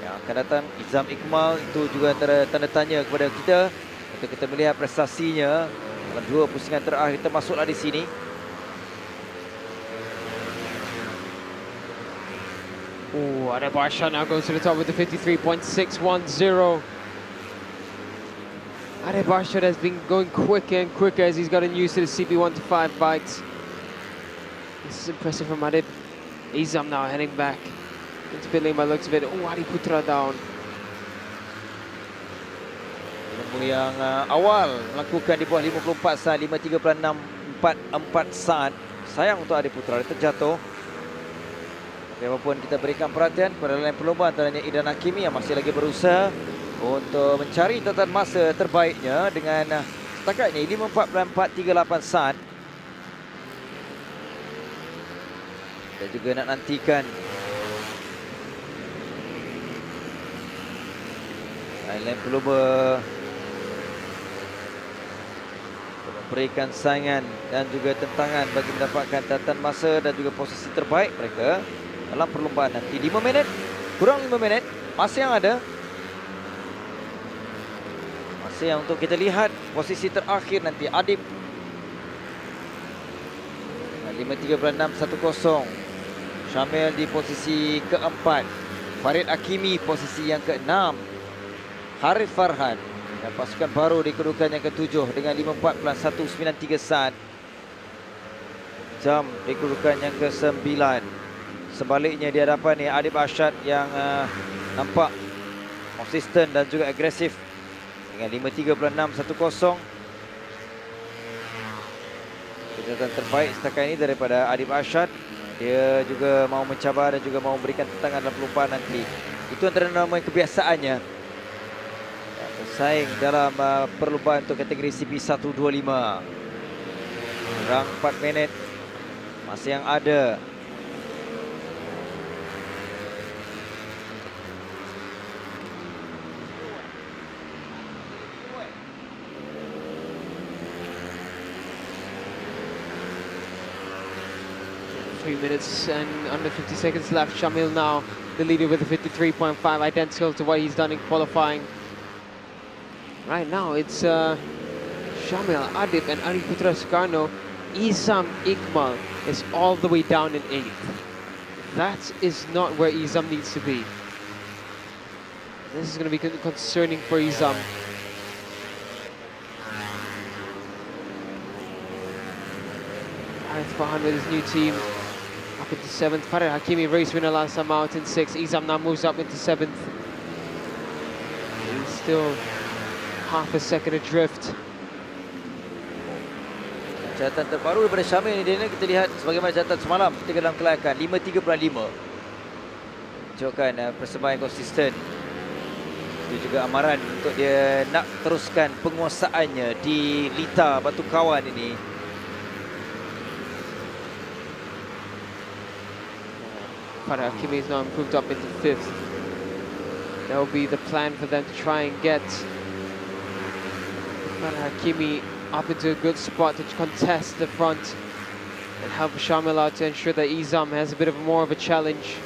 yang akan datang, Izam Iqmal, itu juga tanda tanya kepada kita untuk kita melihat prestasinya dalam 2 pusingan terakhir, termasuklah di sini. Oh, Adib Arsyad now goes to the top with the 53.610. Adib Arsyad has been going quicker and quicker as he's gotten used to the CP125 bikes. This is impressive from Adib. Izam now heading back into pit lane by the looks of it. Oh, Adi Putra down. Yang awal melakukan di bawah 54 saat, 53.644 saat. Sayang untuk Adi Putra, dia terjatuh. Tapi apapun, kita berikan perhatian kepada lain pelumba, antaranya Idan Hakimi yang masih lagi berusaha untuk mencari catatan masa terbaiknya dengan setakat ini 54.438 saat. Kita juga nak nantikan lain pelumba memberikan saingan dan juga tentangan bagi mendapatkan catatan masa dan juga posisi terbaik mereka dalam perlombaan nanti. 5 minit, kurang 5 minit, masih yang ada. Masih yang untuk kita lihat posisi terakhir nanti. Adib 53.610. Syamil di posisi keempat. Farid Hakimi posisi yang keenam. Harif Farhan dan pasukan baru di kedudukan yang ketujuh dengan 54.193 saat. Jam di kedudukan yang ke-9. Sebaliknya di hadapan ni Adib Arsyad yang nampak konsisten dan juga agresif dengan 53.610. Kejadian terbaik setakat ini daripada Adib Arsyad. Dia juga mau mencabar dan juga mau memberikan tentangan dalam perlombaan nanti. Itu antara nama kebiasaannya. Bersaing dalam perlombaan untuk kategori CP125. Kurang 4 minit. Masih yang ada. Minutes and under 50 seconds left. Syamil now the leader with a 53.5, identical to what he's done in qualifying. Right now it's Syamil, Adib and Adi Putra Soekarno. Izam Iqmal is all the way down in 8th. That is not where Izam needs to be. This is going to be concerning for Izam. Harith Fahan with his new team up into 7th. Farid Hakimi, race winner last time out in 6th. Izam now moves up into 7th. He's still half a second adrift. Catatan terbaru daripada Syamil ni, kita lihat sebagaimana catatan semalam ketika dalam kelayakan 53.5. Menunjukkan persembahan yang konsisten. Itu juga amaran untuk dia nak teruskan penguasaannya di lita Batu Kawan ini. Farid Hakimi is now improved up into 5th. That will be the plan for them to try and get Farid Hakimi up into a good spot to contest the front and help Shamil out to ensure that Izam has a bit of more of a challenge.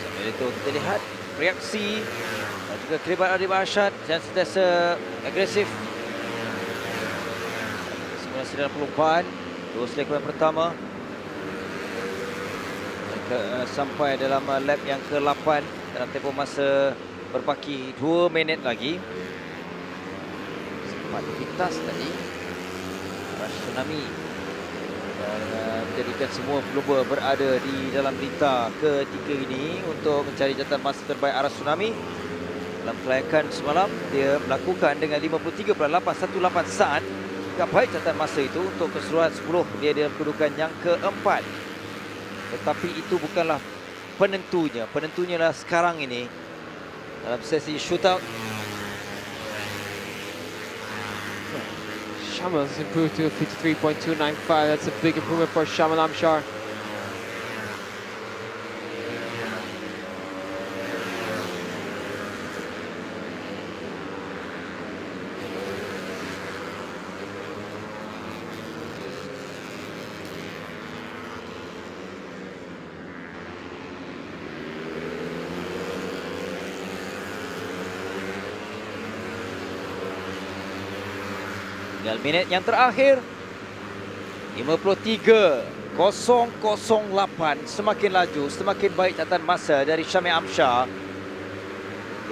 Sambil itu kita lihat reaksi dan juga kelibat Adib Arsyad yang sentiasa agresif. Simulasi dalam perlumbaan, terus lekuan pertama. Sampai dalam lap yang ke-8 dalam tempoh masa berbaki 2 minit lagi. Sempat pintas tadi Arash Tsunami dan menjadikan semua pelumba berada di dalam lita ketiga ini untuk mencari catatan masa terbaik Arash Tsunami. Dalam kelayakan semalam dia melakukan dengan 53.818 saat. Agak baik catatan masa itu untuk keseluruhan 10. Dia dalam kedudukan yang keempat. Tetapi itu bukanlah penentunya. Penentunya adalah sekarang ini dalam sesi shootout. Shamil has improved to 53.295. That's a big improvement for Shamil Amshar. Tinggal minit yang terakhir. 53.008. Semakin laju, semakin baik catatan masa dari Syamil Amshar.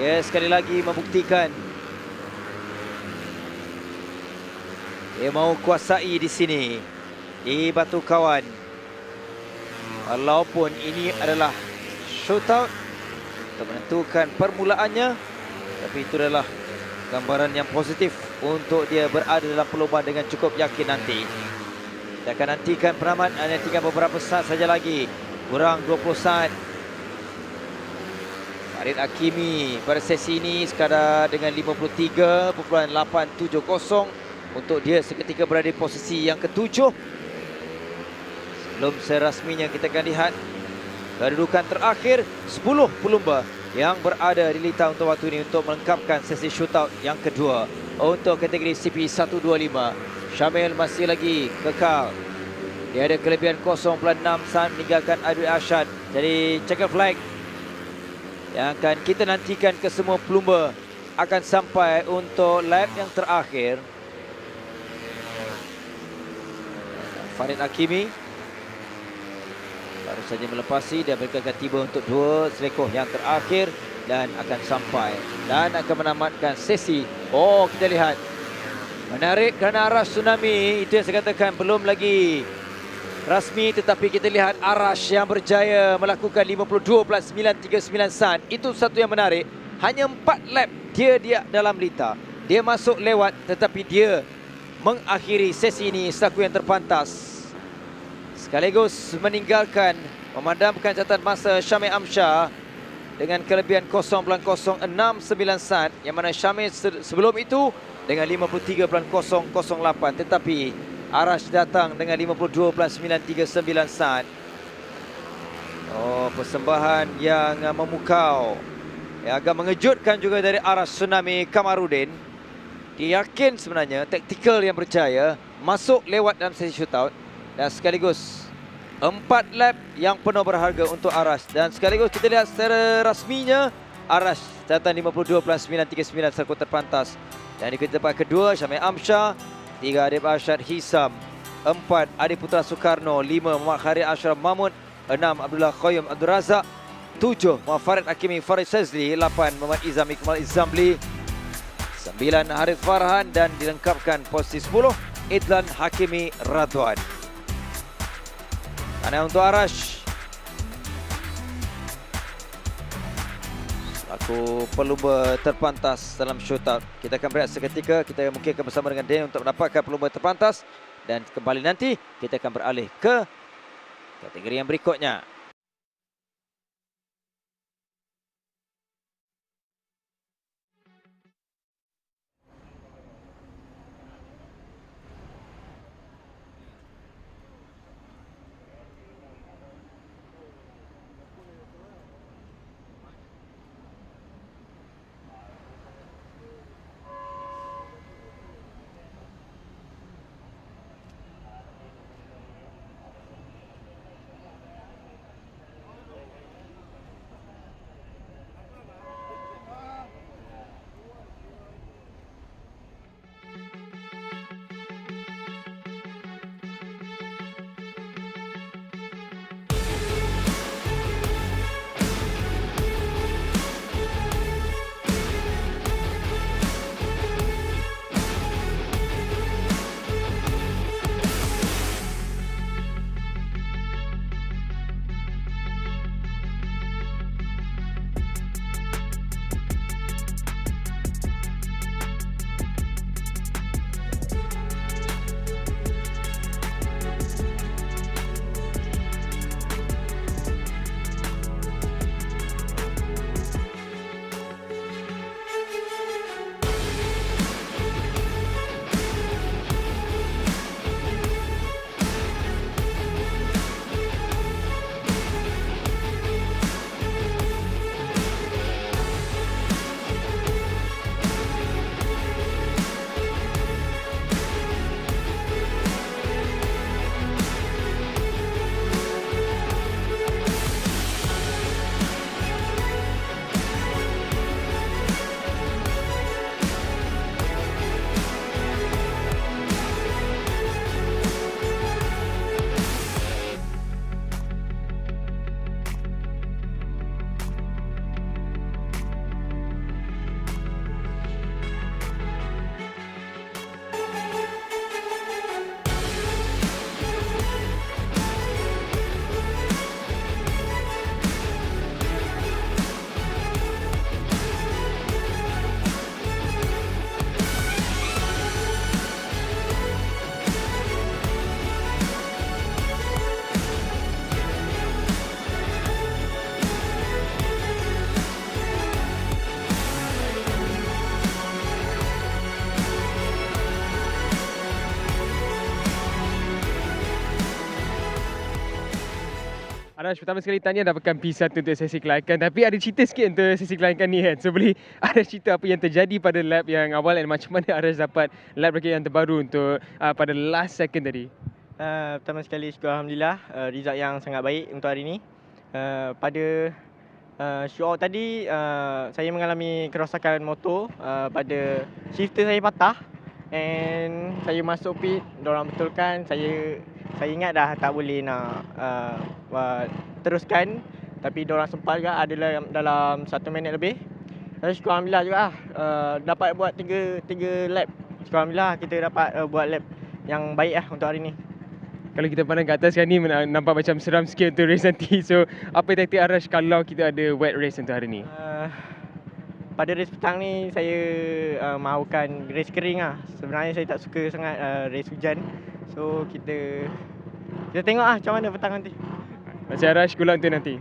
Dia sekali lagi membuktikan dia mahu kuasai di sini, di Batu Kawan. Walaupun ini adalah shootout untuk menentukan permulaannya, tapi itu adalah gambaran yang positif untuk dia berada dalam perlombaan dengan cukup yakin nanti. Kita akan nantikan penamat, hanya tinggal beberapa saat saja lagi. Kurang 20 saat. Farid Hakimi pada sesi ini sekadar dengan 53.870 untuk dia seketika berada di posisi yang ke-7. Sebelum serasminya kita akan lihat kedudukan terakhir 10 pelumba yang berada di lita untuk waktu ini untuk melengkapkan sesi shootout yang kedua untuk kategori CP125. Syamil masih lagi kekal. Dia ada kelebihan 0.6 saat meninggalkan Adil Arsyad. Jadi checker flag yang akan kita nantikan ke semua pelumba akan sampai untuk lap yang terakhir. Farid Hakimi baru saja melepasi dan mereka akan tiba untuk 2 selekoh yang terakhir dan akan sampai dan akan menamatkan sesi. Oh, kita lihat menarik kerana Arash Tsunami, itu yang saya katakan belum lagi rasmi, tetapi kita lihat Arash yang berjaya melakukan 52.939 saat. Itu satu yang menarik. Hanya 4 lap dia dalam lita. Dia masuk lewat, tetapi dia mengakhiri sesi ini selaku yang terpantas. Sekaligus meninggalkan, memadamkan catatan masa Syamil Amshar dengan kelebihan 0.069 saat, yang mana Syamil sebelum itu dengan 53.008, tetapi Arash datang dengan 52.939 saat. Oh, persembahan yang memukau, yang agak mengejutkan juga dari Arash Tsunami Kamarudin. Dia yakin sebenarnya taktikal yang berjaya masuk lewat dalam sesi shootout. Dan sekaligus 4 lap yang penuh berharga untuk Arash. Dan sekaligus kita lihat secara rasminya Arash catatan 52.939 selaku terpantas. Dan di tempat kedua Syamil Amshar, 3 Adib Arsyad Hisam, 4 Adi Putra Soekarno, 5 Muhammad Khairi Ashraf Mahmud, 6 Abdullah Qayyum Abdul Razak, 7 Muhammad Farid Hakimi Farid Shazli, 8 Muhammad Izam Iqmal Izamli, 9 Harith Farhan dan dilengkapkan posisi 10 Idlan Hakimi Radwan. Tanah untuk Arash. Selaku pelumba terpantas dalam shootout. Kita akan berehat seketika. Kita mungkin akan bersama dengan Dan untuk mendapatkan pelumba terpantas. Dan kembali nanti kita akan beralih ke kategori yang berikutnya. Arash, pertama sekali tanya dapatkan P1 untuk sesi kelayakan, tapi ada cerita sikit untuk sesi kelayakan ni kan. So boleh Arash cerita apa yang terjadi pada lap yang awal dan macam mana Arash dapat lap record yang terbaru untuk pada last second tadi? Pertama sekali syukur Alhamdulillah, result yang sangat baik untuk hari ini. Pada shootout tadi, saya mengalami kerosakan motor pada shifter saya patah. And saya masuk pit, diorang betulkan, saya ingat dah tak boleh nak teruskan. Tapi diorang sempat juga ada dalam 1 minit lebih. Saya syukur Alhamdulillah juga dapat buat 3 lap. Syukur Alhamdulillah kita dapat buat lap yang baik untuk hari ni. Kalau kita pandang ke atas kan ni nampak macam seram sikit untuk race nanti. So apa taktik Arash kalau kita ada wet race untuk hari ni? Pada race petang ni saya mahukan race kering lah. Sebenarnya saya tak suka sangat race hujan. So kita tengok macam mana petang nanti. Terima kasih Arash, good luck untuk nanti.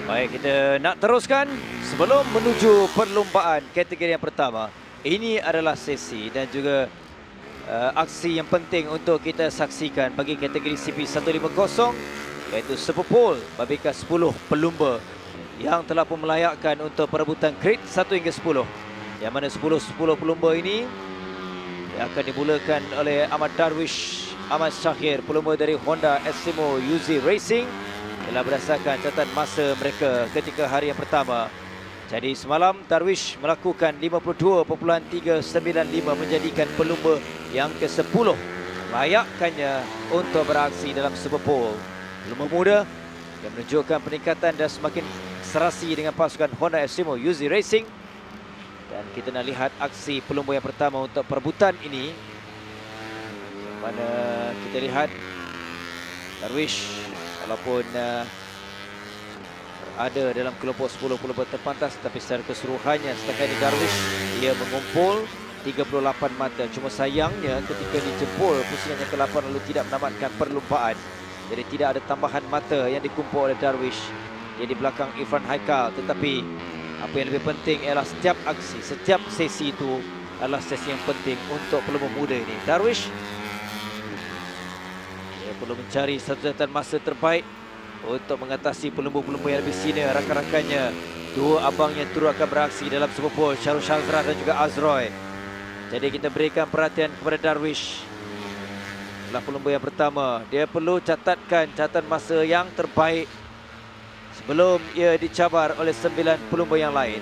Baik, kita nak teruskan sebelum menuju perlumbaan kategori yang pertama. Ini adalah sesi dan juga aksi yang penting untuk kita saksikan bagi kategori CP150, iaitu Superpole babika 10 pelumba yang telah pun melayakkan untuk perebutan grade 1 hingga 10. Yang mana 10 pelumba ini akan dimulakan oleh Ahmad Darwish Ahmad Syahir, pelumba dari Honda Estimo UZ Racing, ialah berdasarkan catatan masa mereka ketika hari yang pertama. Jadi semalam Darwish melakukan 52.395 menjadikan pelumba yang ke-10 layakkannya untuk beraksi dalam Superpole. Pelumba muda yang menunjukkan peningkatan dan semakin serasi dengan pasukan Honda Estimo UZ Racing. Dan kita nak lihat aksi pelumba yang pertama untuk perebutan ini, mana kita lihat Darwish walaupun ada dalam kelompok 10 pelumba terpantas, tapi secara keseluruhannya setakat ini Darwish ia mengumpul 38 mata. Cuma sayangnya ketika dijempol pusingan yang ke-8 lalu tidak menamatkan perlumbaan. Jadi tidak ada tambahan mata yang dikumpul oleh Darwish. Dia di belakang Irfan Haikal, tetapi apa yang lebih penting ialah setiap aksi, setiap sesi itu adalah sesi yang penting untuk pelumba muda ini. Darwish perlu mencari satu catatan masa terbaik untuk mengatasi pelumba-pelumba yang lebih senior rakan-rakannya. Dua abangnya turut akan beraksi dalam Superpole, Syarul Shazrah dan juga Azroy. Jadi kita berikan perhatian kepada Darwish. Adalah pelumba yang pertama, dia perlu catatkan catatan masa yang terbaik sebelum ia dicabar oleh 9 pelumba yang lain.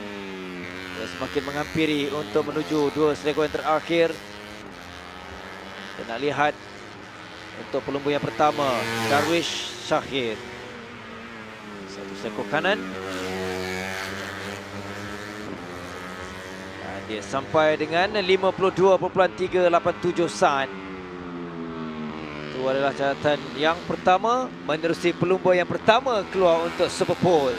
Dia semakin menghampiri untuk menuju 2 sekunder terakhir. Kita nak lihat untuk pelumba yang pertama, Darwish Syahir. Satu sekor kanan. Dan dia sampai dengan 52.387 saat. Itu adalah catatan yang pertama menerusi pelumba yang pertama keluar untuk Superpole.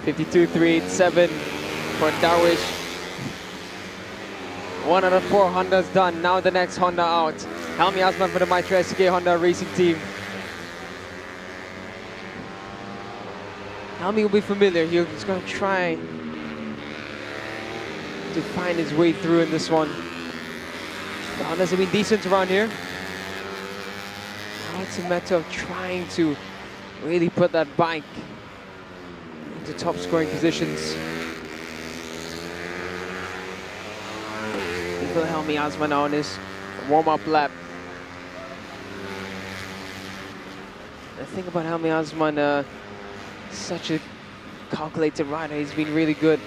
.52.387 for Darwish. 1 out of 4 Hondas done. Now the next Honda out. Helmi Azman for the Mitra SK Honda Racing Team. Helmi will be familiar. He's going to try to find his way through in this one. The Hondas have been decent around here. Now it's a matter of trying to really put that bike into top scoring positions. Helmi Azman on his warm-up lap. The thing about Helmi Azman, such a calculated rider, he's been really good.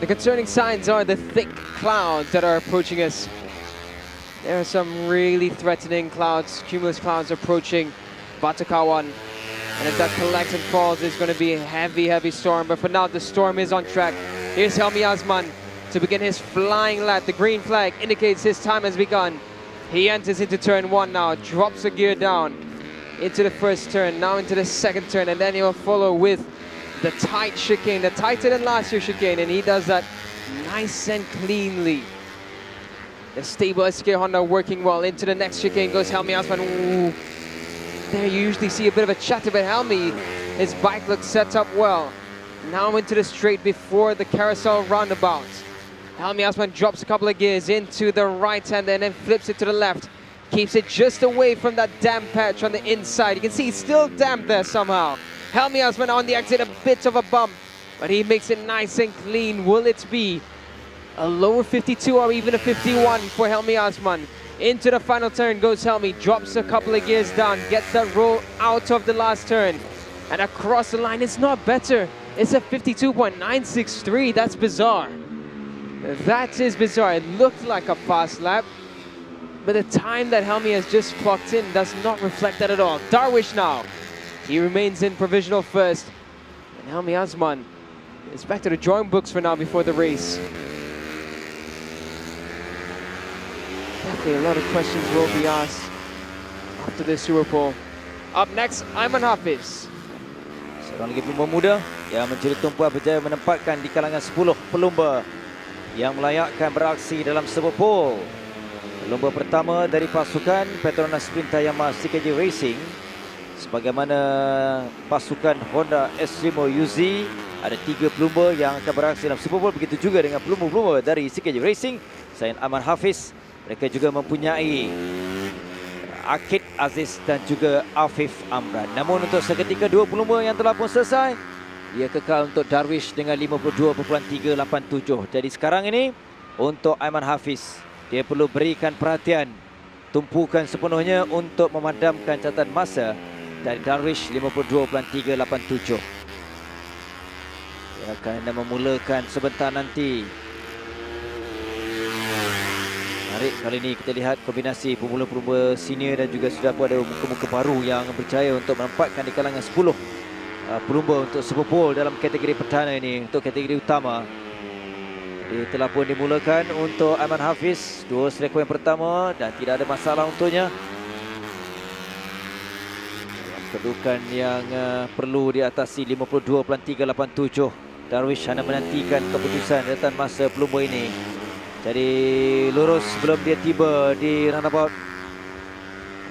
The concerning signs are the thick clouds that are approaching us. There are some really threatening clouds, cumulus clouds approaching Batakawan. And if that collects and falls, it's going to be a heavy, heavy storm. But for now, the storm is on track. Here's Helmi Azman to begin his flying lap. The green flag indicates his time has begun. He enters into turn 1 now, drops a gear down into the first turn, now into the second turn, and then he'll follow with the tight chicane, the tighter than last year's chicane, and he does that nice and cleanly. The stable SK Honda working well. Into the next chicane goes Helmi Azman. Ooh. There you usually see a bit of a chatter, but Helmi, his bike looks set up well. Now into the straight before the carousel roundabout. Helmi Azman drops a couple of gears into the right hand and then flips it to the left. Keeps it just away from that damp patch on the inside. You can see it's still damp there somehow. Helmi Azman on the exit, a bit of a bump, but he makes it nice and clean. Will it be a lower 52 or even a 51 for Helmi Azman? Into the final turn goes Helmi, drops a couple of gears down, gets that roll out of the last turn. And across the line, it's not better. It's a 52.963, that's bizarre. That is bizarre. It looked like a fast lap, but the time that Helmi has just clocked in does not reflect that at all. Darwish now, he remains in provisional first. And Helmi Azman is back to the drawing books for now before the race. Definitely a lot of questions will be asked after this Superpole. Up next, Aiman Hafiz. Seorang lagi pelumba muda yang mencuri tumpuan berjaya menempatkan di kalangan 10 pelumba yang melayakkan beraksi dalam Superpole. Lomba pertama dari pasukan Petronas Mam CKJ Racing. Sebagaimana pasukan Honda S5 UZ, ada 3 pelumba yang akan beraksi dalam Super Bowl. Begitu juga dengan pelumba-pelumba dari CKJ Racing selain Ahmad Hafiz. Mereka juga mempunyai Akid Aziz dan juga Afif Amran. Namun untuk seketika 2 pelumba yang telah pun selesai, dia kekal untuk Darwish dengan 52.387. Jadi sekarang ini untuk Aiman Hafiz, dia perlu berikan perhatian, tumpukan sepenuhnya untuk memadamkan catatan masa dari Darwish 52.387. Dia akan memulakan sebentar nanti. Menarik kali ini kita lihat kombinasi pemula-pemula senior dan juga sudah pun ada muka-muka baru yang berjaya untuk menempatkan di kalangan 10 pelumba untuk Super Bowl dalam kategori perdana ini, untuk kategori utama. Dia telah pun dimulakan untuk Aiman Hafiz, 2 selekor yang pertama dan tidak ada masalah untuknya. Kedudukan yang perlu diatasi 52.387. Darwish hanya menantikan keputusan catatan masa pelumba ini. Jadi lurus sebelum dia tiba di roundabout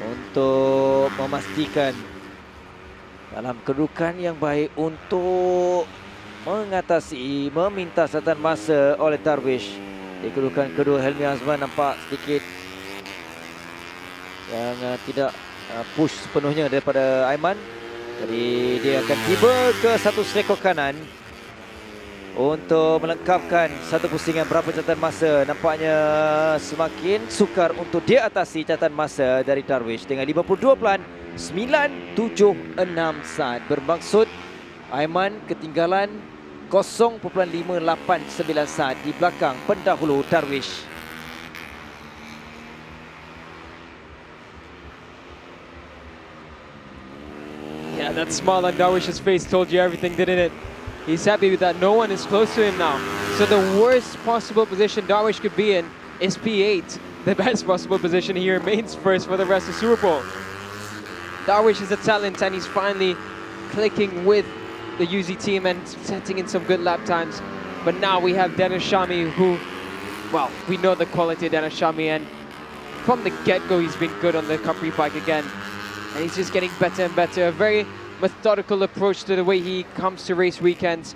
untuk memastikan dalam kedudukan yang baik untuk mengatasi, meminta catatan masa oleh Darwish. Di kedudukan kedua, Helmi Azman nampak sedikit yang tidak push sepenuhnya daripada Aiman. Jadi dia akan tiba ke satu selekor kanan untuk melengkapkan satu pusingan. Berapa catatan masa? Nampaknya semakin sukar untuk dia atasi catatan masa dari Darwish dengan 52.976 saat. Bermaksud Aiman ketinggalan 0.589 saat di belakang pendahulu Darwish. Yeah, that smile on Darwish's face told you everything, didn't it? He's happy with that. No one is close to him now. So the worst possible position Darwish could be in is P8. The best possible position, he remains first for the rest of Super Bowl. Darwish is a talent and he's finally clicking with the UZ team and setting in some good lap times. But now we have Dennis Shami, who, well, we know the quality of Dennis Shami, and from the get-go he's been good on the Cubprix bike again. And he's just getting better and better. A very methodical approach to the way he comes to race weekends.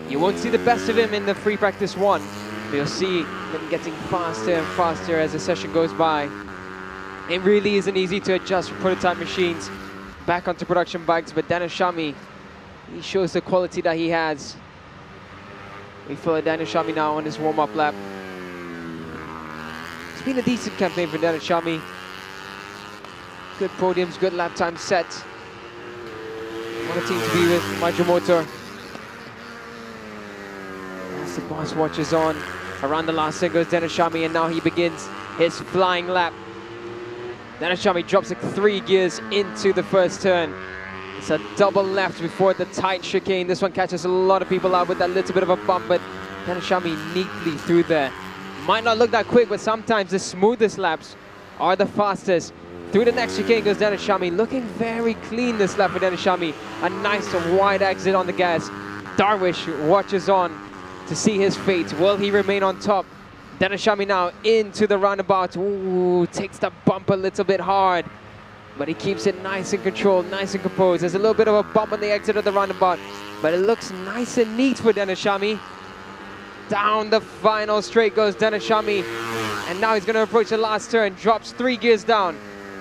You won't see the best of him in the free practice 1, but you'll see him getting faster and faster as the session goes by. It really isn't easy to adjust from prototype machines back onto production bikes, but Dennis Shami, he shows the quality that he has. We follow Dennis Shami now on his warm-up lap. It's been a decent campaign for Dennis Shami. Good podiums, good lap time set. What a team to be with, Majimoto. As the boss watches on, around the last thing goes Dennis Shami, and now he begins his flying lap. Dennis Shami drops like 3 gears into the first turn. It's a double left before the tight chicane. This one catches a lot of people out with that little bit of a bump, but Dennis Shami neatly through there. Might not look that quick, but sometimes the smoothest laps are the fastest. Through the next chicane goes Dennis Shami, looking very clean this lap for Dennis Shami. A nice wide exit on the gas. Darwish watches on to see his fate. Will he remain on top? Dennis Shami now into the roundabout. Ooh, takes the bump a little bit hard, but he keeps it nice and controlled, nice and composed. There's a little bit of a bump on the exit of the roundabout, but it looks nice and neat for Dennis Shami. Down the final straight goes Dennis Shami, and now he's going to approach the last turn. Drops 3 gears down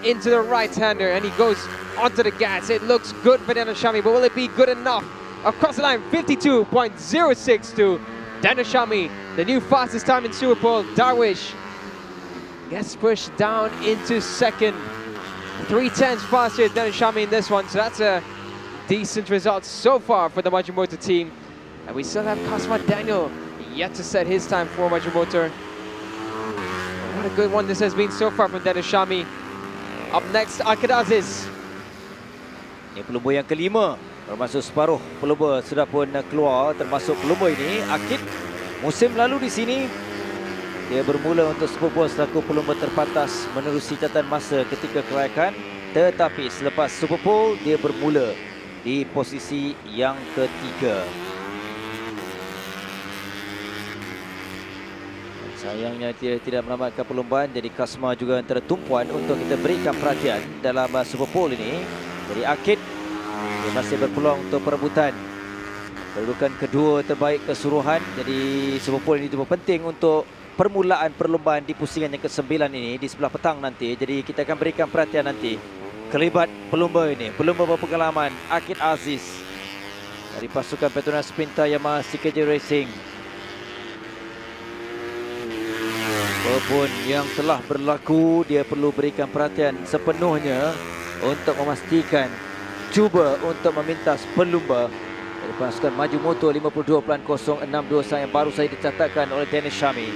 into the right-hander, and he goes onto the gas. It looks good for Dennis Shami, but will it be good enough? Across the line, 52.062. Dennis Shami, the new fastest time in Super Bowl. Darwish gets pushed down into second. 3/10 faster than Dennis Shami in this one, so that's a decent result so far for the Majimoto team. And we still have Kasma Daniel yet to set his time for Majimoto. What a good one this has been so far from Dennis Shami. Up next, Akid Aziz. Ini pelumba yang kelima, termasuk separuh pelumba sudah pun keluar, termasuk pelumba ini Akid. Musim lalu di sini dia bermula untuk Super Bowl selaku pelumba terpantas menerusi catatan masa ketika kelayakan, tetapi selepas Super Bowl dia bermula di posisi yang ketiga. Sayangnya dia tidak menamatkan perlombaan. Jadi Kasma juga antara tumpuan untuk kita berikan perhatian dalam Super Bowl ini. Jadi Akid dia masih berpeluang untuk perebutan kedudukan kedua terbaik keseluruhan. Jadi Super Bowl ini cukup penting untuk permulaan perlombaan di pusingan yang ke-9 ini di sebelah petang nanti. Jadi kita akan berikan perhatian nanti kelibat pelumba ini. Pelumba berpengalaman Akid Aziz dari pasukan Petronas Sprinter Yamaha CKJ Racing. Apapun yang telah berlaku, dia perlu berikan perhatian sepenuhnya untuk memastikan cuba untuk memintas pelumba dari pasukan Maju Motor 52.062 yang baru saja dicatatkan oleh Dennis Syami.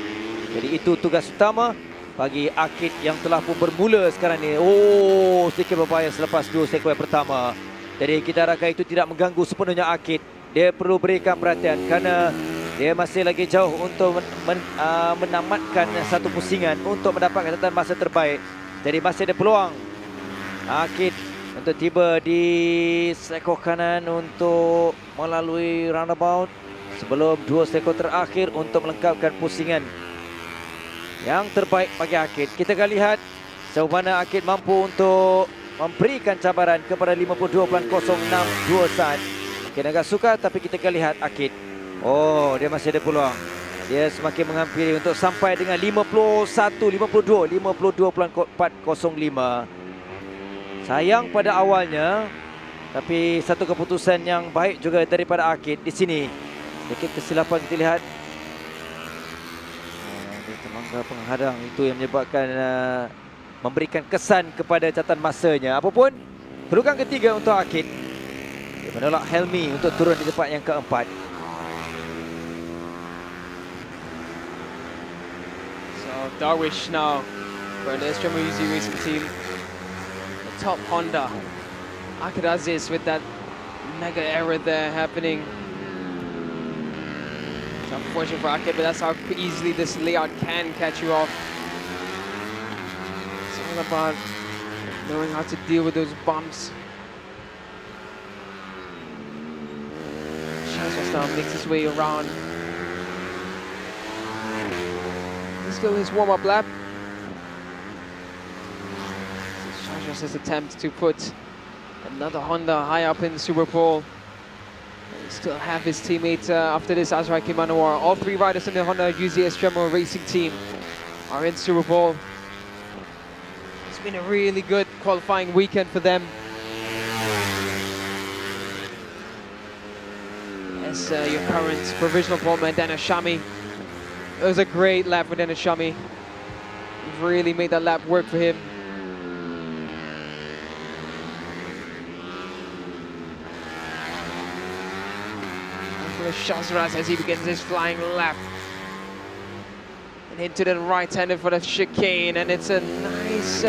Jadi itu tugas utama bagi Akid yang telah pun bermula sekarang ni. Oh, sedikit berbahaya selepas 2 sekuen pertama. Jadi kita harapkan itu tidak mengganggu sepenuhnya Akid. Dia perlu berikan perhatian kerana dia masih lagi jauh untuk menamatkan satu pusingan untuk mendapatkan catatan masa terbaik. Jadi masih ada peluang Akid untuk tiba di sekor kanan untuk melalui roundabout sebelum 2 sekor terakhir untuk melengkapkan pusingan yang terbaik bagi Akid. Kita akan lihat sejauh mana Akid mampu untuk memberikan cabaran kepada 52.062 saat. Mungkin agak sukar tapi kita akan lihat Akid. Oh, dia masih ada peluang. Dia semakin menghampiri untuk sampai dengan 52.405. Sayang pada awalnya, tapi satu keputusan yang baik juga daripada Akid di sini. Sedikit kesilapan kita lihat. Dia terlanggar penghadang, itu yang menyebabkan memberikan kesan kepada catatan masanya. Apapun, kedudukan ketiga untuk Akid. Dia menolak Helmi untuk turun di tempat yang keempat. Darwish now for the Extreme Racing team. The top Honda. Akid Aziz with that mega error there happening. It's unfortunate for Akid, but that's how easily this layout can catch you off. It's all about knowing how to deal with those bumps. Shazwas now makes his way around. Still his warm-up lap. Shazwas' attempt to put another Honda high up in Super Bowl. He still have his teammate after this, Azrai Kimanawar. All 3 riders in the Honda UZ Extremo Racing team are in Super Bowl. It's been a really good qualifying weekend for them. As your current provisional pole man, Dennis Syami. It was a great lap for Dennis Syami. Really made that lap work for him. And for Shazras as he begins his flying lap. And into the right-hander for the chicane, and it's a nice,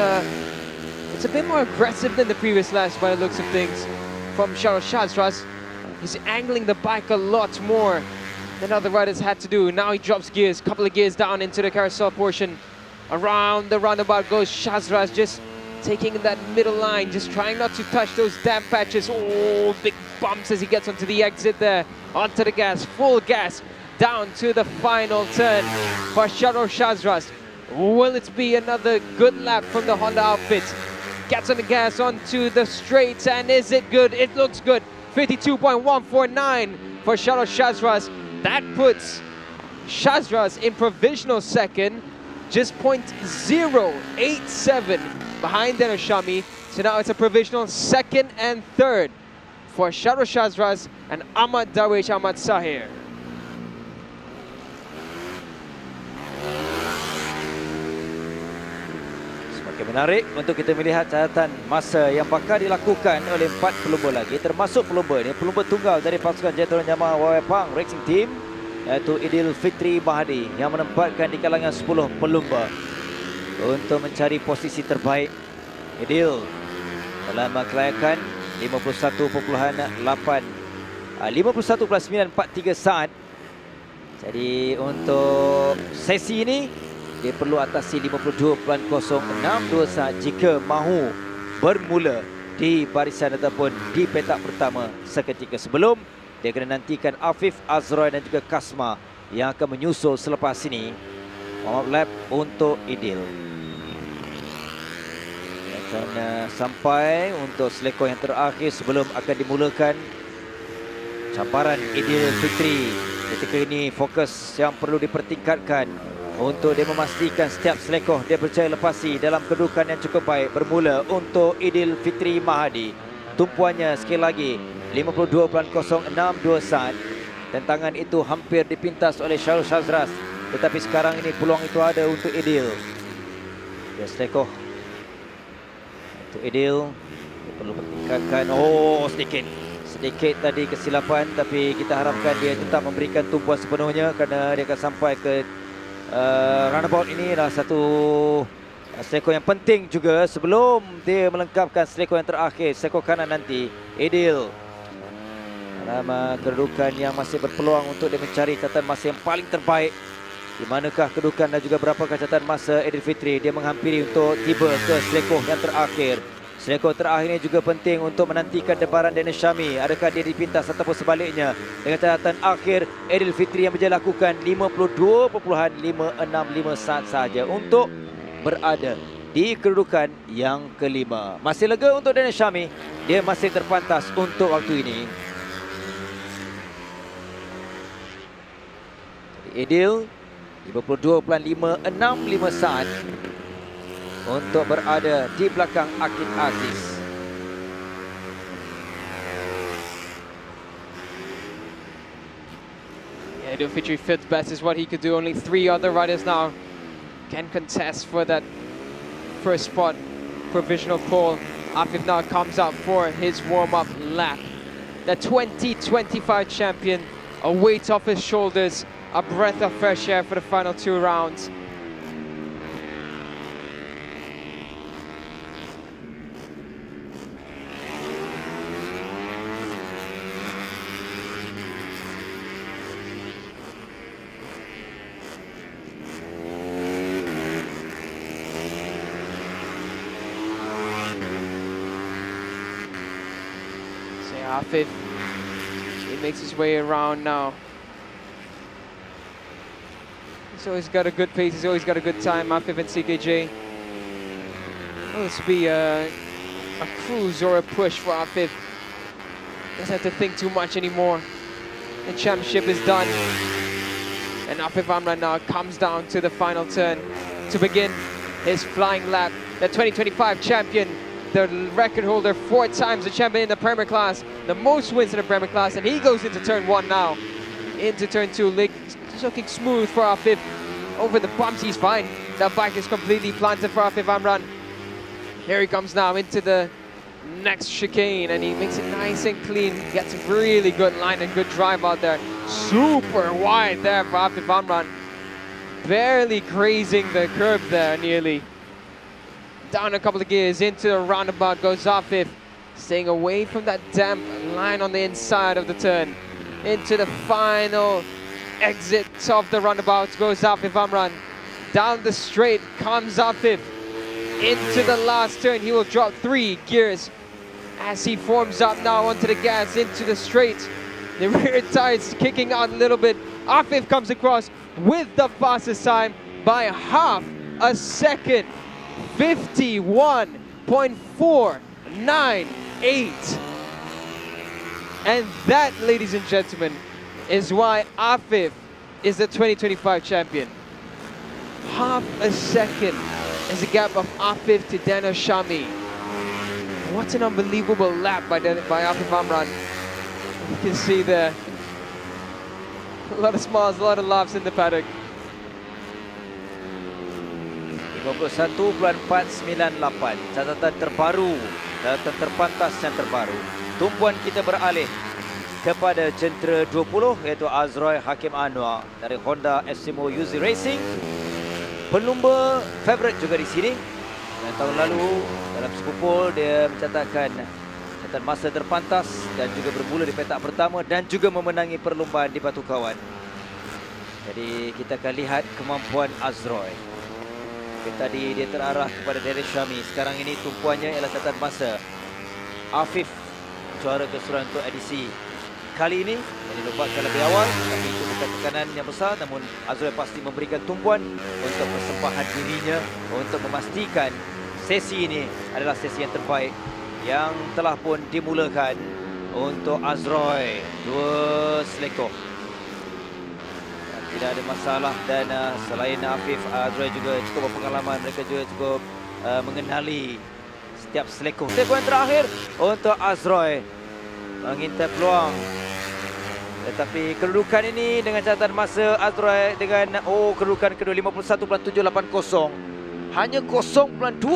it's a bit more aggressive than the previous laps by the looks of things from Shazras. He's angling the bike a lot more than other riders had to do. Now he drops gears, couple of gears down into the carousel portion. Around the roundabout goes Shazras, just taking that middle line, just trying not to touch those damp patches. Oh, big bumps as he gets onto the exit there. Onto the gas, full gas, down to the final turn for Shazras. Will it be another good lap from the Honda outfit? Gets on the gas onto the straights, and is it good? It looks good. 52.149 for Shazras. That puts Shazras in provisional second, just 0.087 behind Dennis Syami. So now it's a provisional second and third for Shazras and Ahmad Darwish Ahmad Sahir. Semakin menarik untuk kita melihat catatan masa yang bakal dilakukan oleh 4 pelumba lagi, termasuk pelumba ini, pelumba tunggal dari pasukan Jaturan Yamaha Wawepang Racing Team, iaitu Idil Fitri Mahadi yang menempatkan di kalangan 10 pelumba untuk mencari posisi terbaik. Idil dalam kelayakan 51.943 saat. Jadi untuk sesi ini dia perlu atasi 52.062 saat jika mahu bermula di barisan ataupun di petak pertama seketika. Sebelum dia kena nantikan Afif, Azroy dan juga Kasma yang akan menyusul selepas ini. Warm up lap untuk Idil. Akan sampai untuk selekor yang terakhir sebelum akan dimulakan cabaran Idil Fitri. Ketika ini fokus yang perlu dipertingkatkan untuk dia memastikan setiap selekor dia berjaya lepasi dalam kedudukan yang cukup baik. Bermula untuk Idil Fitri Mahadi. Tumpuannya sekali lagi 52.062 saat. Tentangan itu hampir dipintas oleh Syarul Shazras. Tetapi sekarang ini peluang itu ada untuk Idil. Dia selekor. Untuk Idil, dia perlu pertingkatkan. Oh, sedikit tadi kesilapan, tapi kita harapkan dia tetap memberikan tumpuan sepenuhnya kerana dia akan sampai ke roundabout. Ini adalah satu selekor yang penting juga sebelum dia melengkapkan selekor yang terakhir, selekor kanan nanti. Idil dalam kedudukan yang masih berpeluang untuk dia mencari catatan masa yang paling terbaik. Di manakah kedudukan dan juga berapakah catatan masa Idil Fitri? Dia menghampiri untuk tiba ke selekor yang terakhir. Selekor terakhir ini juga penting untuk menantikan debaran Daniel Syami. Adakah dia dipintas ataupun sebaliknya? Dengan catatan akhir Idil Fitri yang berjaya lakukan 52.565 saat sahaja untuk berada di kedudukan yang kelima. Masih lega untuk Daniel Syami. Dia masih terpantas untuk waktu ini. Idil 52.565 saat untuk berada di belakang Akid Aziz. Yeah, Idil Fitri fifth best is what he could do. Only 3 other riders now can contest for that first spot. Provisional pole. Afif now comes out for his warm-up lap. The 2025 champion, a weight off his shoulders, a breath of fresh air for the final 2 rounds. Afif, he makes his way around now. He's always got a good pace, he's always got a good time, Afif and CKJ. Will this be a cruise or a push for Afif? Doesn't have to think too much anymore. The championship is done. And Afif Amran now comes down to the final turn to begin his flying lap. The 2025 champion, the record holder, 4 times the champion in the Premier class, the most wins in the Premier class, and he goes into turn 1 now. Into turn 2, looking smooth for Afif. Over the bumps, he's fine. That bike is completely planted for Afif Amran. Here he comes now into the next chicane, and he makes it nice and clean. Gets a really good line and good drive out there. Super wide there for Afif Amran. Barely grazing the curb there, nearly. Down a couple of gears, into the roundabout goes Afif, staying away from that damp line on the inside of the turn. Into the final exit of the roundabout goes Afif Amran. Down the straight comes Afif. Into the last turn, he will drop 3 gears as he forms up now onto the gas into the straight. The rear tires kicking out a little bit. Afif comes across with the fastest time by half a second. 51.498. And that, ladies and gentlemen, is why Afif is the 2025 champion. Half a second is the gap of Afif to Daniel Syami. What an unbelievable lap by Afif Amran. You can see there a lot of smiles, a lot of laughs in the paddock. 51.498, catatan terbaru, catatan terpantas yang terbaru. Tumpuan kita beralih kepada jentera 20, iaitu Azroy Hakim Anwar dari Honda Estimo UZ Racing. Pelumba favourite juga di sini. Dan tahun lalu dalam Skupul dia mencatatkan catatan masa terpantas dan juga bermula di petak pertama dan juga memenangi perlumbaan di Batu Kawan. Jadi kita akan lihat kemampuan Azroy. Tadi dia terarah kepada Daniel Syami. Sekarang ini tumpuannya ialah catatan masa. Afif juara keseluruhan untuk edisi kali ini yang dilupakan lebih awal, tapi itu bukan tekanan yang besar, namun Azroy pasti memberikan tumpuan untuk persembahan dirinya untuk memastikan sesi ini adalah sesi yang terbaik yang telah pun dimulakan untuk Azroy. 2 selektor. Tidak ada masalah, dan selain Afif, Azroy juga cukup berpengalaman. Mereka juga cukup mengenali setiap selektor. Poin terakhir untuk Azroy mengintai peluang, tetapi kedudukan ini dengan catatan masa Azroy dengan kedudukan kedua 51.780, hanya 0.2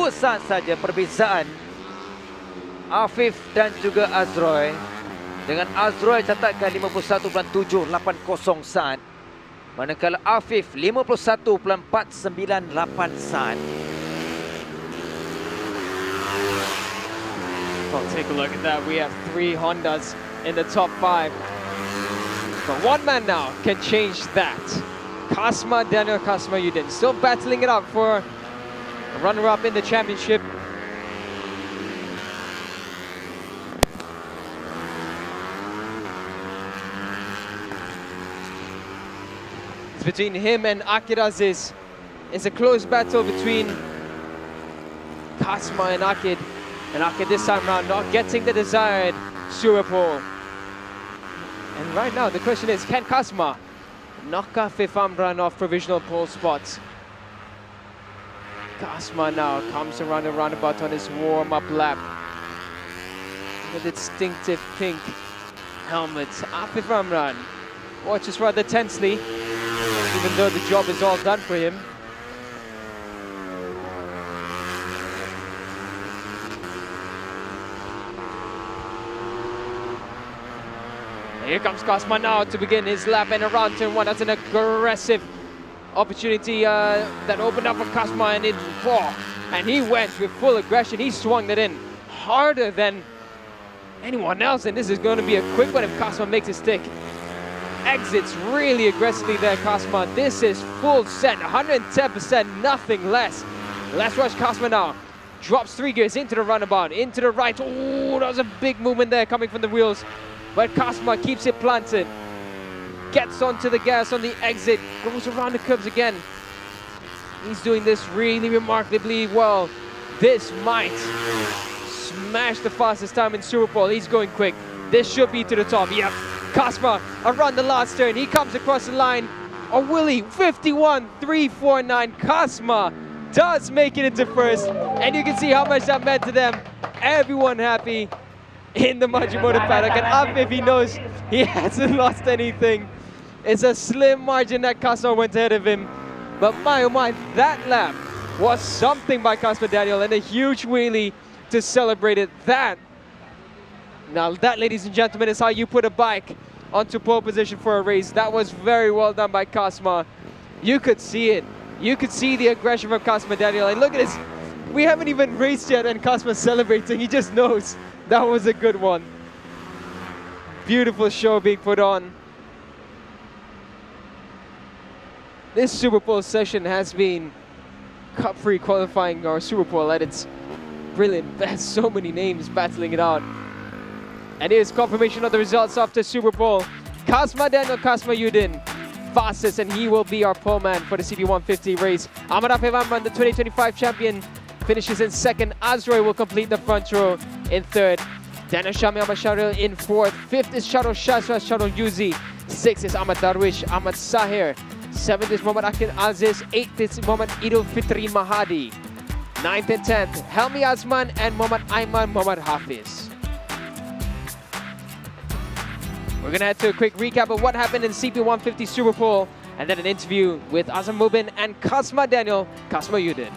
saat saja perbezaan Afif dan juga Azroy, dengan Azroy catatkan 51.780 saat, manakala Afif 51.498 saat. Well, take a look at that. We have 3 Hondas in the top 5. But one man now can change that. Kasma Daniel Kasmayuddin still battling it out for a runner-up in the championship. It's between him and Akir Aziz. It's a close battle between Kasma and Akid. And Akid this time round not getting the desired Super pole. And right now the question is, can Kasma knock Afif Amran off provisional pole spots? Kasma now comes around the roundabout on his warm-up lap with its distinctive pink helmet. Afif Amran watches rather tensely, even though the job is all done for him. Here comes Kasma now to begin his lap, and around turn 1. That's an aggressive opportunity that opened up for Kasma, and he went with full aggression. He swung that in harder than anyone else, and this is going to be a quick one if Kasma makes it stick. Exits really aggressively there, Kasma. This is full set, 110%, nothing less. Let's watch Kasma now. Drops 3 gears into the runabout, into the right. Oh, that was a big movement there coming from the wheels. But Kasma keeps it planted. Gets onto the gas on the exit. Goes around the curbs again. He's doing this really remarkably well. This might smash the fastest time in Super Bowl. He's going quick. This should be to the top. Yep. Kasma around the last turn. He comes across the line. Or will he? 51.349. Kasma does make it into first. And you can see how much that meant to them. Everyone happy in the Majimoto paddock, and Afif, he knows he hasn't lost anything. It's a slim margin that Kasma went ahead of him, but my oh my, that lap was something by Kasma Daniel, and a huge wheelie to celebrate it. Now that, ladies and gentlemen, is how you put a bike onto pole position for a race. That was very well done by Kasma. You could see it. You could see the aggression from Kasma Daniel, and look at this. We haven't even raced yet, and Kasma's celebrating. He just knows that was a good one. Beautiful show being put on. This Super Bowl session has been Cubprix qualifying our Super Bowl at its brilliant best. So many names battling it out. And here's confirmation of the results after Super Bowl. Kasma Daniel Kasmayuddin, fastest, and he will be our pole man for the CP150 race. Afif Amran, the 2025 champion, finishes in second. Azroy will complete the front row in third. Daniel Shami Ahmad Sharil in fourth. Fifth is Shadow Shazwa, Shadow Yuzi. Sixth is Ahmad Darwish, Ahmad Sahir. Seventh is Muhammad Akil Aziz. Eighth is Muhammad Idul Fitri Mahadi. Ninth and 10th, Helmi Azman and Muhammad Aiman Muhammad Hafiz. We're going to head to a quick recap of what happened in CP150 Super Bowl, and then an interview with Azam Mubin and Kasma Daniel Kasmayuddin.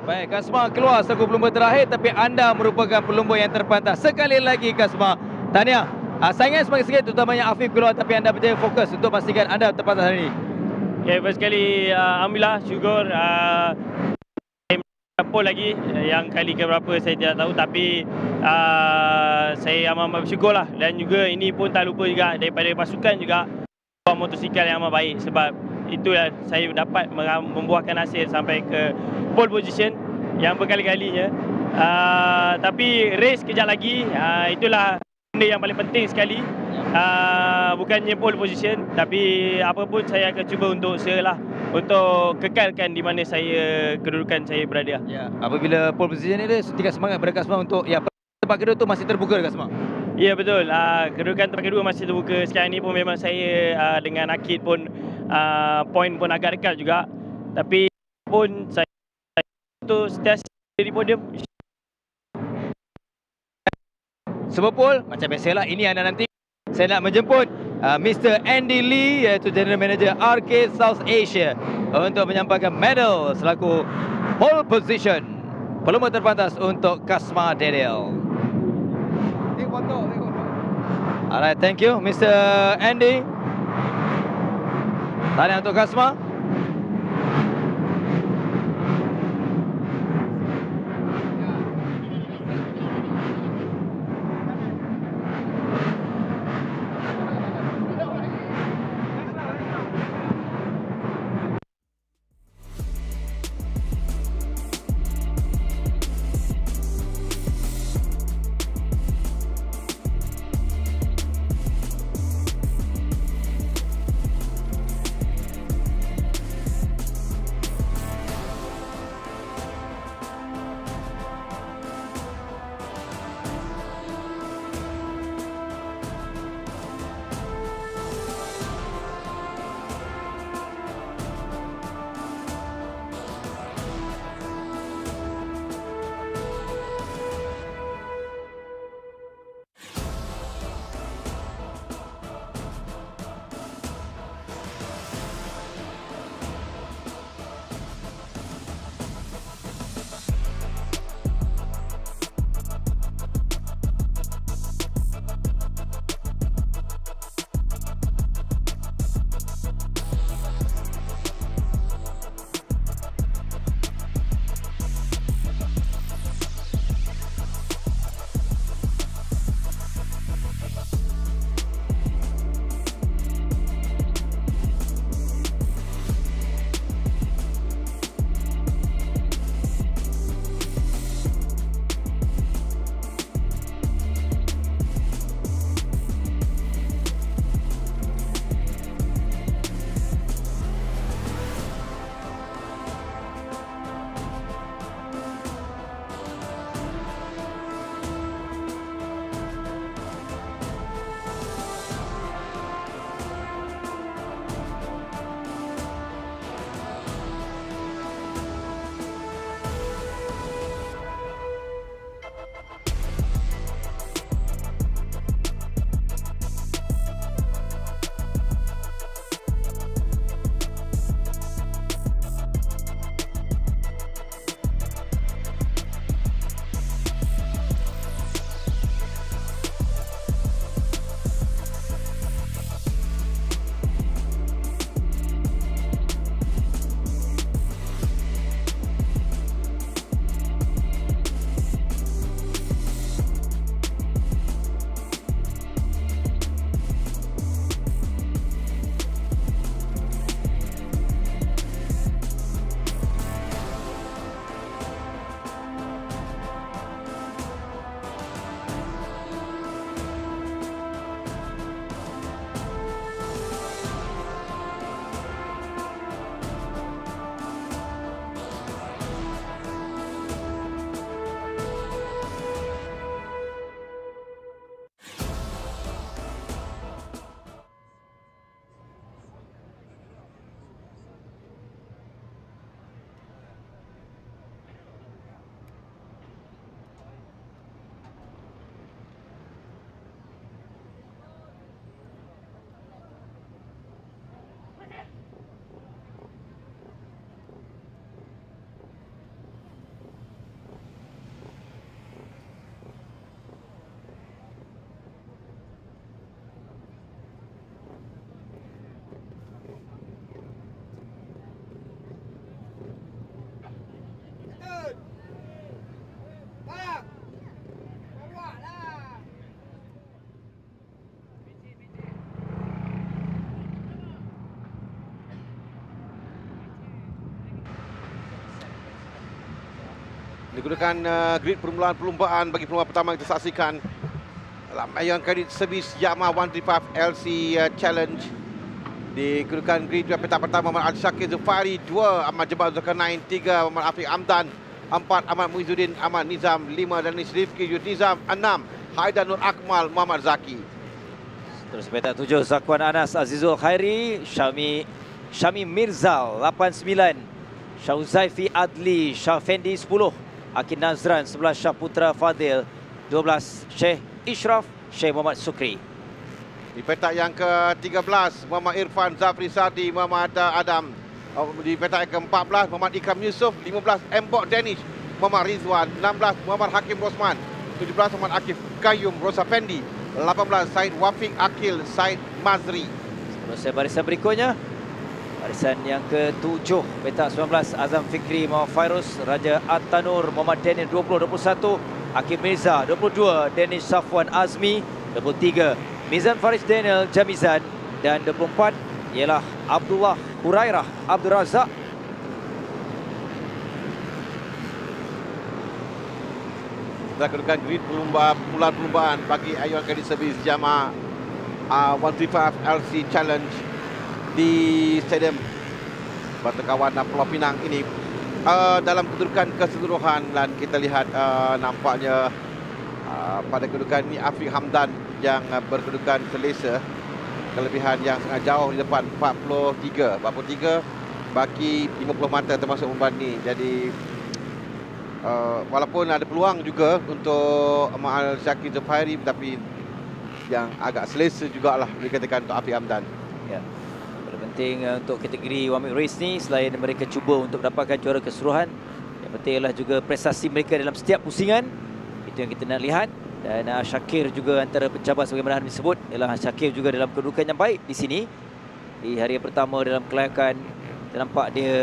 Baik, Kasma keluar selaku pelumba terakhir, tapi anda merupakan pelumba yang terpantas. Sekali lagi Kasma, tahniah. Saingan semakin sikit, terutamanya Afif keluar, tapi anda berjaya fokus untuk pastikan anda terpantas hari ini. Okay, first sekali alhamdulillah, syukur. Pole lagi, yang kali ke berapa saya tidak tahu, tapi saya amat bersyukur lah. Dan juga ini pun tak lupa juga daripada pasukan juga motosikal yang amat baik, sebab itu yang saya dapat membuahkan hasil sampai ke pole position yang berkali-kalinya. Tapi race kejap lagi, itulah benda yang paling penting sekali. Bukannya pole position, tapi apa pun saya akan cuba untuk usahalah untuk kekalkan di mana saya kedudukan saya berada. Ya, apabila pole position ni dia tingkat semangat pada Kasma untuk tempat kedua tu masih terbuka Kasma. Ya betul, kedudukan tempat kedua masih terbuka. Sekarang ni pun memang saya dengan Akid pun poin pun agak dekat juga. Tapi pun saya untuk setiap di podium. Sebab pole, macam biasalah, ini anda nanti saya nak menjemput Mr. Andy Lee, iaitu General Manager RK South Asia, untuk menyampaikan medal selaku pole position pelumba terpantas untuk Kasma Daniel. Alright, thank you Mr. Andy. Tahniah untuk Kasma. Digunakan grid permulaan bagi perlumbaan pertama yang kita saksikan dalam ayunan kredit servis Yamaha 135 LC Challenge. Digunakan grid petak pertama Ahmad Al-Syakir Zufari, 2 Ahmad Jebat Zulkarnain, 3 Ahmad Afiq Amdan, 4 Ahmad Muizuddin Ahmad Nizam, 5 Danis Rifki Yud Nizam, 6 Haidar Nur Akmal Muhammad Zaki. Terus petak 7 Zakwan Anas Azizul Khairi, Syami Mirzal 89, Syauzaifi Adli Syafendi 10, Akin Nazran 11, Syahputra Fadil 12, Syekh Ishraf Syekh Muhammad Sukri. Di petak yang ke-13 Muhammad Irfan Zafri Sadi Muhammad Adam. Di petak yang ke-14 Muhammad Ikram Yusof, 15 Mbok Danish Muhammad Rizwan, 16 Muhammad Hakim Rosman, 17 Muhammad Akif Qayyum Rosa Fendi, 18 Said Wafiq Akil Said Mazri. Seterusnya barisan berikutnya, barisan yang ke-7 petak 19 Azam Fikri Muhammad Fairuz, Raja At-Tanur Muhammad Daniel 20, 21 Hakim Mirza, 22 Danish Safwan Azmi, 23 Mizan Faris Daniel Jamizan, dan 24 ialah Abdullah Hurairah Abdul Razak. Kita kedudukan grid perlumbaan bagi ayunan kredit servis Yamaha 135 LC Challenge di Stadium Batakawan Pulau Pinang ini. Dalam kedudukan keseluruhan, dan kita lihat nampaknya pada kedudukan ini Afiq Hamdan yang berkedudukan selesa, kelebihan yang sangat jauh di depan, 43 baki 50 mata termasuk membanding. Jadi walaupun ada peluang juga untuk Ahmad Al-Syakir Zufairi, tapi yang agak selesa jugalah dikatakan untuk Afiq Hamdan. Ya. Paling penting untuk kategori one minute race ni, selain mereka cuba untuk dapatkan juara keseluruhan, yang penting ialah juga prestasi mereka dalam setiap pusingan. Itu yang kita nak lihat. Dan Syakir juga antara pencabar sebagaimana Hanif sebut, ialah Syakir juga dalam kedudukan yang baik di sini. Di hari yang pertama dalam kelayakan, kita nampak dia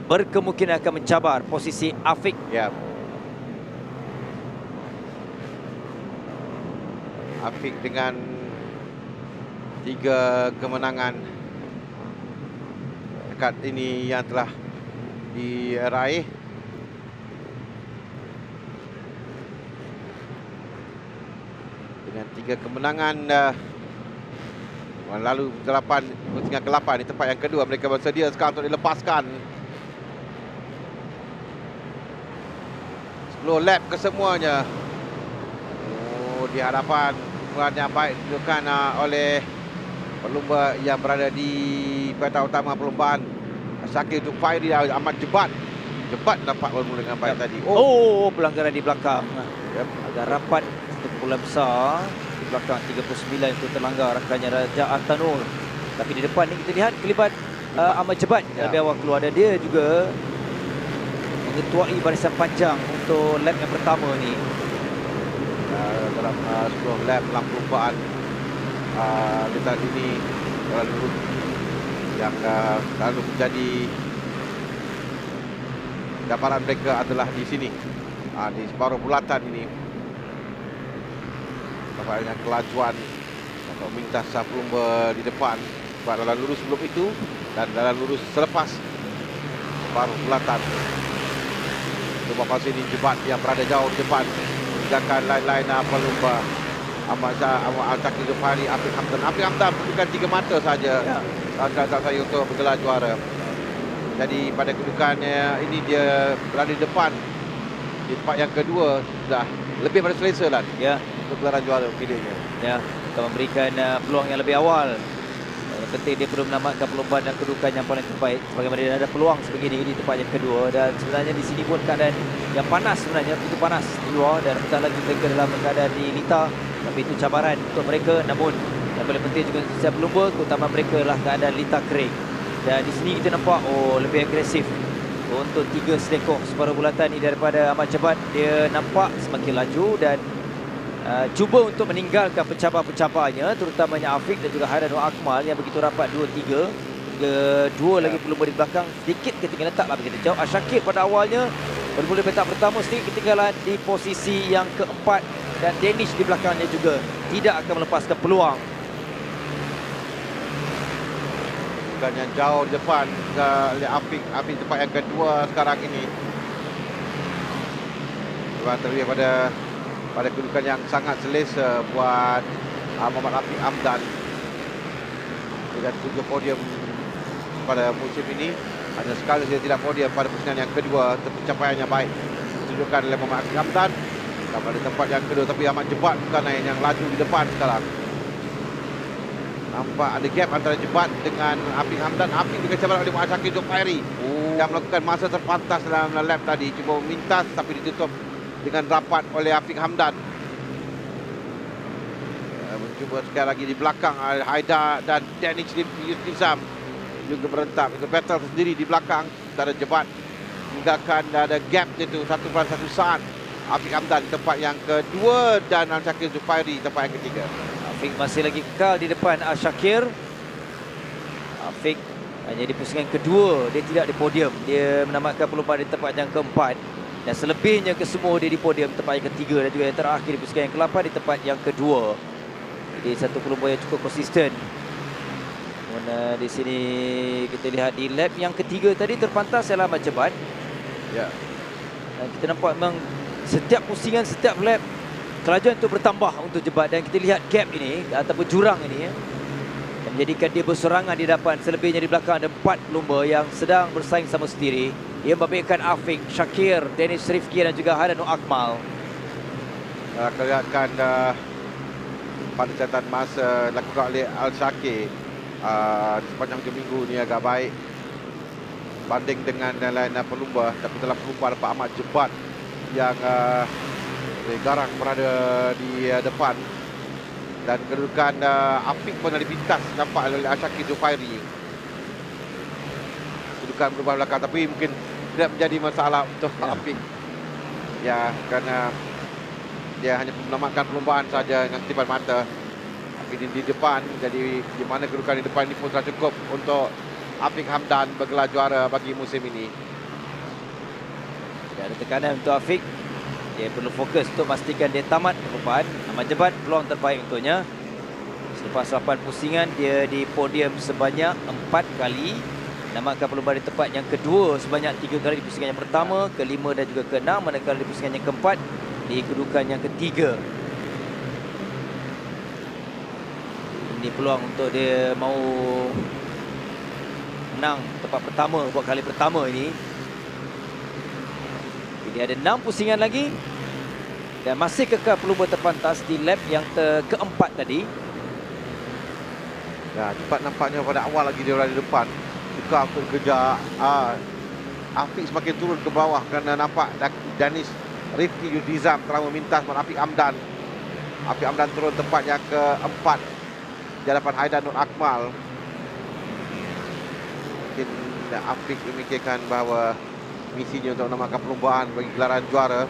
berkemungkinan akan mencabar posisi Afiq. Ya. Afiq dengan 3 kemenangan dekat ini yang telah diraih. Dengan 3 kemenangan lalu 8 pusingan ke-8 di tempat yang kedua, mereka bersedia sekarang untuk dilepaskan. 10 lap kesemuanya. Di hadapan kemudian yang baik ditunjukkan oleh pelumba yang berada di petak utama perlumbaan, Syakir Zufairi dan Ahmad Jebat. Jebat dapat bermula dengan baik tadi. Pelanggaran di belakang. Yep. Agak rapat untuk kumpulan besar. Di belakang 39 itu terlanggar rakannya Raja At-Tanur. Tapi di depan ni kita lihat kelibat Ahmad Jebat lebih awal keluar, dan dia juga mengetuai barisan panjang untuk lap yang pertama ni. Dalam 10 lap dalam perlumbaan letak ini yang selalu menjadi gambaran mereka adalah di sini, di separuh bulatan ini. Dapat dengan kelajuan atau mintas pelumba di depan, sebab dalam lurus sebelum itu dan dalam lurus selepas separuh bulatan. Beberapa sini Jebat yang berada jauh di depan, meninggalkan lain-lain pelumba. Ahmad Al-Syakir Zufairi, Afiq Hamdan. Afiq Hamdan bukan 3 mata saja tak saya untuk bergelar juara. Jadi pada kedudukannya ini dia berada di depan. Di tempat yang kedua sudah lebih pada selesa lah untuk gelaran juara pilihnya. Ya, kita memberikan peluang yang lebih awal. Yang penting dia perlu menamatkan perlombaan dan kedudukan yang paling terbaik. Bagaimana dia ada peluang sebegini di tempat yang kedua. Dan sebenarnya di sini pun keadaan yang panas sebenarnya, begitu panas di luar, dan apatah lagi mereka dalam keadaan di lita. Tapi itu cabaran untuk mereka. Namun yang paling penting juga setiap pelumba, terutama mereka lah keadaan lita kering. Dan di sini kita nampak lebih agresif untuk 3 selekong separuh bulatan ini daripada Ahmad Jebat. Dia nampak semakin laju dan cuba untuk meninggalkan pencabar-pencabarnya, terutamanya Afiq dan juga Haidar Nur Akmal yang begitu rapat 2-3. Dua lagi pelumba di belakang sedikit ketinggalan, taklah begitu jauh. Syakir pada awalnya bermula petak pertama sedikit ketinggalan di posisi yang keempat, dan Danish di belakangnya juga tidak akan melepaskan peluang. Bukan yang jauh di depan Afiq tempat yang kedua sekarang ini. Sebab terlebih pada kedudukan yang sangat selesa buat Muhammad Afiq Hamdan dengan 7 podium pada musim ini. Hanya sekali dia tidak podium pada pusingan yang kedua. Pencapaiannya baik ditunjukkan oleh Muhammad Afiq Hamdan pada tempat yang kedua, tapi amat jebat Zulkarnain yang laju di depan sekarang. Nampak ada gap antara Jebat dengan Afiq Hamdan. Afiq dikejar oleh Muhammad Syakir Zulkhairi yang melakukan masa terpantas dalam lap tadi. Cuba memintas tapi ditutup dengan rapat oleh Afiq Hamdan. Mencuba sekali lagi di belakang Haidar dan Danish Nizam juga berentak. Itu battle sendiri di belakang antara Jebat. Tinggalkan ada gap itu 1.1 saat. Afiq Hamdan tempat yang kedua dan Al-Syakir Zulkhairi tempat yang ketiga. Afiq masih lagi kekal di depan Al-Syakir. Afiq hanya di pusingan kedua, dia tidak di podium. Dia menamatkan perlumbaan di tempat yang keempat. Dan selebihnya kesemua dia di podium tempat yang ketiga dan juga yang terakhir di pusingan yang ke-8 di tempat yang kedua. Jadi satu perlumbaan yang cukup konsisten. Mana di sini kita lihat di lap yang ketiga tadi terpantas ialah Ahmad Jebat. Ya. Dan kita nampak memang setiap pusingan, setiap lap kelajuan itu bertambah untuk Jebat. Dan kita lihat gap ini ataupun jurang ini yang menjadikan dia berserangan di depan. Selebihnya di belakang ada 4 pelumba yang sedang bersaing sama sendiri. Ia membabitkan Afiq, Syakir, Danish Rifki dan juga Hadan Akmal. Kelihatan pada catatan masa dilakukan oleh Al-Syakir sepanjang minggu ni agak baik banding dengan lain pelumba. Tapi dalam pelumba dapat Ahmad Jebat yang garang berada di depan. Dan kedudukan Afiq pun ada pintas nampak oleh Al-Syakir Zulkhairi. Kedudukan berubah belakang tapi mungkin tidak menjadi masalah untuk Afiq. Ya, kerana dia hanya menamatkan perlombaan saja dengan ketipan mata. Tapi di depan, jadi di mana kedudukan di depan ini pun telah cukup untuk Afiq Hamdan bergelar juara bagi musim ini. Tidak ada tekanan untuk Afiq. Dia perlu fokus untuk memastikan dia tamat perlombaan. Ahmad Jebat peluang terbaik untuknya. Selepas 8 pusingan, dia di podium sebanyak 4 kali. Namatkan perlombaan di tempat yang kedua sebanyak 3 kali di pusingan yang pertama, kelima dan juga keenam. Manakala di pusingan yang keempat, di kedudukan yang ketiga. Ini peluang untuk dia mau menang tempat pertama buat kali pertama ini. Ini ada 6 pusingan lagi dan masih kekal pelumba terpantas di lap yang keempat tadi. Ya, cepat nampaknya pada awal lagi dia berada di depan. Buka untuk kejar Afiq semakin turun ke bawah kerana nampak Danish Rifki Yudizam telah memintas Afiq Hamdan. Afiq Hamdan turun tempat yang keempat di hadapan Haidar Nur Akmal. Mungkin Afiq memikirkan bahawa misinya untuk menamatkan perlombaan bagi gelaran juara.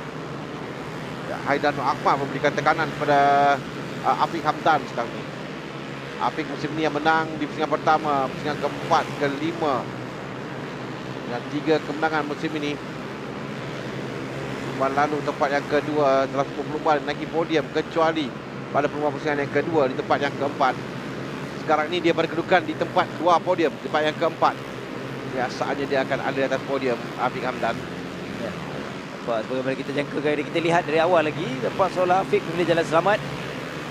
Haidar Nur Akmal memberikan tekanan kepada Afiq Hamdan sekarang ini. Afiq musim ini yang menang di pusingan pertama, pusingan keempat, kelima. Dan 3 kemenangan musim ini. Perlombaan lalu tempat yang kedua dalam 10 perlombaan naiki podium kecuali pada perlombaan pusingan yang kedua di tempat yang keempat. Sekarang ini dia berkedudukan di tempat 2 podium, di tempat yang keempat. Biasanya dia akan ada di atas podium Afiq Hamdan. Ya. Bagaimana kita jangkakan, kita lihat dari awal lagi, lepas seolah Afiq memilih jalan selamat.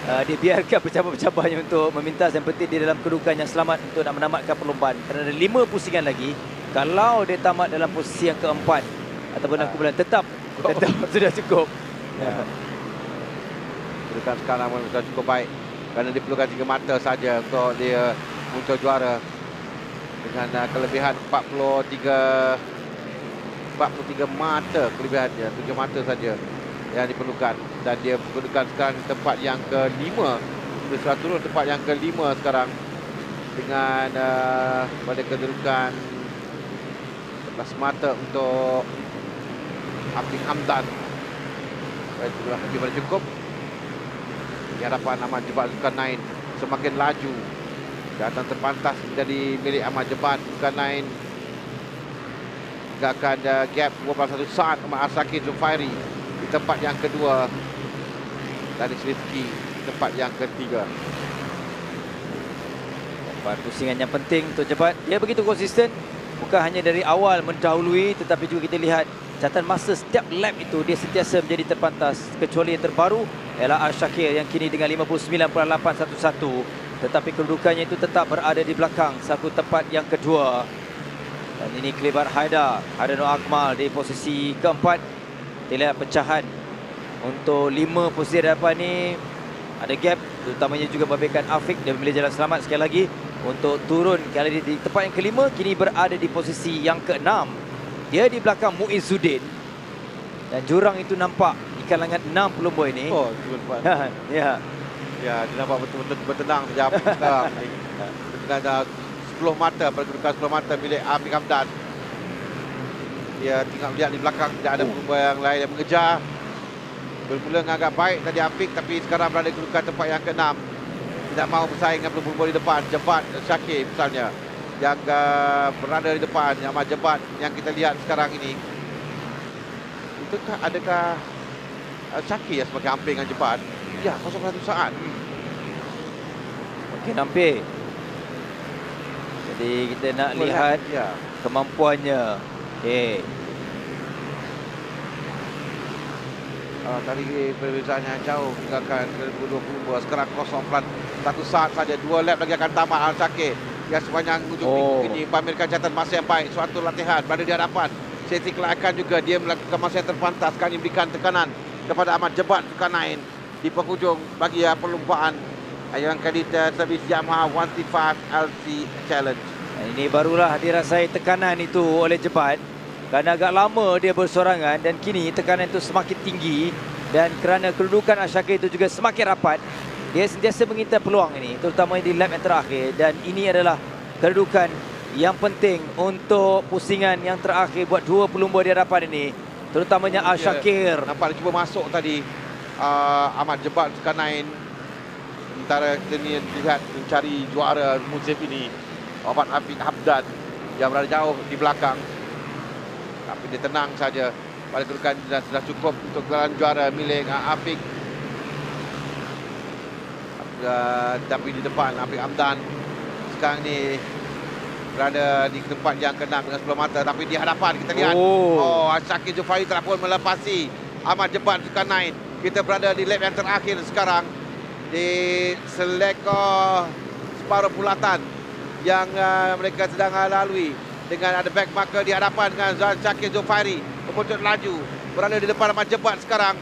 Dia biarkan pencabar-pencabarnya untuk memintas. Yang penting dia dalam kedudukan yang selamat untuk nak menamatkan perlombaan. Kerana ada 5 pusingan lagi. Kalau dia tamat dalam posisi yang keempat ataupun dalam kumpulan tetap sudah cukup. Ya. Kedudukan sekarang sudah cukup baik kerana dia perlukan 3 mata saja untuk dia muncul juara. Dengan kelebihan 43 mata kelebihannya, 7 mata saja yang diperlukan. Dan dia kedudukan sekarang di tempat yang kelima. Dia sudah turun tempat yang kelima sekarang dengan pada kedudukan 11 mata untuk Afiq Hamdan. Itulah lebih pada cukup. Di hadapan Ahmad Jebat Zulkarnain semakin laju. Datang terpantas menjadi milik Ahmad Jebat Zulkarnain. Tinggalkan gap 21 saat Ahmad Al-Syakir Zulkhairi di tempat yang kedua. Danish Rifki di tempat yang ketiga. Pusingan yang penting untuk Jebat. Dia begitu konsisten. Bukan hanya dari awal mendahului, tetapi juga kita lihat catatan masa setiap lap itu dia sentiasa menjadi terpantas, kecuali yang terbaru ialah Al-Shakir yang kini dengan 59.811, tetapi kedudukannya itu tetap berada di belakang saku tempat yang kedua. Dan ini kelebat Haidar Nur Akmal di posisi keempat. Kita lihat pecahan untuk 5 posisi hadapan ni ada gap, terutamanya juga memberikan Afiq. Dia memilih jalan selamat sekali lagi untuk turun kali di tempat yang kelima, kini berada di posisi yang keenam. Dia di belakang Muizzuddin dan jurang itu nampak di kalangan 6 pelumba ini. Oh, tuan-tuan. Ya. Ya, dia nampak betul-betul bertenang sejak sekarang. Dengan 10 mata, pergerakan 10 mata milik Afiq Hamdan. Dia tinggal melihat di belakang, tidak ada pelumba yang lain yang mengejar. Bermula dengan agak baik tadi Afiq, tapi sekarang berada di kedudukan tempat yang ke-6. Tidak mahu bersaing dengan pelumba di depan. Jebat Syakir misalnya yang berada di depan, yang Jebat yang kita lihat sekarang ini. Itukah adakah Syakir yang sebagai hampir dengan Jebat? Ya, 0.1 saat. Okey, hampir. Jadi kita nak lihat kemampuannya. Okey. Tadi perbezaannya jauh tinggalkan 2020. Sekarang 0.1 saat saja. 2 lap lagi akan tamat Al-Shakir yang sepanjang ujung minggu ini pamerkan catatan masa yang baik. Suatu latihan berada di hadapan. Sesi kelayakan juga dia melakukan masa yang terpantas. Kali memberikan tekanan kepada Ahmad Jebat Zulkarnain di penghujung bagi perlumbaan yang kali servis Yamaha 1T5 LC Challenge. Ini barulah dirasai tekanan itu oleh Jebat. Kerana agak lama dia bersorangan dan kini tekanan itu semakin tinggi, dan kerana kedudukan Al-Shakir itu juga semakin rapat, dia sentiasa mengintai peluang ini, terutama di lap yang terakhir. Dan ini adalah kedudukan yang penting untuk pusingan yang terakhir buat 2 pelumba di hadapan ini, terutamanya Al-Shakir. Nampak dia cuba masuk tadi Ahmad Jebat Zulkarnain. Sementara kita ni lihat mencari juara musim ini Muhammad Afiq Hamdan yang berada jauh di belakang. Tapi dia tenang saja pada kedudukan sudah cukup untuk gelaran juara milik Afiq. Tapi di depan Afiq Hamdan sekarang ni berada di tempat yang ke-6 dengan 10 mata. Tapi di hadapan kita lihat Syakir Jufari telah pun melepasi Ahmad Jebat Zulkarnain. Kita berada di lap yang terakhir sekarang di seleka separuh bulatan yang mereka sedang lalui. Dengan ada back marker di hadapan dengan Syakir Jufari memuncul laju berada di depan Ahmad Jebat sekarang.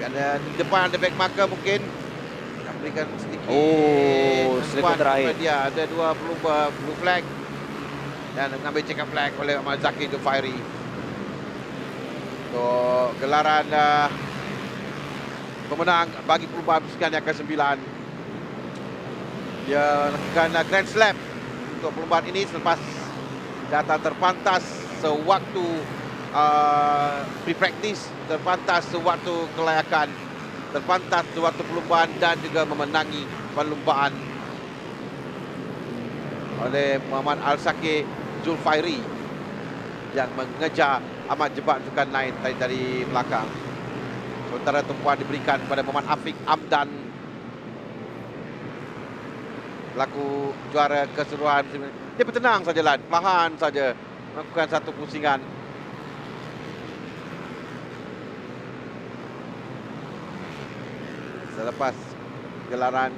Ada di depan ada back marker mungkin nak berikan sedikit seleka terakhir dia ada 2 pelumba blue flag dan mengambil checkered flag oleh Ahmad Syakir Jufari untuk gelaran pemenang bagi pelumba Pusingan yang ke-9. Dia lakukan Grand Slam untuk perlombaan ini selepas datang terpantas sewaktu pre-practice, terpantas sewaktu kelayakan, terpantas sewaktu perlombaan dan juga memenangi perlombaan oleh Muhammad Al-Shakir Zulfairi yang mengejar Ahmad Jebat Zulkarnain dari belakang. Sementara tumpuan diberikan kepada Muhammad Afiq Hamdan, laku juara keseluruhan. Dia bertenang saja Lan, perlahan saja melakukan satu pusingan. Selepas gelaran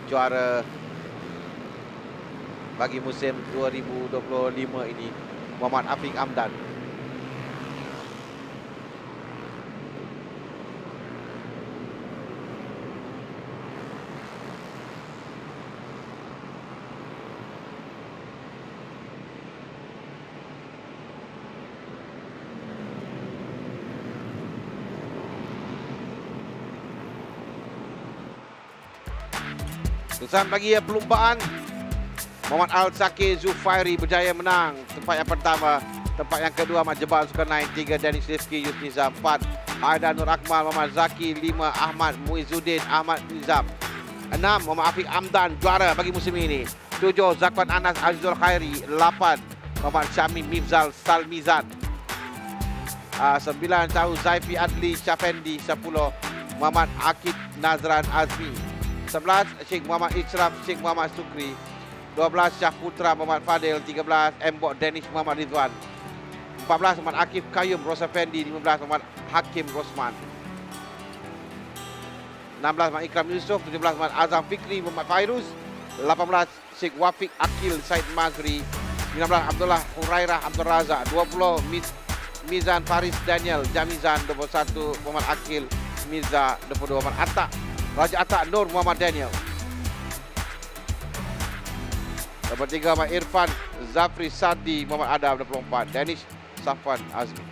juara bagi musim 2025 ini, Muhammad Afiq Hamdan. Terusan bagi perlumbaan, Muhammad Al-Shakir Zulfairi berjaya menang tempat yang pertama. Tempat yang kedua Ahmad Jebat Zulkarnain, 3 Dennis Rifki Yusnizam, 4 Haidar Nur Akmal Muhammad Zaki, 5 Ahmad Muizzuddin Ahmad Nizam, 6 Muhammad Afiq Hamdan juara bagi musim ini, 7 Zakwan Anas Azizul Khairi, 8 Muhammad Syamim Mifzal Salmizan, 9 tahu Zaifi Adli Syafendi, 10 Muhammad Akid Nazran Azmi, 11 Sheikh Muhammad Ishraf Sheikh Muhammad Sukri, 12 Syah Putra Muhammad Fadil, 13 Mbok Danish Muhammad Ridwan, 14 Muhammad Akif Kayum Rosa Fendi, 15 Muhammad Hakim Rosman, 16 Muhammad Ikram Yusof, 17 Muhammad Azam Fikri Muhammad Fairuz, 18 Sheikh Wafiq Akil Said Mazri, 19 Abdullah Hurairah Abdul Razak, 20 Mizan Faris Daniel Jamizan, 21 Muhammad Akil Mirza, 22 Muhammad Atta Raja Atta Nur Muhammad Daniel, 23 Muhammad Irfan Zafri Sadi Muhammad Adam, 24 Danish Safwan Azmi.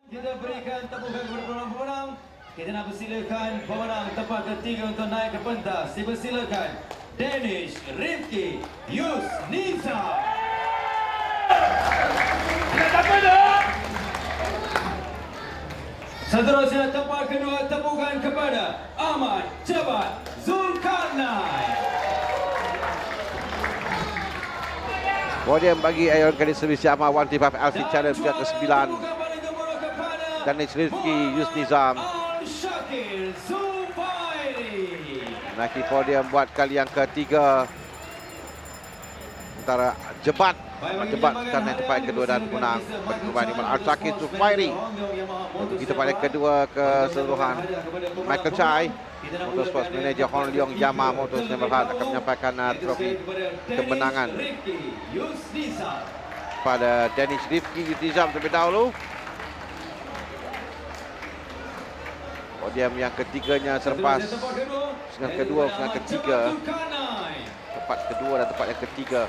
Kita berikan tepukan kepada pemenang-pemenang. Kita nak persilakan pemenang tempat ketiga untuk naik ke pentas. Dipersilakan Danish Rifki Yusniza. Seterusnya tempat kedua tepukan kepada Ahmad Jabat Zulkarnain. Podium bagi Ayon Kali Servis Yamaha 135 LC Challenge yang ke-9. Danish Rifki Yusnizam naiki podium buat kali yang ketiga. Antara Jebat sekarang yang tempat kedua dan menang berbanding Al-Shakir Zufairi. Untuk kita pada kedua keseluruhan, Michael Chai, Motorsports Manager Hon Leong Yamaha Motors Nemerhat akan menyampaikan trofi kemenangan pada Danish Rifki Yusnizam terlebih dahulu. Podium yang ketiganya selepas pusingan kedua, pusingan ketiga, tempat kedua dan tempat yang ketiga.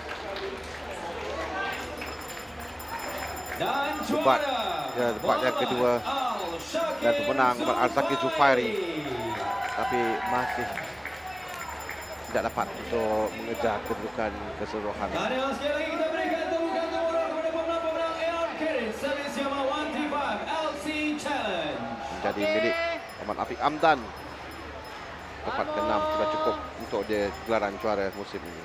Jebat tempat yang kedua dan pemenang Al-Shakir Zufairi, tapi masih tidak dapat untuk mengejar kedudukan keseluruhan. Sekali lagi kita berikan tepukan kepada pemenang-pemenang Aeon Carriage Service Yamaha 135 LC Challenge. Menjadi milik Ahmad Afiq Amdan. Tempat ke-6 sudah cukup untuk dia gelaran juara musim ini.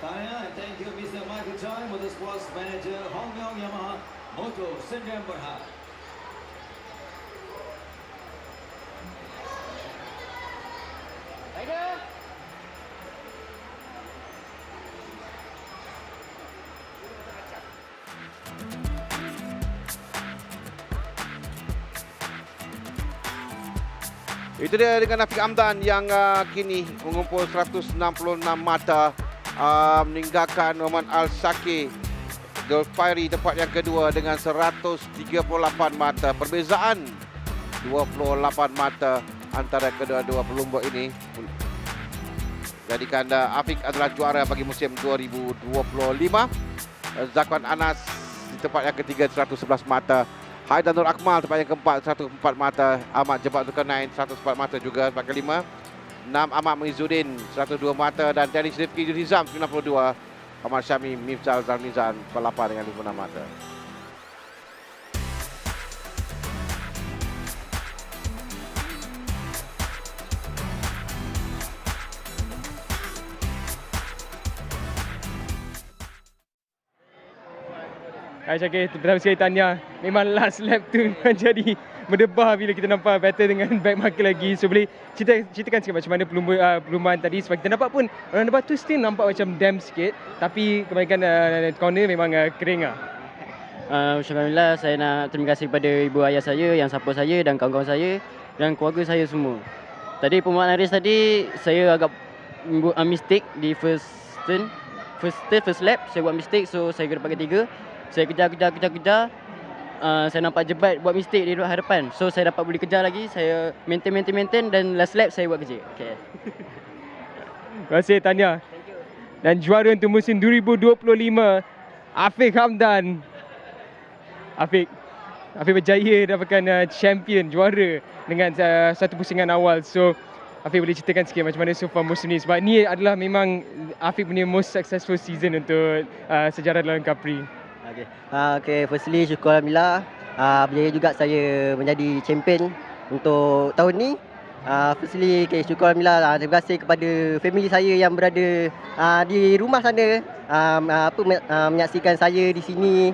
Thank you Mr. Michael Choi, Motorsports Manager Hong Leong Yamaha Moto Sendang Berhad. Itu dia dengan Afiq Hamdan yang kini mengumpul 166 mata, meninggalkan Muhammad Al-Saki Dolfairi tempat yang kedua dengan 138 mata. Perbezaan 28 mata antara kedua-dua pelumba ini. Jadikan Afiq adalah juara bagi musim 2025. Zakwan Anas di tempat yang ketiga 111 mata. Haidanur Akmal tempat yang keempat 104 mata. Ahmad Jebat Zulkarnain 104 mata juga tempat kelima. Nam Ahmad Muizzuddin 102 mata dan Dennis Rifki Nizam 92. Ahmad Syami Mifzal Zalmizan 48 dengan 56 mata. Hai Syakir, pertama sekali tahniah. Memang last lap tu menjadi berdebah bila kita nampak battle dengan back marker lagi. So boleh ceritakan sikit macam mana perlumbaan tadi. Sebab kita nampak pun roundabout tu still nampak macam dam sikit. Tapi kebanyakan corner memang kering lah. Alhamdulillah, saya nak terima kasih kepada ibu ayah saya yang support saya dan kawan-kawan saya dan keluarga saya semua. Tadi permulaan race tadi saya agak buat mistake di first lap. Saya buat mistake, so saya kena pakai 3. Saya kejar. Saya nampak Jebat buat mistake di hadapan. So saya dapat boleh kejar lagi. Saya maintain dan last lap saya buat kerja. Okay. Terima kasih tahniah. Dan juara untuk musim 2025 Afiq Hamdan. Afiq berjaya dapatkan champion, juara dengan satu pusingan awal. So Afiq boleh ceritakan sikit macam mana so far musim ni, sebab ni adalah memang Afiq punya most successful season untuk sejarah dalam Cubprix. Okay, firstly syukur Alhamdulillah. Berjaya juga saya menjadi champion untuk tahun ni. Firstly, syukur Alhamdulillah. Terima kasih kepada family saya yang berada di rumah sana, menyaksikan saya di sini.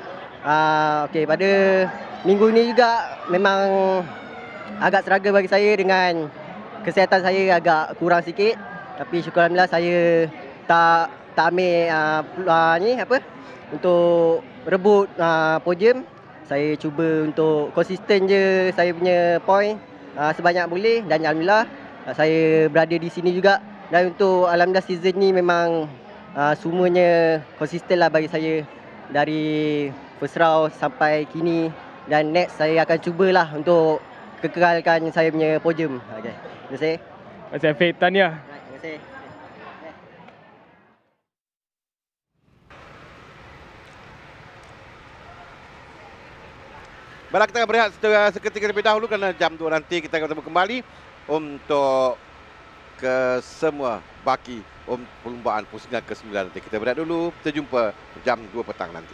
Pada minggu ni juga memang agak struggle bagi saya dengan kesihatan saya agak kurang sikit. Tapi syukur Alhamdulillah saya tak ambil untuk rebut podium. Saya cuba untuk konsisten je saya punya point sebanyak boleh, dan Alhamdulillah saya berada di sini juga. Dan untuk Alhamdulillah season ni memang semuanya konsisten lah bagi saya dari first round sampai kini, dan next saya akan cubalah untuk kekalkan saya punya podium. Okay. Terima kasih. Terima kasih Afiq, tahniah. Terima kasih. Baiklah, kita akan berehat seketika terlebih dahulu kerana jam 2 nanti kita akan bertemu kembali untuk semua baki perlumbaan pusingan ke-9 nanti. Kita berehat dulu, kita jumpa jam 2 petang nanti.